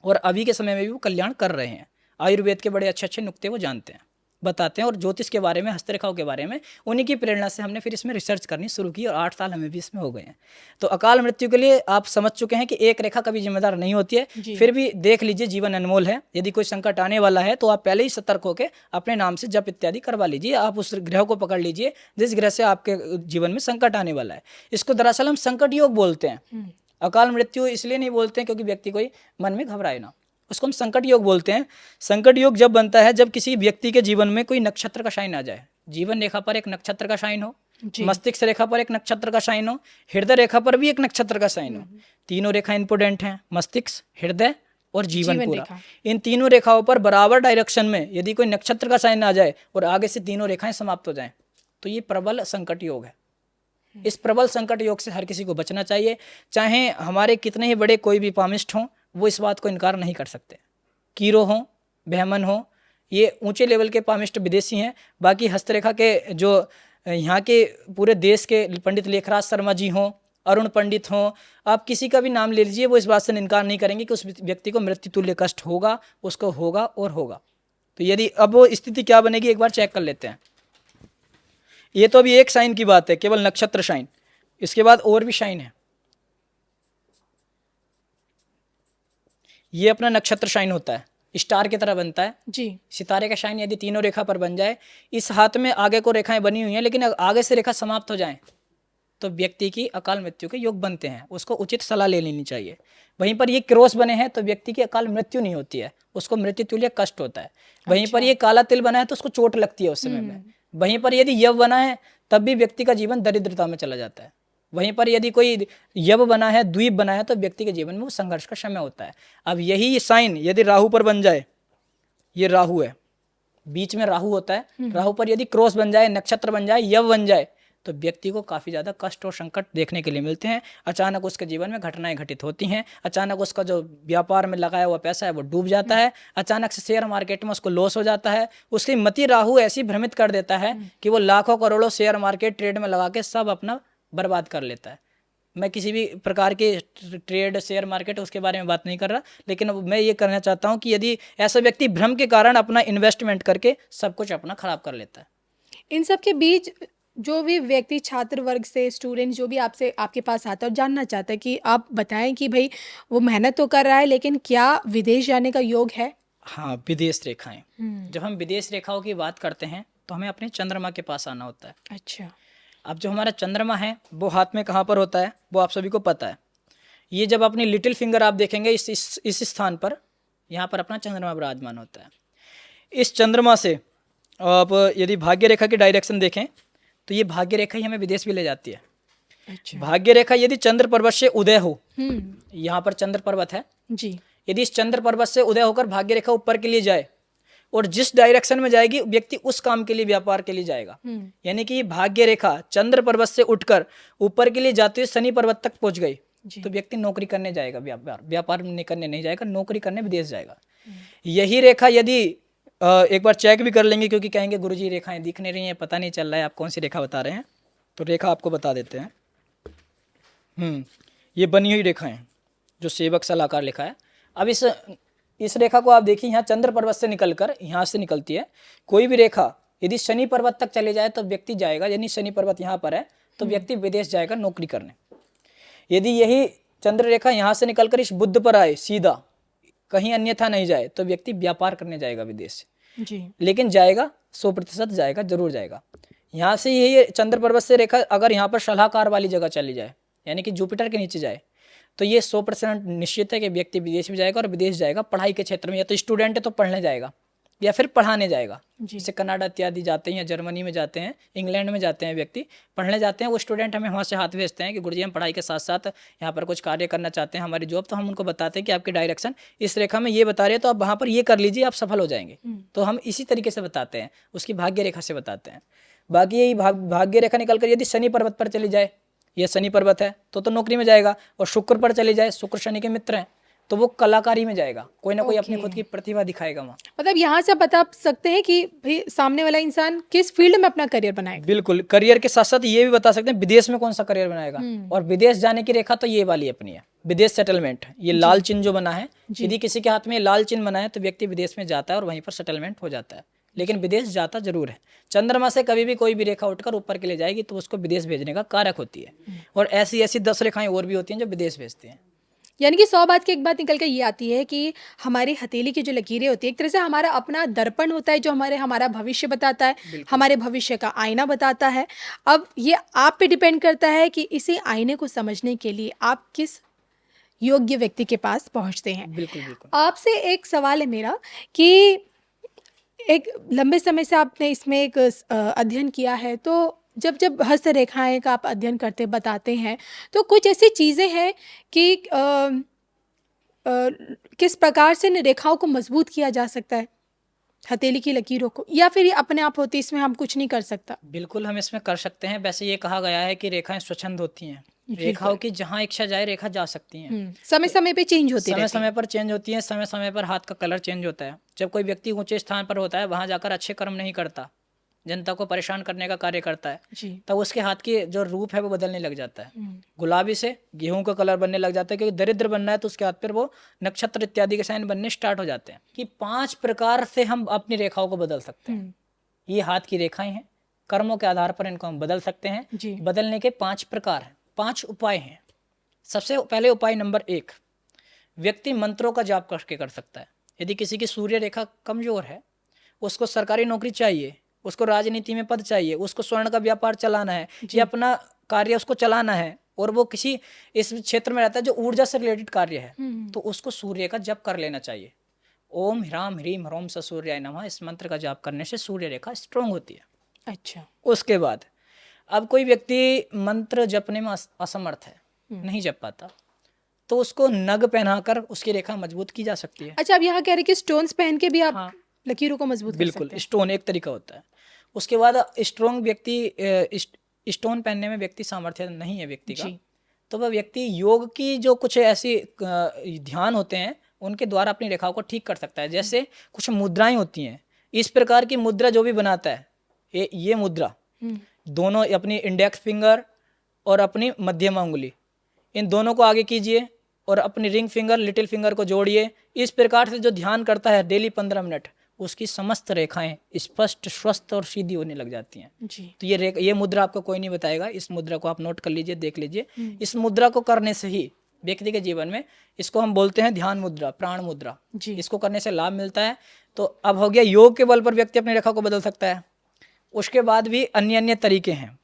और अभी के समय में भी वो कल्याण कर रहे हैं। आयुर्वेद के बड़े अच्छे अच्छे नुक्ते वो जानते हैं, बताते हैं और ज्योतिष के बारे में, हस्तरेखाओं के बारे में उन्हीं की प्रेरणा से हमने फिर इसमें रिसर्च करनी शुरू की और 8 साल हमें भी इसमें हो गए हैं। तो अकाल मृत्यु के लिए आप समझ चुके हैं कि एक रेखा कभी जिम्मेदार नहीं होती है। फिर भी देख लीजिए, जीवन अनमोल है। यदि कोई संकट आने वाला है तो आप पहले ही सतर्क होकर अपने नाम से जप इत्यादि करवा लीजिए। आप उस ग्रह को पकड़ लीजिए जिस ग्रह से आपके जीवन में संकट आने वाला है। इसको दरअसल हम संकट योग बोलते हैं। अकाल मृत्यु इसलिए नहीं बोलते हैं क्योंकि व्यक्ति कोई मन में घबराए ना, उसको हम संकट योग बोलते हैं। संकट योग जब बनता है जब किसी व्यक्ति के जीवन में कोई नक्षत्र का साइन आ जाए, जीवन रेखा पर एक नक्षत्र का साइन हो, मस्तिष्क रेखा पर एक नक्षत्र का साइन हो, हृदय रेखा पर भी एक नक्षत्र का साइन हो। तीनों रेखा इंपोर्टेंट हैं, मस्तिष्क, हृदय और जीवन पूरा। इन तीनों रेखाओं पर बराबर डायरेक्शन में यदि कोई नक्षत्र का साइन आ जाए और आगे से तीनों रेखाएं समाप्त हो जाएं, तो ये प्रबल संकट योग है। इस प्रबल संकट योग से हर किसी को बचना चाहिए। चाहे हमारे कितने ही बड़े कोई भी पामिस्ट हों, वो इस बात को इनकार नहीं कर सकते। कीरो हों, बहमन हों, ये ऊंचे लेवल के पामिस्ट विदेशी हैं। बाकी हस्तरेखा के जो यहाँ के पूरे देश के पंडित लेखराज शर्मा जी हों, अरुण पंडित हों, आप किसी का भी नाम ले लीजिए, वो इस बात से इनकार नहीं करेंगे कि उस व्यक्ति को मृत्यु तुल्य कष्ट होगा, उसको होगा और होगा। तो यदि अब वो स्थिति क्या बनेगी एक बार चेक कर लेते हैं। ये तो अभी एक साइन की बात है, केवल नक्षत्र साइन। इसके बाद और भी साइन है। ये अपना नक्षत्र साइन होता है, स्टार की तरह बनता है जी। सितारे का साइन यदि तीनों रेखा पर बन जाए, इस हाथ में आगे को रेखाएं बनी हुई हैं लेकिन आगे से रेखा समाप्त हो जाए तो व्यक्ति की अकाल मृत्यु के योग बनते हैं। उसको उचित सलाह ले लेनी चाहिए। वहीं पर ये क्रॉस बने हैं तो व्यक्ति की अकाल मृत्यु नहीं होती है, उसको मृत्यु तुल्य कष्ट होता है। वहीं पर ये काला तिल बना है तो उसको चोट लगती है उस समय में। वहीं पर यदि यव बना है तब भी व्यक्ति का जीवन दरिद्रता में चला जाता है। वहीं पर यदि कोई यव बना है, द्वीप बना है, तो व्यक्ति के जीवन में वो संघर्ष का समय होता है। अब यही साइन यदि राहु पर बन जाए, ये राहु है, बीच में राहु होता है, राहु पर यदि क्रॉस बन जाए, नक्षत्र बन जाए, यव बन जाए, तो व्यक्ति को काफ़ी ज़्यादा कष्ट और संकट देखने के लिए मिलते हैं। अचानक उसके जीवन में घटनाएं घटित होती हैं। अचानक उसका जो व्यापार में लगाया हुआ पैसा है वो डूब जाता है। अचानक से शेयर मार्केट में उसको लॉस हो जाता है। उसकी मति राहु ऐसी भ्रमित कर देता है कि वो लाखों करोड़ों शेयर मार्केट ट्रेड में लगा के सब अपना बर्बाद कर लेता है। मैं किसी भी प्रकार के ट्रेड, शेयर मार्केट उसके बारे में बात नहीं कर रहा, लेकिन मैं ये करना चाहता हूँ कि यदि ऐसा व्यक्ति भ्रम के कारण अपना इन्वेस्टमेंट करके सब कुछ अपना खराब कर लेता है। इन सब के बीच जो भी व्यक्ति छात्र वर्ग से, स्टूडेंट जो भी आपसे आपके पास आता है और जानना चाहता है कि आप बताएं कि भाई वो मेहनत तो कर रहा है लेकिन क्या विदेश जाने का योग है? हाँ, विदेश रेखाएं। जब हम विदेश रेखाओं की बात करते हैं तो हमें अपने चंद्रमा के पास आना होता है। अच्छा। अब जो हमारा चंद्रमा है वो हाथ में कहाँ पर होता है वो आप सभी को पता है। ये जब अपनी लिटिल फिंगर आप देखेंगे इस स्थान पर, यहाँ पर अपना चंद्रमा विराजमान होता है। इस चंद्रमा से आप यदि भाग्य रेखा की डायरेक्शन देखें तो ये भाग्य रेखा ही हमें विदेश भी ले जाती है। अच्छा। भाग्य रेखा यदि चंद्र पर्वत से उदय हो, यहाँ पर चंद्र पर्वत है जी, यदि इस चंद्र पर्वत से उदय होकर भाग्य रेखा ऊपर के लिए जाए और जिस डायरेक्शन में जाएगी व्यक्ति उस काम के लिए, व्यापार के लिए जाएगा। यानी कि भाग्य रेखा चंद्र पर्वत से उठकर ऊपर के लिए जाते हुए शनि पर्वत तक पहुंच गई तो व्यक्ति नौकरी करने जाएगा, व्यापार करने नहीं जाएगा, नौकरी करने विदेश जाएगा। यही रेखा यदि एक बार चेक भी कर लेंगे क्योंकि कहेंगे गुरुजी रेखाएं दिख नहीं रही हैं, पता नहीं चल रहा है आप कौन सी रेखा बता रहे हैं, तो रेखा आपको बता देते हैं। ये बनी हुई रेखा है जो सेवक सलाहकार लिखा है। अब इस इस रेखा को आप देखिए, यहाँ चंद्र पर्वत से निकलकर यहाँ से निकलती है। कोई भी रेखा यदि शनि पर्वत तक चले जाए तो व्यक्ति जाएगा, यानी शनि पर्वत यहाँ पर है तो व्यक्ति विदेश जाएगा नौकरी करने। यदि यही चंद्र रेखा यहाँ से निकलकर इस बुध पर आए सीधा, कहीं अन्यथा नहीं जाए, तो व्यक्ति व्यापार करने जाएगा विदेश जी। लेकिन जाएगा, 100% जाएगा, जरूर जाएगा। यहाँ से यही चंद्र पर्वत से रेखा अगर यहाँ पर सलाहकार वाली जगह चली जाए, यानी कि जुपिटर के नीचे जाए, तो ये 100% निश्चित है कि व्यक्ति विदेश में जाएगा, और विदेश जाएगा पढ़ाई के क्षेत्र में। या तो स्टूडेंट है तो पढ़ने जाएगा या फिर पढ़ाने जाएगा, जैसे कनाडा इत्यादि जाते हैं या जर्मनी में जाते हैं, इंग्लैंड में जाते हैं, व्यक्ति पढ़ने जाते हैं। वो स्टूडेंट हमें वहाँ से हाथ भेजते हैं कि गुरुजी हम पढ़ाई के साथ साथ यहाँ पर कुछ कार्य करना चाहते हैं, हमारी जॉब। तो हम उनको बताते हैं कि आपकी डायरेक्शन इस रेखा में ये बता रहे हैं, तो आप वहाँ पर ये कर लीजिए, आप सफल हो जाएंगे। तो हम इसी तरीके से बताते हैं, उसकी भाग्य रेखा से बताते हैं। बाकी यही भाग्य रेखा निकलकर यदि शनि पर्वत पर चली जाए, ये शनि पर्वत है तो नौकरी में जाएगा, और शुक्र पर चली जाए, शुक्र शनि के मित्र हैं, तो वो कलाकारी में जाएगा, कोई ना कोई अपनी खुद की प्रतिभा दिखाएगा वहाँ। मतलब यहाँ से बता सकते हैं कि भाई सामने वाला इंसान किस फील्ड में अपना करियर बनाएगा। बिल्कुल, करियर के साथ साथ ये भी बता सकते हैं विदेश में कौन सा करियर बनाएगा। और विदेश जाने की रेखा तो ये वाली अपनी है, विदेश सेटलमेंट। ये लाल चिन्ह जो बना है, यदि किसी के हाथ में लाल चिन्ह बना है तो व्यक्ति विदेश में जाता है और वहीं पर सेटलमेंट हो जाता है, लेकिन विदेश जाता जरूर है। चंद्रमा से कभी भी कोई भी रेखा उठकर ऊपर के लिए जाएगी तो उसको विदेश भेजने का कारक होती है। और ऐसी ऐसी 10 रेखाएं और भी होती हैं जो विदेश भेजती हैं। यानी कि 100 बात की एक बात निकल कर ये आती है कि हमारी हथेली की जो लकीरें होती है एक तरह से हमारा अपना दर्पण होता है, जो हमारा भविष्य बताता है, हमारे भविष्य का आईना बताता है। अब ये आप पे डिपेंड करता है कि इसी आईने को समझने के लिए आप किस योग्य व्यक्ति के पास पहुंचते हैं। बिल्कुल बिल्कुल। आपसे एक सवाल है मेरा कि एक लंबे समय से आपने इसमें एक अध्ययन किया है, तो जब हस्तरेखाएं का आप अध्ययन करते बताते हैं, तो कुछ ऐसी चीज़ें हैं कि किस प्रकार से इन रेखाओं को मजबूत किया जा सकता है, हथेली की लकीरों को, या फिर ये अपने आप होती, इसमें हम कुछ नहीं कर सकता। बिल्कुल हम इसमें कर सकते हैं। वैसे ये कहा गया है कि रेखाएं स्वच्छंद होती हैं, रेखाओं की जहाँ इच्छा जाए रेखा जा सकती हैं। समय समय पे चेंज होती है, समय समय पर चेंज होती है, समय समय पर हाथ का कलर चेंज होता है। जब कोई व्यक्ति ऊंचे स्थान पर होता है, वहां जाकर अच्छे कर्म नहीं करता, जनता को परेशान करने का कार्य करता है, तब उसके हाथ की जो रूप है वो बदलने लग जाता है। गुलाबी से गेहूं का कलर बनने लग जाता है, क्योंकि दरिद्र बनना है तो उसके हाथ पर वो नक्षत्र इत्यादि के साइन बनने स्टार्ट हो जाते हैं। कि 5 प्रकार से हम अपनी रेखाओं को बदल सकते हैं। ये हाथ की रेखाएं हैं, कर्मों के आधार पर इनको हम बदल सकते हैं। बदलने के 5 प्रकार हैं, 5 उपाय हैं। सबसे पहले उपाय नंबर 1, व्यक्ति मंत्रों का जाप करके कर सकता है। यदि किसी की सूर्य रेखा कमजोर है, उसको सरकारी नौकरी चाहिए, उसको राजनीति में पद चाहिए, उसको स्वर्ण का व्यापार चलाना है, या अपना कार्य उसको चलाना है, और वो किसी इस क्षेत्र में रहता है जो ऊर्जा से रिलेटेड कार्य है, तो उसको सूर्य का जप कर लेना चाहिए। ओम ह्राम ह्रीम ह्रोम स सूर्याय नमः, इस मंत्र का जाप करने से सूर्य रेखा स्ट्रोंग होती है। अच्छा। उसके बाद अब कोई व्यक्ति मंत्र जपने में असमर्थ है, नहीं जप पाता, तो उसको नग पहनाकर उसकी रेखा मजबूत की जा सकती है। अच्छा, अब यहाँ कह रहे कि स्टोन्स पहन के भी आप लकीरों को मजबूत कर सकते हैं। बिल्कुल, स्टोन एक तरीका होता है। उसके बाद स्ट्रोंग व्यक्ति, स्टोन पहनने में व्यक्ति सामर्थ्य नहीं है व्यक्ति का, तो वह व्यक्ति योग की जो कुछ ऐसी ध्यान होते हैं उनके द्वारा अपनी रेखाओं को ठीक कर सकता है। जैसे कुछ मुद्राएं होती हैं, इस प्रकार की मुद्रा जो भी बनाता है, ये मुद्रा दोनों अपनी इंडेक्स फिंगर और अपनी मध्यमा उंगली, इन दोनों को आगे कीजिए और अपनी रिंग फिंगर लिटिल फिंगर को जोड़िए। इस प्रकार से जो ध्यान करता है डेली 15 मिनट, उसकी समस्त रेखाएं स्पष्ट, स्वस्थ और सीधी होने लग जाती हैं। तो ये मुद्रा आपको कोई नहीं बताएगा, इस मुद्रा को आप नोट कर लीजिए, देख लीजिए। इस मुद्रा को करने से ही व्यक्ति के जीवन में, इसको हम बोलते हैं ध्यान मुद्रा, प्राण मुद्रा, इसको करने से लाभ मिलता है। तो अब हो गया, योग के बल पर व्यक्ति अपनी रेखा को बदल सकता है। उसके बाद भी अन्य अन्य तरीके हैं,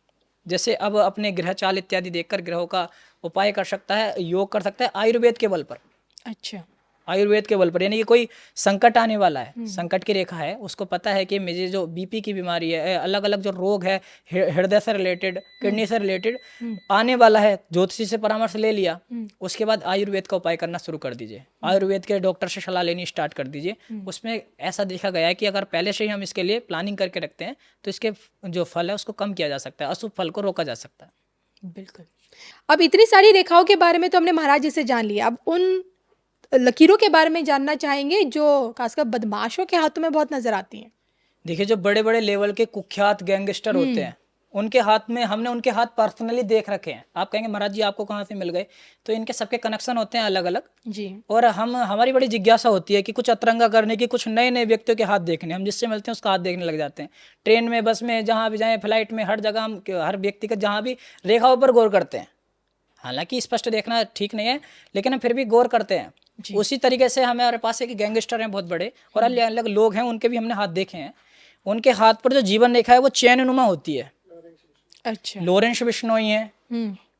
जैसे अब अपने ग्रह चाल इत्यादि देखकर ग्रहों का उपाय कर सकता है, योग कर सकता है आयुर्वेद के बल पर। अच्छा, आयुर्वेद के बल पर, यानी कि कोई संकट आने वाला है, संकट की रेखा है, उसको पता है कि मुझे जो बीपी की बीमारी है, अलग अलग जो रोग है, हृदय से रिलेटेड, किडनी से रिलेटेड आने वाला है, ज्योतिषी से परामर्श ले लिया, उसके बाद आयुर्वेद का उपाय करना शुरू कर दीजिए। आयुर्वेद के डॉक्टर से सलाह लेनी स्टार्ट कर दीजिए। उसमें ऐसा देखा गया है कि अगर पहले से ही हम इसके लिए प्लानिंग करके रखते हैं तो इसके जो फल है उसको कम किया जा सकता है, अशुभ फल को रोका जा सकता है। बिल्कुल। अब इतनी सारी रेखाओं के बारे में तो हमने महाराज जी से जान लिया, अब उन लकीरों के बारे में जानना चाहेंगे जो खासकर बदमाशों के हाथों में बहुत नजर आती हैं। देखिए, जो बड़े बड़े लेवल के कुख्यात गैंगस्टर होते हैं, उनके हाथ में, हमने उनके हाथ पर्सनली देख रखे हैं। आप कहेंगे महाराज जी आपको कहाँ से मिल गए, तो इनके सबके कनेक्शन होते हैं अलग अलग जी। और हमारी बड़ी जिज्ञासा होती है कि कुछ अतरंगा करने की, कुछ नए नए व्यक्तियों के हाथ देखने, हम जिससे मिलते हैं उसका हाथ देखने लग जाते हैं। ट्रेन में, बस में, जहाँ भी जाएं, फ्लाइट में, हर जगह हम हर व्यक्ति का जहाँ भी रेखाओं पर गौर करते हैं। हालांकि स्पष्ट देखना ठीक नहीं है, लेकिन हम फिर भी गौर करते हैं। उसी तरीके से हमारे पास एक गैंगस्टर हैं बहुत बड़े और अलग अलग लोग हैं, उनके भी हमने हाथ देखे हैं। उनके हाथ पर जो जीवन रेखा है वो चैननुमा होती है। अच्छा। लॉरेंस बिश्नोई है।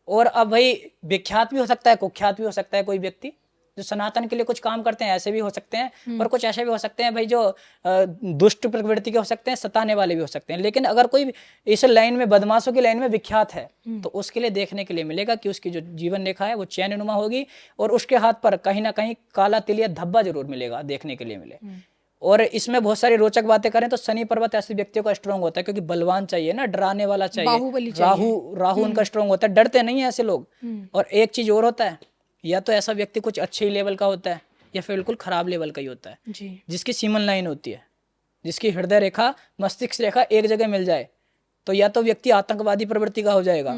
और अब भाई विख्यात भी हो सकता है, कुख्यात भी हो सकता है। कोई व्यक्ति जो सनातन के लिए कुछ काम करते हैं ऐसे भी हो सकते हैं, और कुछ ऐसे भी हो सकते हैं भाई जो दुष्ट प्रवृत्ति के हो सकते हैं, सताने वाले भी हो सकते हैं। लेकिन अगर कोई इस लाइन में, बदमाशों की लाइन में विख्यात है, तो उसके लिए देखने के लिए मिलेगा कि उसकी जो जीवन रेखा है वो चैननुमा होगी और उसके हाथ पर कहीं ना कहीं काला तिल या धब्बा जरूर मिलेगा, देखने के लिए मिले। और इसमें बहुत सारी रोचक बातें करें तो शनि पर्वत ऐसे व्यक्तियों का स्ट्रांग होता है, क्योंकि बलवान चाहिए ना, डराने वाला चाहिए। बाहुबली चाहिए। राहु उनका स्ट्रांग होता है, डरते नहीं है ऐसे लोग। और एक चीज और होता है, या तो ऐसा व्यक्ति कुछ अच्छे लेवल का होता है या फिर बिल्कुल खराब लेवल का ही होता है जी। जिसकी सीमन लाइन होती है, जिसकी हृदय रेखा मस्तिष्क रेखा एक जगह मिल जाए, तो या तो व्यक्ति आतंकवादी प्रवृत्ति का हो जाएगा।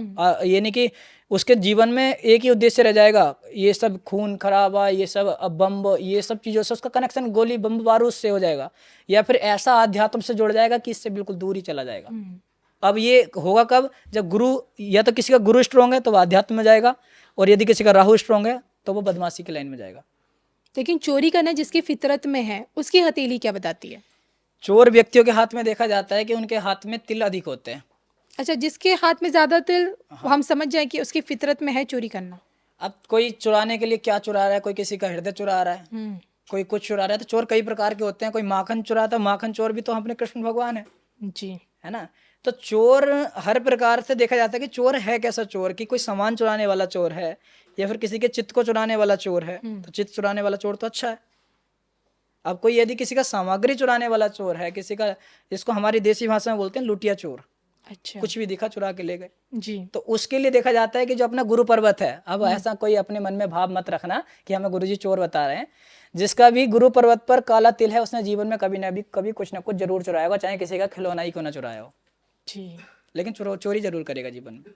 ये नहीं कि उसके जीवन में एक ही उद्देश्य रह जाएगा, ये सब खून खराबा, ये सब बम, ये सब चीज़ों से उसका कनेक्शन गोली बम बारूद से हो जाएगा, या फिर ऐसा आध्यात्म से जुड़ जाएगा कि इससे बिल्कुल दूर ही चला जाएगा। अब ये होगा कब, जब गुरु, या तो किसी का गुरु स्ट्रॉन्ग है तो वो आध्यात्म में जाएगा, और यदि किसी का राहु स्ट्रॉन्ग है तो वो बदमाशी की लाइन में जाएगा। लेकिन चोरी करना जिसकी फितरत में है उसकी हथेली क्या बताती है? चोर व्यक्तियों के हाथ में देखा जाता है कि उनके हाथ में तिल अधिक होते हैं। अच्छा, जिसके हाथ में ज्यादा तिल, हम समझ जाए कि उसकी फितरत में है चोरी करना। अब कोई चुराने के लिए क्या चुरा रहा है, कोई किसी का हृदय चुरा रहा है, कोई कुछ चुरा रहा है, तो चोर कई प्रकार के होते हैं। कोई माखन चुराता है, माखन चोर भी तो अपने कृष्ण भगवान है जी, है ना। तो चोर हर प्रकार से देखा जाता है कि चोर है कैसा चोर, कि कोई सामान चुराने वाला चोर है या फिर किसी के चित्त को चुराने वाला चोर है, तो चित्त चुराने वाला चोर तो अच्छा है। अब कोई यदि किसी का सामग्री चुराने वाला चोर है, किसी का, जिसको हमारी देसी भाषा में बोलते हैं लुटिया चोर, अच्छा, कुछ भी दिखा चुरा के ले गए, जी, तो उसके लिए देखा जाता है कि जो अपना गुरु पर्वत है। अब ऐसा कोई अपने मन में भाव मत रखना कि हमें गुरुजी चोर बता रहे हैं। जिसका भी गुरु पर्वत पर काला तिल है उसने जीवन में कभी कुछ ना कुछ जरूर चुराया होगा, चाहे किसी का खिलौना ही क्यों ना चुराया हो, जी। लेकिन चोरी जरूर करेगा जीवन में।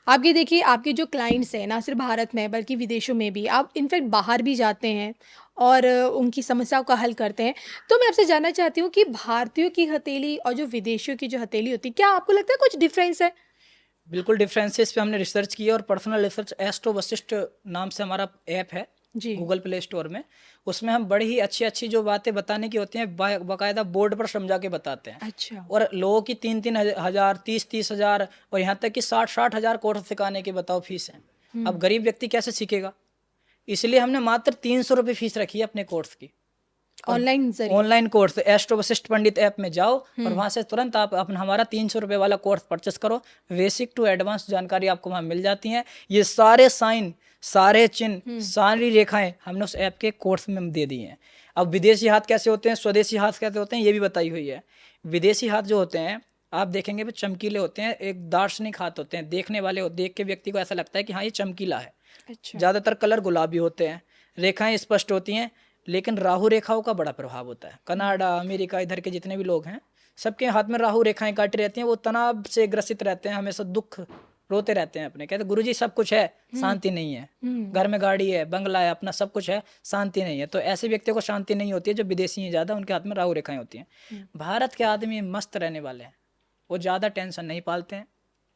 आपके देखिए, आपके जो क्लाइंट्स हैं ना सिर्फ भारत में बल्कि विदेशों में भी, आप इनफैक्ट बाहर भी जाते हैं और उनकी समस्याओं का हल करते हैं। तो मैं आपसे जानना चाहती हूँ कि भारतीयों की हथेली और जो विदेशियों की जो हथेली होती है, क्या आपको लगता है कुछ डिफरेंस है? बिल्कुल डिफरेंसेस पे हमने रिसर्च की है, और पर्सनल रिसर्च एस्ट्रो वशिष्ठ नाम से हमारा ऐप है जी, गूगल प्ले स्टोर में। उसमें हम बड़ी ही अच्छी अच्छी जो बातें बताने की होती हैं बाकायदा बोर्ड पर समझा के बताते हैं। अच्छा, और लोगों की 3-3 हज़ार, 30-30 हज़ार, और यहाँ तक कि 60-60 हज़ार कोर्स सिखाने की बताओ फीस है। अब गरीब व्यक्ति कैसे सीखेगा, इसलिए हमने मात्र 300 रुपये फीस रखी है अपने कोर्स की। ऑनलाइन जरिए। ऑनलाइन कोर्स एस्ट्रो वशिष्ठ पंडित ऐप में जाओ और वहाँ से तुरंत आप अपना हमारा 300 रुपये वाला कोर्स परचेस करो। बेसिक टू एडवांस जानकारी आपको वहाँ मिल जाती हैं। ये सारे साइन, सारे चिन्ह, सारी रेखाएं हमने उस ऐप के कोर्स में दे दी हैं। अब विदेशी हाथ कैसे होते हैं, स्वदेशी हाथ कैसे होते हैं, ये भी बताई हुई है। विदेशी हाथ जो होते हैं आप देखेंगे वो चमकीले होते हैं, एक दार्शनिक हाथ होते हैं, देखने वाले देख के व्यक्ति को ऐसा लगता है कि हाँ ये चमकीला है। अच्छा, ज़्यादातर कलर गुलाबी होते हैं, रेखाएं स्पष्ट होती हैं, लेकिन राहु रेखाओं का बड़ा प्रभाव होता है। कनाडा, अमेरिका, इधर के जितने भी लोग हैं सबके हाथ में राहु रेखाएं काटी रहती हैं। वो तनाव से ग्रसित रहते हैं, हमेशा दुख रोते रहते हैं अपने। कहते गुरुजी सब कुछ है, शांति नहीं है, घर में गाड़ी है, बंगला है, अपना सब कुछ है, शांति नहीं है। तो ऐसे व्यक्तियों को शांति नहीं होती है जो विदेशी हैं ज़्यादा, उनके हाथ में राहु रेखाएं होती हैं। भारत के आदमी मस्त रहने वाले हैं, वो ज़्यादा टेंशन नहीं पालते हैं,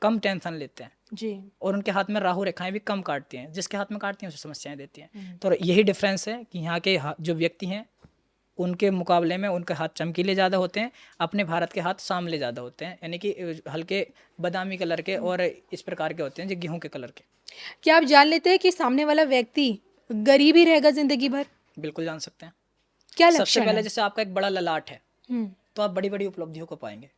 कम टेंशन लेते हैं, जी, और उनके हाथ में राहु रेखाएं भी कम काटती हैं। जिसके हाथ में काटती हैं उसे समस्याएं देती हैं। तो यही डिफरेंस है कि यहाँ के जो व्यक्ति हैं उनके मुकाबले में उनके हाथ चमकीले ज़्यादा होते हैं, अपने भारत के हाथ सांवले ज़्यादा होते हैं, यानी कि हल्के बादामी कलर के और इस प्रकार के होते हैं जो गेहूं के कलर के। क्या आप जान लेते हैं कि सामने वाला व्यक्ति गरीब ही रहेगा जिंदगी भर? बिल्कुल जान सकते हैं। क्या सबसे लक्षण पहले है? जैसे आपका एक बड़ा ललाट है तो आप बड़ी बड़ी उपलब्धियों को पाएंगे,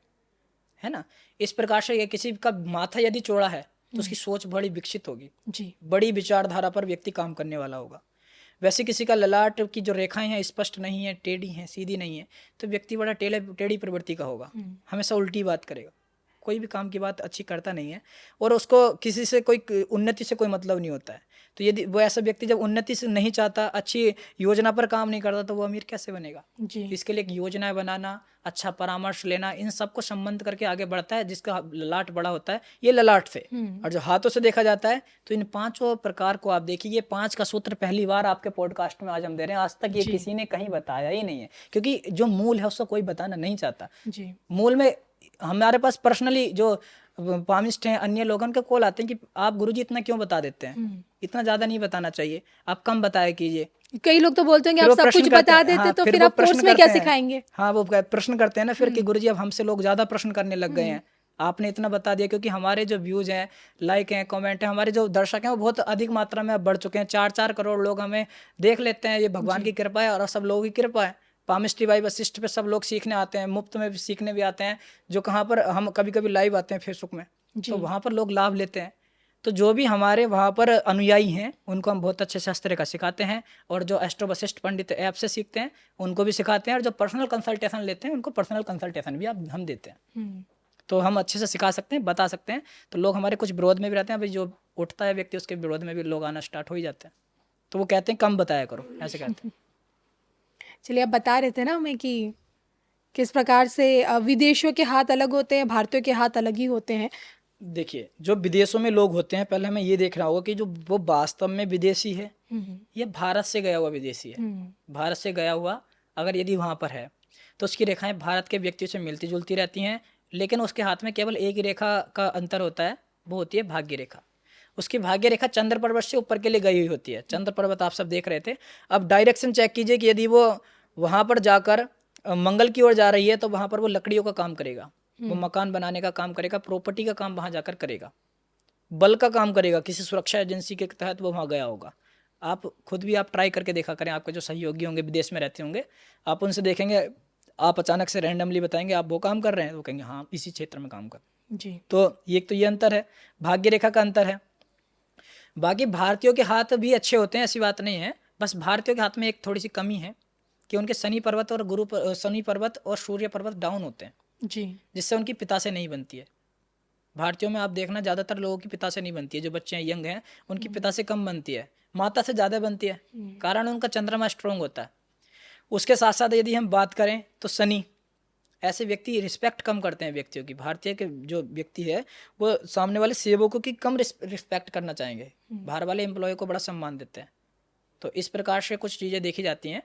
है ना। इस प्रकार से किसी का माथा यदि चौड़ा है तो उसकी सोच बड़ी विकसित होगी, जी, बड़ी विचारधारा पर व्यक्ति काम करने वाला होगा। वैसे किसी का ललाट की जो रेखाएं हैं स्पष्ट नहीं है, टेढ़ी हैं, सीधी नहीं है, तो व्यक्ति बड़ा टेढ़ी प्रवृत्ति का होगा, हमेशा उल्टी बात करेगा, कोई भी काम की बात अच्छी करता नहीं है, और उसको किसी से कोई उन्नति से कोई मतलब नहीं होता है। तो यदि वो ऐसा व्यक्ति जब उन्नति से नहीं चाहता, अच्छी योजना पर काम नहीं करता, तो वो अमीर कैसे बनेगा। जी, इसके लिए एक योजनाएं बनाना, अच्छा परामर्श लेना, इन सबको संबंध करके आगे बढ़ता है। जिसका ललाट बड़ा होता है ये ललाट से, और जो हाथों से देखा जाता है, तो इन पांचों प्रकार को आप देखिए। ये 5 का सूत्र पहली बार आपके पॉडकास्ट में आज हम दे रहे हैं। आज तक ये जी किसी ने कहीं बताया ही नहीं है, क्योंकि जो मूल है उसको कोई बताना नहीं चाहता। जी मूल में हमारे पास पर्सनली जो पामिस्ट हैं, अन्य लोगों के कॉल आते हैं कि आप गुरुजी इतना क्यों बता देते हैं, इतना ज़्यादा नहीं बताना चाहिए, आप कम बताया कीजिए। कई लोग तो बोलते हैं कि फिर आप वो सब प्रश्न कुछ करते बता हैं, देते हाँ, तो फिर फिर वो आप कोर्स प्रश्न में क्या करते हैं, सिखाएंगे। हाँ, वो प्रश्न करते हैं ना फिर कि गुरुजी अब हमसे लोग ज़्यादा प्रश्न करने लग गए हैं, आपने इतना बता दिया। क्योंकि हमारे जो व्यूज़ हैं, लाइक हैं, कमेंट हैं, हमारे जो दर्शक हैं वो बहुत अधिक मात्रा में अब बढ़ चुके हैं। 4-4 करोड़ लोग हमें देख लेते हैं। ये भगवान की कृपा है और सब लोगों की कृपा है। पामिस्ट्री वाइब वशिष्ठ पे सब लोग सीखने आते हैं, मुफ्त में भी सीखने भी आते हैं। जो कहाँ पर हम कभी कभी लाइव आते हैं फेसबुक में, तो वहाँ पर लोग लाभ लेते हैं। तो जो भी हमारे वहाँ पर अनुयायी हैं उनको हम बहुत अच्छे से हस्तरेखा सिखाते हैं, और जो एस्ट्रो वशिष्ठ पंडित ऐप से सीखते हैं उनको भी सिखाते हैं, और जो पर्सनल कंसल्टेशन लेते हैं उनको पर्सनल कंसल्टेशन भी हम देते हैं। तो हम अच्छे से सिखा सकते हैं, बता सकते हैं। तो लोग हमारे कुछ विरोध में भी रहते हैं, भाई जो उठता है व्यक्ति उसके विरोध में भी लोग आना स्टार्ट हो ही जाते हैं। तो वो कहते हैं कम बताया करो, ऐसे कहते हैं। चलिए, आप बता रहे थे ना हमें कि किस प्रकार से विदेशियों के हाथ अलग होते हैं, भारतीयों के हाथ अलग ही होते हैं। देखिए, जो विदेशों में लोग होते हैं, पहले हमें ये देखना होगा कि जो वो वास्तव में विदेशी है या भारत से गया हुआ विदेशी है। भारत से गया हुआ अगर यदि वहाँ पर है तो उसकी रेखाएं भारत के व्यक्तियों से मिलती जुलती रहती हैं, लेकिन उसके हाथ में केवल एक ही रेखा का अंतर होता है, वो होती है भाग्य रेखा। उसकी भाग्य रेखा चंद्र पर्वत से ऊपर के लिए गई हुई होती है। चंद्र पर्वत आप सब देख रहे थे। अब डायरेक्शन चेक कीजिए कि यदि वो वहाँ पर जाकर मंगल की ओर जा रही है तो वहाँ पर वो लकड़ियों का काम करेगा, वो मकान बनाने का काम करेगा, प्रॉपर्टी का काम वहाँ जाकर करेगा, बल का काम करेगा, किसी सुरक्षा एजेंसी के तहत वो वहाँ गया होगा। आप खुद भी आप ट्राई करके देखा करें, आपके जो सहयोगी होंगे विदेश में रहते होंगे, आप उनसे देखेंगे, आप अचानक से रैंडमली बताएंगे आप वो काम कर रहे हैं, वो कहेंगे हाँ इसी क्षेत्र में काम कर। जी तो ये अंतर है, भाग्य रेखा का अंतर है। बाकी भारतीयों के हाथ भी अच्छे होते हैं, ऐसी बात नहीं है। बस भारतीयों के हाथ में एक थोड़ी सी कमी है कि उनके शनि पर्वत और शनि पर्वत और सूर्य पर्वत डाउन होते हैं, जी जिससे उनकी पिता से नहीं बनती है। भारतीयों में आप देखना ज़्यादातर लोगों की पिता से नहीं बनती है, जो बच्चे हैं यंग हैं उनकी पिता से कम बनती है, माता से ज़्यादा बनती है, कारण उनका चंद्रमा स्ट्रोंग होता है। उसके साथ साथ यदि हम बात करें तो शनि, ऐसे व्यक्ति रिस्पेक्ट कम करते हैं व्यक्तियों की। भारतीय के जो व्यक्ति है वो सामने वाले सेवकों की कम रिस्पेक्ट करना चाहेंगे, बाहर वाले एम्प्लॉय को बड़ा सम्मान देते हैं। तो इस प्रकार से कुछ चीज़ें देखी जाती हैं,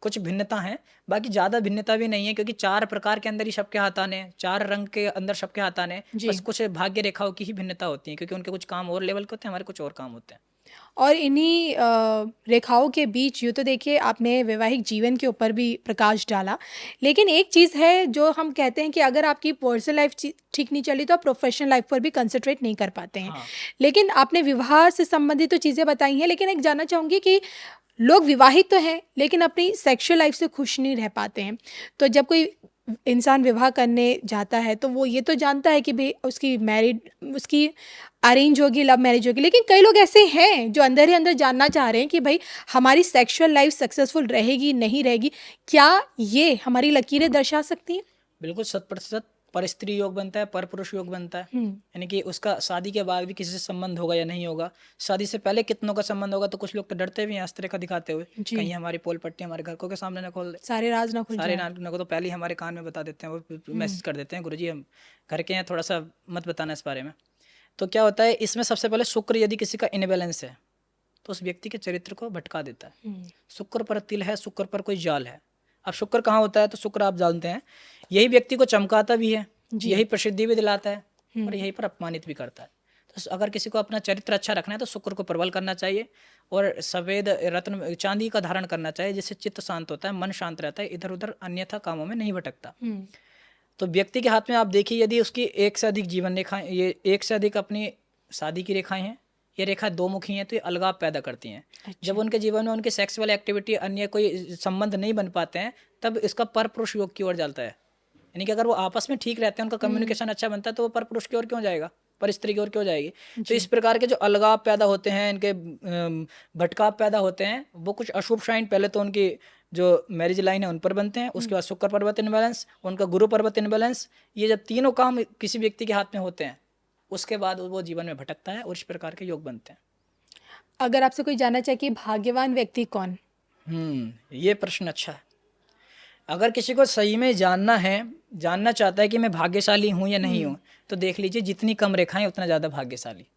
कुछ भिन्नता है। बाकी ज़्यादा भिन्नता भी नहीं है, क्योंकि 4 प्रकार के अंदर ही सबके हाथ आने, 4 रंग के अंदर सबके हाथ आने। बस कुछ भाग्य रेखाओं की ही भिन्नता होती है, क्योंकि उनके कुछ काम और लेवल के होते हैं, हमारे कुछ और काम होते हैं। और इन्हीं रेखाओं के बीच यूँ तो देखिए आपने वैवाहिक जीवन के ऊपर भी प्रकाश डाला, लेकिन एक चीज़ है जो हम कहते हैं कि अगर आपकी पर्सनल लाइफ ठीक नहीं चली तो आप प्रोफेशनल लाइफ पर भी कंसंट्रेट नहीं कर पाते हैं। हाँ। लेकिन आपने विवाह से संबंधित तो चीज़ें बताई हैं, लेकिन एक जानना चाहूँगी कि लोग विवाहित तो हैं लेकिन अपनी सेक्सुअल लाइफ से खुश नहीं रह पाते हैं। तो जब कोई इंसान विवाह करने जाता है तो वो ये तो जानता है कि भाई उसकी अरेंज होगी, लव मैरिज होगी, लेकिन कई लोग ऐसे हैं जो अंदर ही अंदर जानना चाह रहे हैं कि भाई हमारी सेक्सुअल लाइफ सक्सेसफुल रहेगी नहीं रहेगी। क्या ये हमारी लकीरें दर्शा सकती हैं? बिल्कुल 100% पर स्त्री योग बनता है, पर पुरुष योग बनता है। यानी कि उसका शादी के बाद भी किसी से संबंध होगा या नहीं होगा। शादी से पहले कितनों का संबंध होगा, तो कुछ लोग तो डरते भी हैं इस तरह का दिखाते हुए, कहीं हमारी पोल पट्टी हमारे घर को के सामने न खोल दे, सारे राज ना खुल सारे जाए। नाम को तो पहले ही हमारे कान में बता देते हैं, वो मैसेज कर देते हैं गुरुजी हम घर के हैं, थोड़ा सा मत बताना इस बारे में। तो क्या होता है इसमें, सबसे पहले शुक्र यदि किसी का इनबैलेंस है तो उस व्यक्ति के चरित्र को भटका देता है। शुक्र पर तिल है, शुक्र पर कोई जाल है। अब शुक्र कहाँ होता है, तो शुक्र आप जानते हैं यही व्यक्ति को चमकाता भी है, यही प्रसिद्धि भी दिलाता है, और यहीं पर अपमानित भी करता है। तो अगर किसी को अपना चरित्र अच्छा रखना है तो शुक्र को प्रबल करना चाहिए, और सफ़ेद रत्न चांदी का धारण करना चाहिए, जिससे चित्त शांत होता है, मन शांत रहता है, इधर उधर अन्यथा कामों में नहीं भटकता। तो व्यक्ति के हाथ में आप देखिए, यदि उसकी एक से अधिक जीवन रेखाएं, ये एक से अधिक अपनी शादी की रेखाएं हैं, ये रेखा दो मुखी हैं, तो ये अलगाव पैदा करती हैं। जब उनके जीवन में उनकी सेक्सुअल एक्टिविटी अन्य कोई संबंध नहीं बन पाते हैं, तब इसका पर पुरुष योग की ओर जाता है। यानी कि अगर वो आपस में ठीक रहते हैं, उनका कम्युनिकेशन अच्छा बनता है, तो वो पर पुरुष की ओर क्यों जाएगा, पर स्त्री की ओर क्यों जाएगी। तो इस प्रकार के जो अलगाव पैदा होते हैं, इनके भटकाव पैदा होते हैं, वो कुछ अशुभ साइन पहले तो उनकी जो मैरिज लाइन है उन पर बनते हैं, उसके बाद शुक्र पर्वत इनबैलेंस, उनका गुरु पर्वत इनबैलेंस, ये जब तीनों काम किसी व्यक्ति के हाथ में होते हैं, उसके बाद वो जीवन में भटकता है और इस प्रकार के योग बनते हैं। अगर आपसे कोई जानना चाहे कि भाग्यवान व्यक्ति कौन? ये प्रश्न अच्छा है। अगर किसी को सही में जानना चाहता है कि मैं भाग्यशाली हूँ या नहीं हूँ, तो देख लीजिए जितनी कम रेखाएं उतना ज़्यादा भाग्यशाली। ये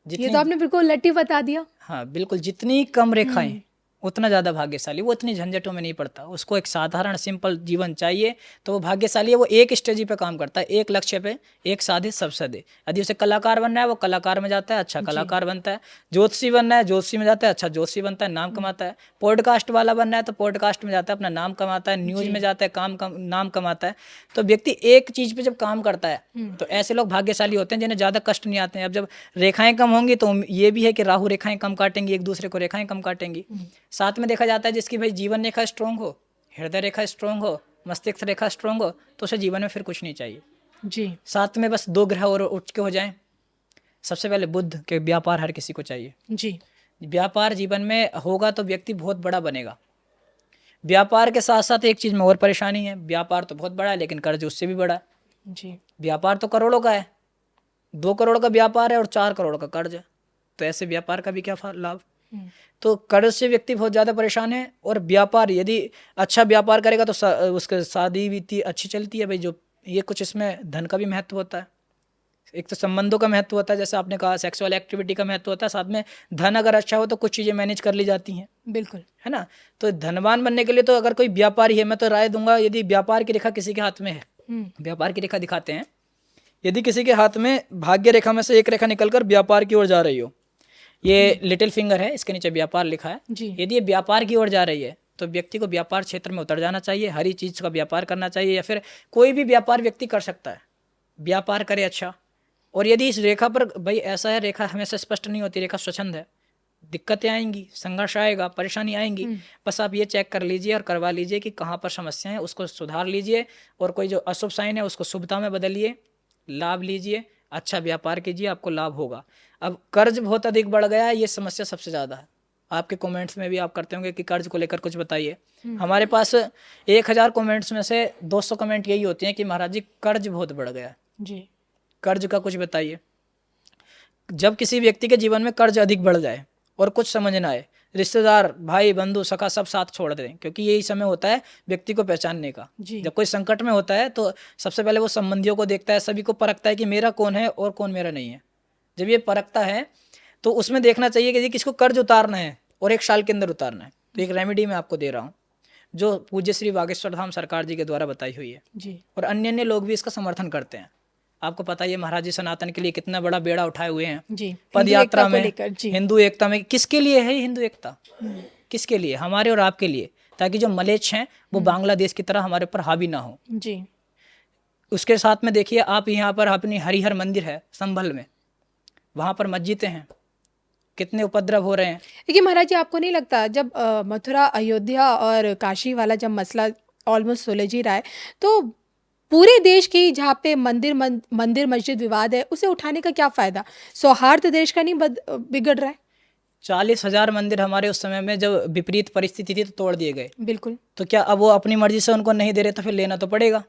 जितनी तो आपने बिल्कुल लट्टी बता दिया। हाँ बिल्कुल, जितनी कम रेखाएं उतना ज़्यादा भाग्यशाली। वो इतनी झंझटों में नहीं पड़ता, उसको एक साधारण सिंपल जीवन चाहिए, तो वो भाग्यशाली है। वो एक स्टेज पे काम करता है, एक लक्ष्य पे, एक साधे सब सदे। यदि उसे कलाकार बनना है वो कलाकार में जाता है, अच्छा कलाकार बनता है। ज्योतिषी बनना है ज्योतिषी में जाता है, अच्छा ज्योतिषी बनता है, नाम कमाता है। पॉडकास्ट वाला बनना है तो पॉडकास्ट में जाता है, अपना नाम कमाता है। न्यूज़ में जाता है, नाम कमाता है। तो व्यक्ति एक चीज़ पे जब काम करता है तो ऐसे लोग भाग्यशाली होते हैं जिन्हें ज़्यादा कष्ट नहीं आते हैं। अब जब रेखाएं कम होंगी तो ये भी है कि राहु रेखाएं कम काटेंगी, एक दूसरे को रेखाएं कम काटेंगी। साथ में देखा जाता है जिसकी भाई जीवन रेखा स्ट्रोंग हो, हृदय रेखा स्ट्रोंग हो, मस्तिष्क रेखा स्ट्रोंग हो, तो उसे जीवन में फिर कुछ नहीं चाहिए जी। साथ में बस 2 ग्रह और उठ के हो जाएं। सबसे पहले बुध के व्यापार हर किसी को चाहिए। जी। व्यापार जीवन में होगा तो व्यक्ति बहुत बड़ा बनेगा। व्यापार के साथ साथ एक चीज़ में और परेशानी है, व्यापार तो बहुत बड़ा है लेकिन कर्ज उससे भी बड़ा है। जी। व्यापार तो करोड़ों का है, 2 करोड़ का व्यापार है और 4 करोड़ का कर्ज है, तो ऐसे व्यापार का भी क्या लाभ। तो कर्ज से व्यक्ति बहुत ज़्यादा परेशान है। और व्यापार यदि अच्छा व्यापार करेगा तो उसके शादी भी अच्छी चलती है भाई। जो ये कुछ इसमें धन का भी महत्व होता है, एक तो संबंधों का महत्व होता है, जैसे आपने कहा सेक्सुअल एक्टिविटी का महत्व होता है, साथ में धन अगर अच्छा हो तो कुछ चीज़ें मैनेज कर ली जाती हैं। बिल्कुल। है ना। तो धनवान बनने के लिए तो अगर कोई व्यापारी है, मैं तो राय दूंगा यदि व्यापार की रेखा किसी के हाथ में है, व्यापार की रेखा दिखाते हैं, यदि किसी के हाथ में भाग्य रेखा में से एक रेखा निकलकर व्यापार की ओर जा रही हो, ये लिटिल फिंगर है, इसके नीचे व्यापार लिखा है, यदि ये व्यापार की ओर जा रही है तो व्यक्ति को व्यापार क्षेत्र में उतर जाना चाहिए, हरी चीज़ का व्यापार करना चाहिए, या फिर कोई भी व्यापार व्यक्ति कर सकता है, व्यापार करे अच्छा। और यदि इस रेखा पर भाई ऐसा है, रेखा हमेशा स्पष्ट नहीं होती, रेखा स्वच्छंद है, दिक्कतें आएंगी, संघर्ष आएगा, परेशानी आएंगी, बस आप ये चेक कर लीजिए और करवा लीजिए कि कहाँ पर समस्या है, उसको सुधार लीजिए, और कोई जो अशुभ साइन है उसको शुभता में बदलिए, लाभ लीजिए, अच्छा व्यापार कीजिए, आपको लाभ होगा। अब कर्ज बहुत अधिक बढ़ गया है, ये समस्या सबसे ज़्यादा है। आपके कमेंट्स में भी आप करते होंगे कि कर्ज को लेकर कुछ बताइए। हमारे पास 1000 कमेंट्स में से 200 कमेंट यही होते हैं कि महाराज जी कर्ज बहुत बढ़ गया है जी। कर्ज का कुछ बताइए। जब किसी व्यक्ति के जीवन में कर्ज अधिक बढ़ जाए और कुछ समझ ना आए, रिश्तेदार, भाई, बंधु, सखा सब साथ छोड़ दें, क्योंकि यही समय होता है व्यक्ति को पहचानने का। जब कोई संकट में होता है तो सबसे पहले वो संबंधियों को देखता है, सभी को परखता है कि मेरा कौन है और कौन मेरा नहीं है। जब ये परखता है तो उसमें देखना चाहिए कि किसको कर्ज उतारना है और 1 साल के अंदर उतारना है। तो एक रेमेडी मैं आपको दे रहा हूँ जो पूज्य श्री बागेश्वर धाम सरकार जी के द्वारा बताई हुई है जी। और अन्य लोग भी इसका समर्थन करते हैं। आपको पता ही है महाराज जी सनातन के लिए कितना बड़ा बेड़ा उठाए हुए हैं जी। पद यात्रा में, हिंदू एकता में। किसके लिए है हिंदू एकता? किसके लिए? हमारे और आपके लिए, ताकि जो मलेच्छ हैं वो बांग्लादेश की तरह हमारे ऊपर हावी ना हो जी। उसके साथ में देखिए आप यहाँ पर अपनी हरिहर मंदिर है संभल में, वहाँ पर मस्जिदें हैं, कितने उपद्रव हो रहे हैं। देखिए महाराज जी, आपको नहीं लगता जब मथुरा, अयोध्या और काशी वाला जब मसला ऑलमोस्ट सुलझ ही रहा है, तो पूरे देश की जहाँ पे मंदिर मस्जिद विवाद है उसे उठाने का क्या फायदा? सौहार्द देश का नहीं बिगड़ रहा है? 40,000 मंदिर हमारे उस समय में जब विपरीत परिस्थिति थी तो तोड़ दिए गए। बिल्कुल। तो क्या अब वो अपनी मर्जी से उनको नहीं दे रहे तो फिर लेना तो पड़ेगा,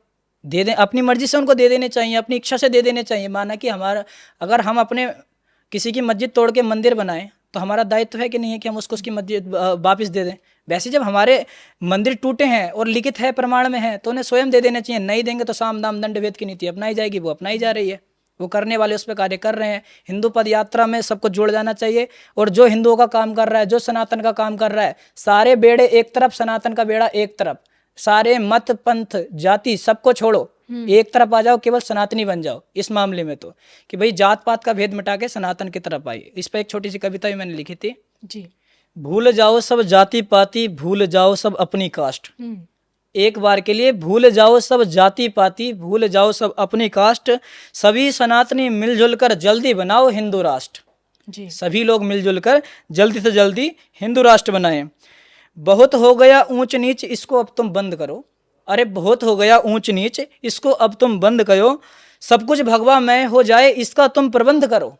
दे दें, अपनी मर्जी से उनको दे देने चाहिए, अपनी इच्छा से दे देने चाहिए। माना कि हमारा, अगर हम अपने किसी की मस्जिद तोड़ के मंदिर बनाएं तो हमारा दायित्व है कि नहीं है कि हम उसकी मस्जिद वापस दे दें। वैसे जब हमारे मंदिर टूटे हैं और लिखित है, प्रमाण में है, तो उन्हें स्वयं दे देने चाहिए। नहीं देंगे तो साम दाम दंड भेद की नीति अपनाई जाएगी, वो अपनाई जा रही है, वो करने वाले उस पर कार्य कर रहे हैं। हिंदू पद यात्रा में सबको जोड़ जाना चाहिए, और जो हिंदुओं का काम कर रहा है, जो सनातन का काम कर रहा है, सारे बेड़े एक तरफ, सनातन का बेड़ा एक तरफ, सारे मत पंथ जाति सबको छोड़ो, एक तरफ आ जाओ, केवल सनातनी बन जाओ। इस मामले में तो कि भाई जात पात का भेद मिटा के सनातन की तरफ आइए। इस पर एक छोटी सी कविता भी मैंने लिखी थी जी। भूल जाओ सब जाति पाति, भूल जाओ सब अपनी कास्ट। एक बार के लिए भूल जाओ सब जाति पाति, भूल जाओ सब अपनी कास्ट, सभी सनातनी मिलजुल कर जल्दी बनाओ हिंदू राष्ट्र जी। सभी लोग मिलजुल कर जल्दी से जल्दी हिंदू राष्ट्र बनाएं। बहुत हो गया ऊंच नीच, इसको अब तुम बंद करो। अरे बहुत हो गया ऊंच नीच, इसको अब तुम बंद करो। सब कुछ भगवा मैं हो जाए, इसका तुम प्रबंध करो।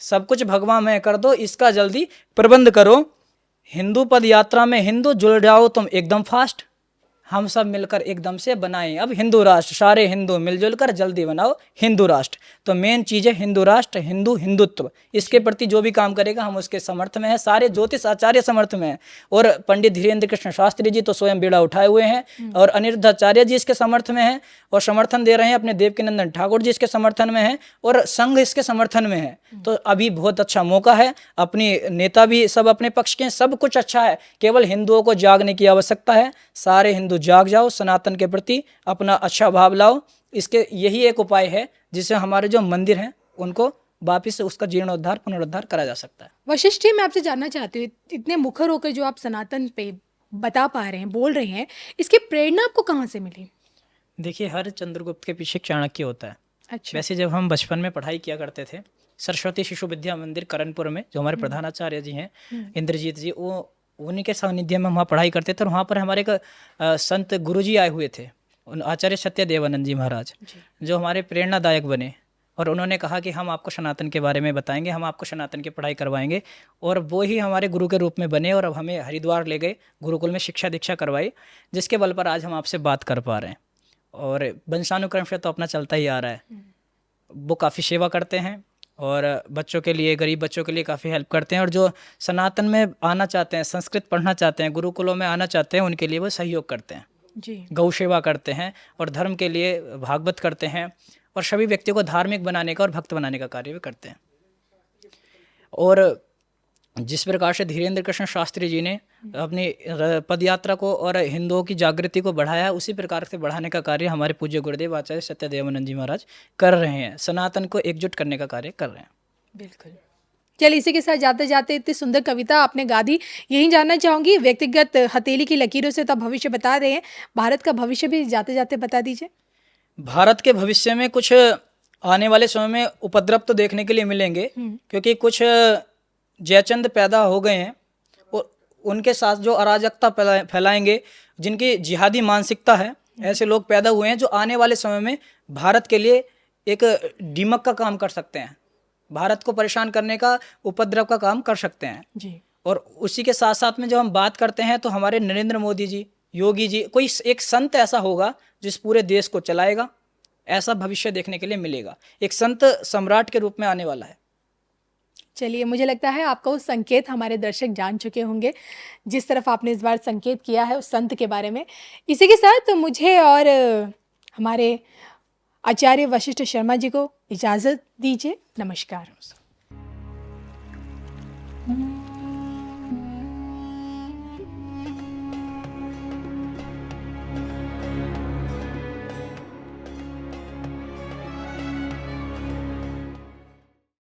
सब कुछ भगवा मैं कर दो, इसका जल्दी प्रबंध करो। हिंदू पद यात्रा में हिंदू जुड़ जाओ तुम एकदम फास्ट। हम सब मिलकर एकदम से बनाएं अब हिंदू राष्ट्र, सारे हिंदू मिलजुल कर जल्दी बनाओ हिंदू राष्ट्र। तो मेन चीज़ है हिंदू राष्ट्र, हिंदुत्व। इसके प्रति जो भी काम करेगा हम उसके समर्थ में हैं, सारे ज्योतिष आचार्य समर्थ में हैं। और पंडित धीरेन्द्र कृष्ण शास्त्री जी तो स्वयं बीड़ा उठाए हुए हैं और अनिरुद्ध आचार्य जी इसके समर्थ में हैं और समर्थन दे रहे हैं। अपने देवकीनंदन ठाकुर जी इसके समर्थन में हैं और संघ इसके समर्थन में है। तो अभी बहुत अच्छा मौका है, अपनी नेता भी सब अपने पक्ष के हैं, सब कुछ अच्छा है। केवल हिंदुओं को जागने की आवश्यकता है। सारे हिंदू जाग जाओ, सनातन के प्रति अपना अच्छा भाव लाओ। इसके यही एक उपाय है जिससे हमारे जो मंदिर हैं उनको वापिस से उसका जीर्णोद्धार पुनरुद्धार करा जा सकता है। वशिष्ठ जी, मैं आपसे जानना चाहती हूँ, इतने मुखर होकर जो आप सनातन पे बता पा रहे हैं, बोल रहे हैं, इसकी प्रेरणा आपको कहाँ से मिली? देखिए, हर चंद्रगुप्त के पीछे एक चाणक्य होता है। अच्छा। वैसे जब हम बचपन में पढ़ाई किया करते थे सरस्वती शिशु विद्या मंदिर करणपुर में, जो हमारे प्रधानाचार्य जी हैं इंद्रजीत जी, वो उन्हीं के सानिध्य में हम वहाँ पढ़ाई करते थे। और वहाँ पर हमारे एक संत गुरुजी आए हुए थे, आचार्य सत्यदेवानंद जी महाराज, जो हमारे प्रेरणादायक बने। और उन्होंने कहा कि हम आपको सनातन के बारे में बताएंगे, हम आपको सनातन की पढ़ाई करवाएंगे। और वो ही हमारे गुरु के रूप में बने और अब हमें हरिद्वार ले गए, गुरुकुल में शिक्षा दीक्षा करवाई, जिसके बल पर आज हम आपसे बात कर पा रहे हैं। और वंशानुक्रम से तो अपना चलता ही आ रहा है। वो काफ़ी सेवा करते हैं और बच्चों के लिए, गरीब बच्चों के लिए काफ़ी हेल्प करते हैं। और जो सनातन में आना चाहते हैं, संस्कृत पढ़ना चाहते हैं, गुरुकुलों में आना चाहते हैं, उनके लिए वो सहयोग करते हैं जी। गौ सेवा करते हैं और धर्म के लिए भागवत करते हैं और सभी व्यक्तियों को धार्मिक बनाने का और भक्त बनाने का कार्य भी करते हैं। और जिस प्रकार से धीरेन्द्र कृष्ण शास्त्री जी ने अपनी पदयात्रा को और हिंदुओं की जागृति को बढ़ाया, उसी प्रकार से बढ़ाने का कार्य हमारे पूज्य गुरुदेव आचार्य सत्यदेवानंद जी महाराज कर रहे हैं। सनातन को एकजुट करने का कार्य कर रहे हैं। बिल्कुल। चलिए, इसी के साथ जाते जाते इतनी सुंदर कविता आपने गा दी। यही जानना चाहूँगी, व्यक्तिगत हथेली की लकीरों से तो भविष्य बता रहे हैं, भारत का भविष्य भी जाते जाते बता दीजिए। भारत के भविष्य में कुछ आने वाले समय में उपद्रव तो देखने के लिए मिलेंगे, क्योंकि कुछ जयचंद पैदा हो गए हैं और उनके साथ जो अराजकता फैलाएंगे, जिनकी जिहादी मानसिकता है, ऐसे लोग पैदा हुए हैं जो आने वाले समय में भारत के लिए एक दीमक का काम कर सकते हैं, भारत को परेशान करने का, उपद्रव का काम कर सकते हैं जी। और उसी के साथ साथ में जब हम बात करते हैं तो हमारे नरेंद्र मोदी जी, योगी जी, कोई एक संत ऐसा होगा जिस पूरे देश को चलाएगा, ऐसा भविष्य देखने के लिए मिलेगा। एक संत सम्राट के रूप में आने वाला है। चलिए, मुझे लगता है आपका वो संकेत हमारे दर्शक जान चुके होंगे, जिस तरफ आपने इस बार संकेत किया है उस संत के बारे में। इसी के साथ मुझे और हमारे आचार्य वशिष्ठ शर्मा जी को इजाज़त दीजिए। नमस्कार।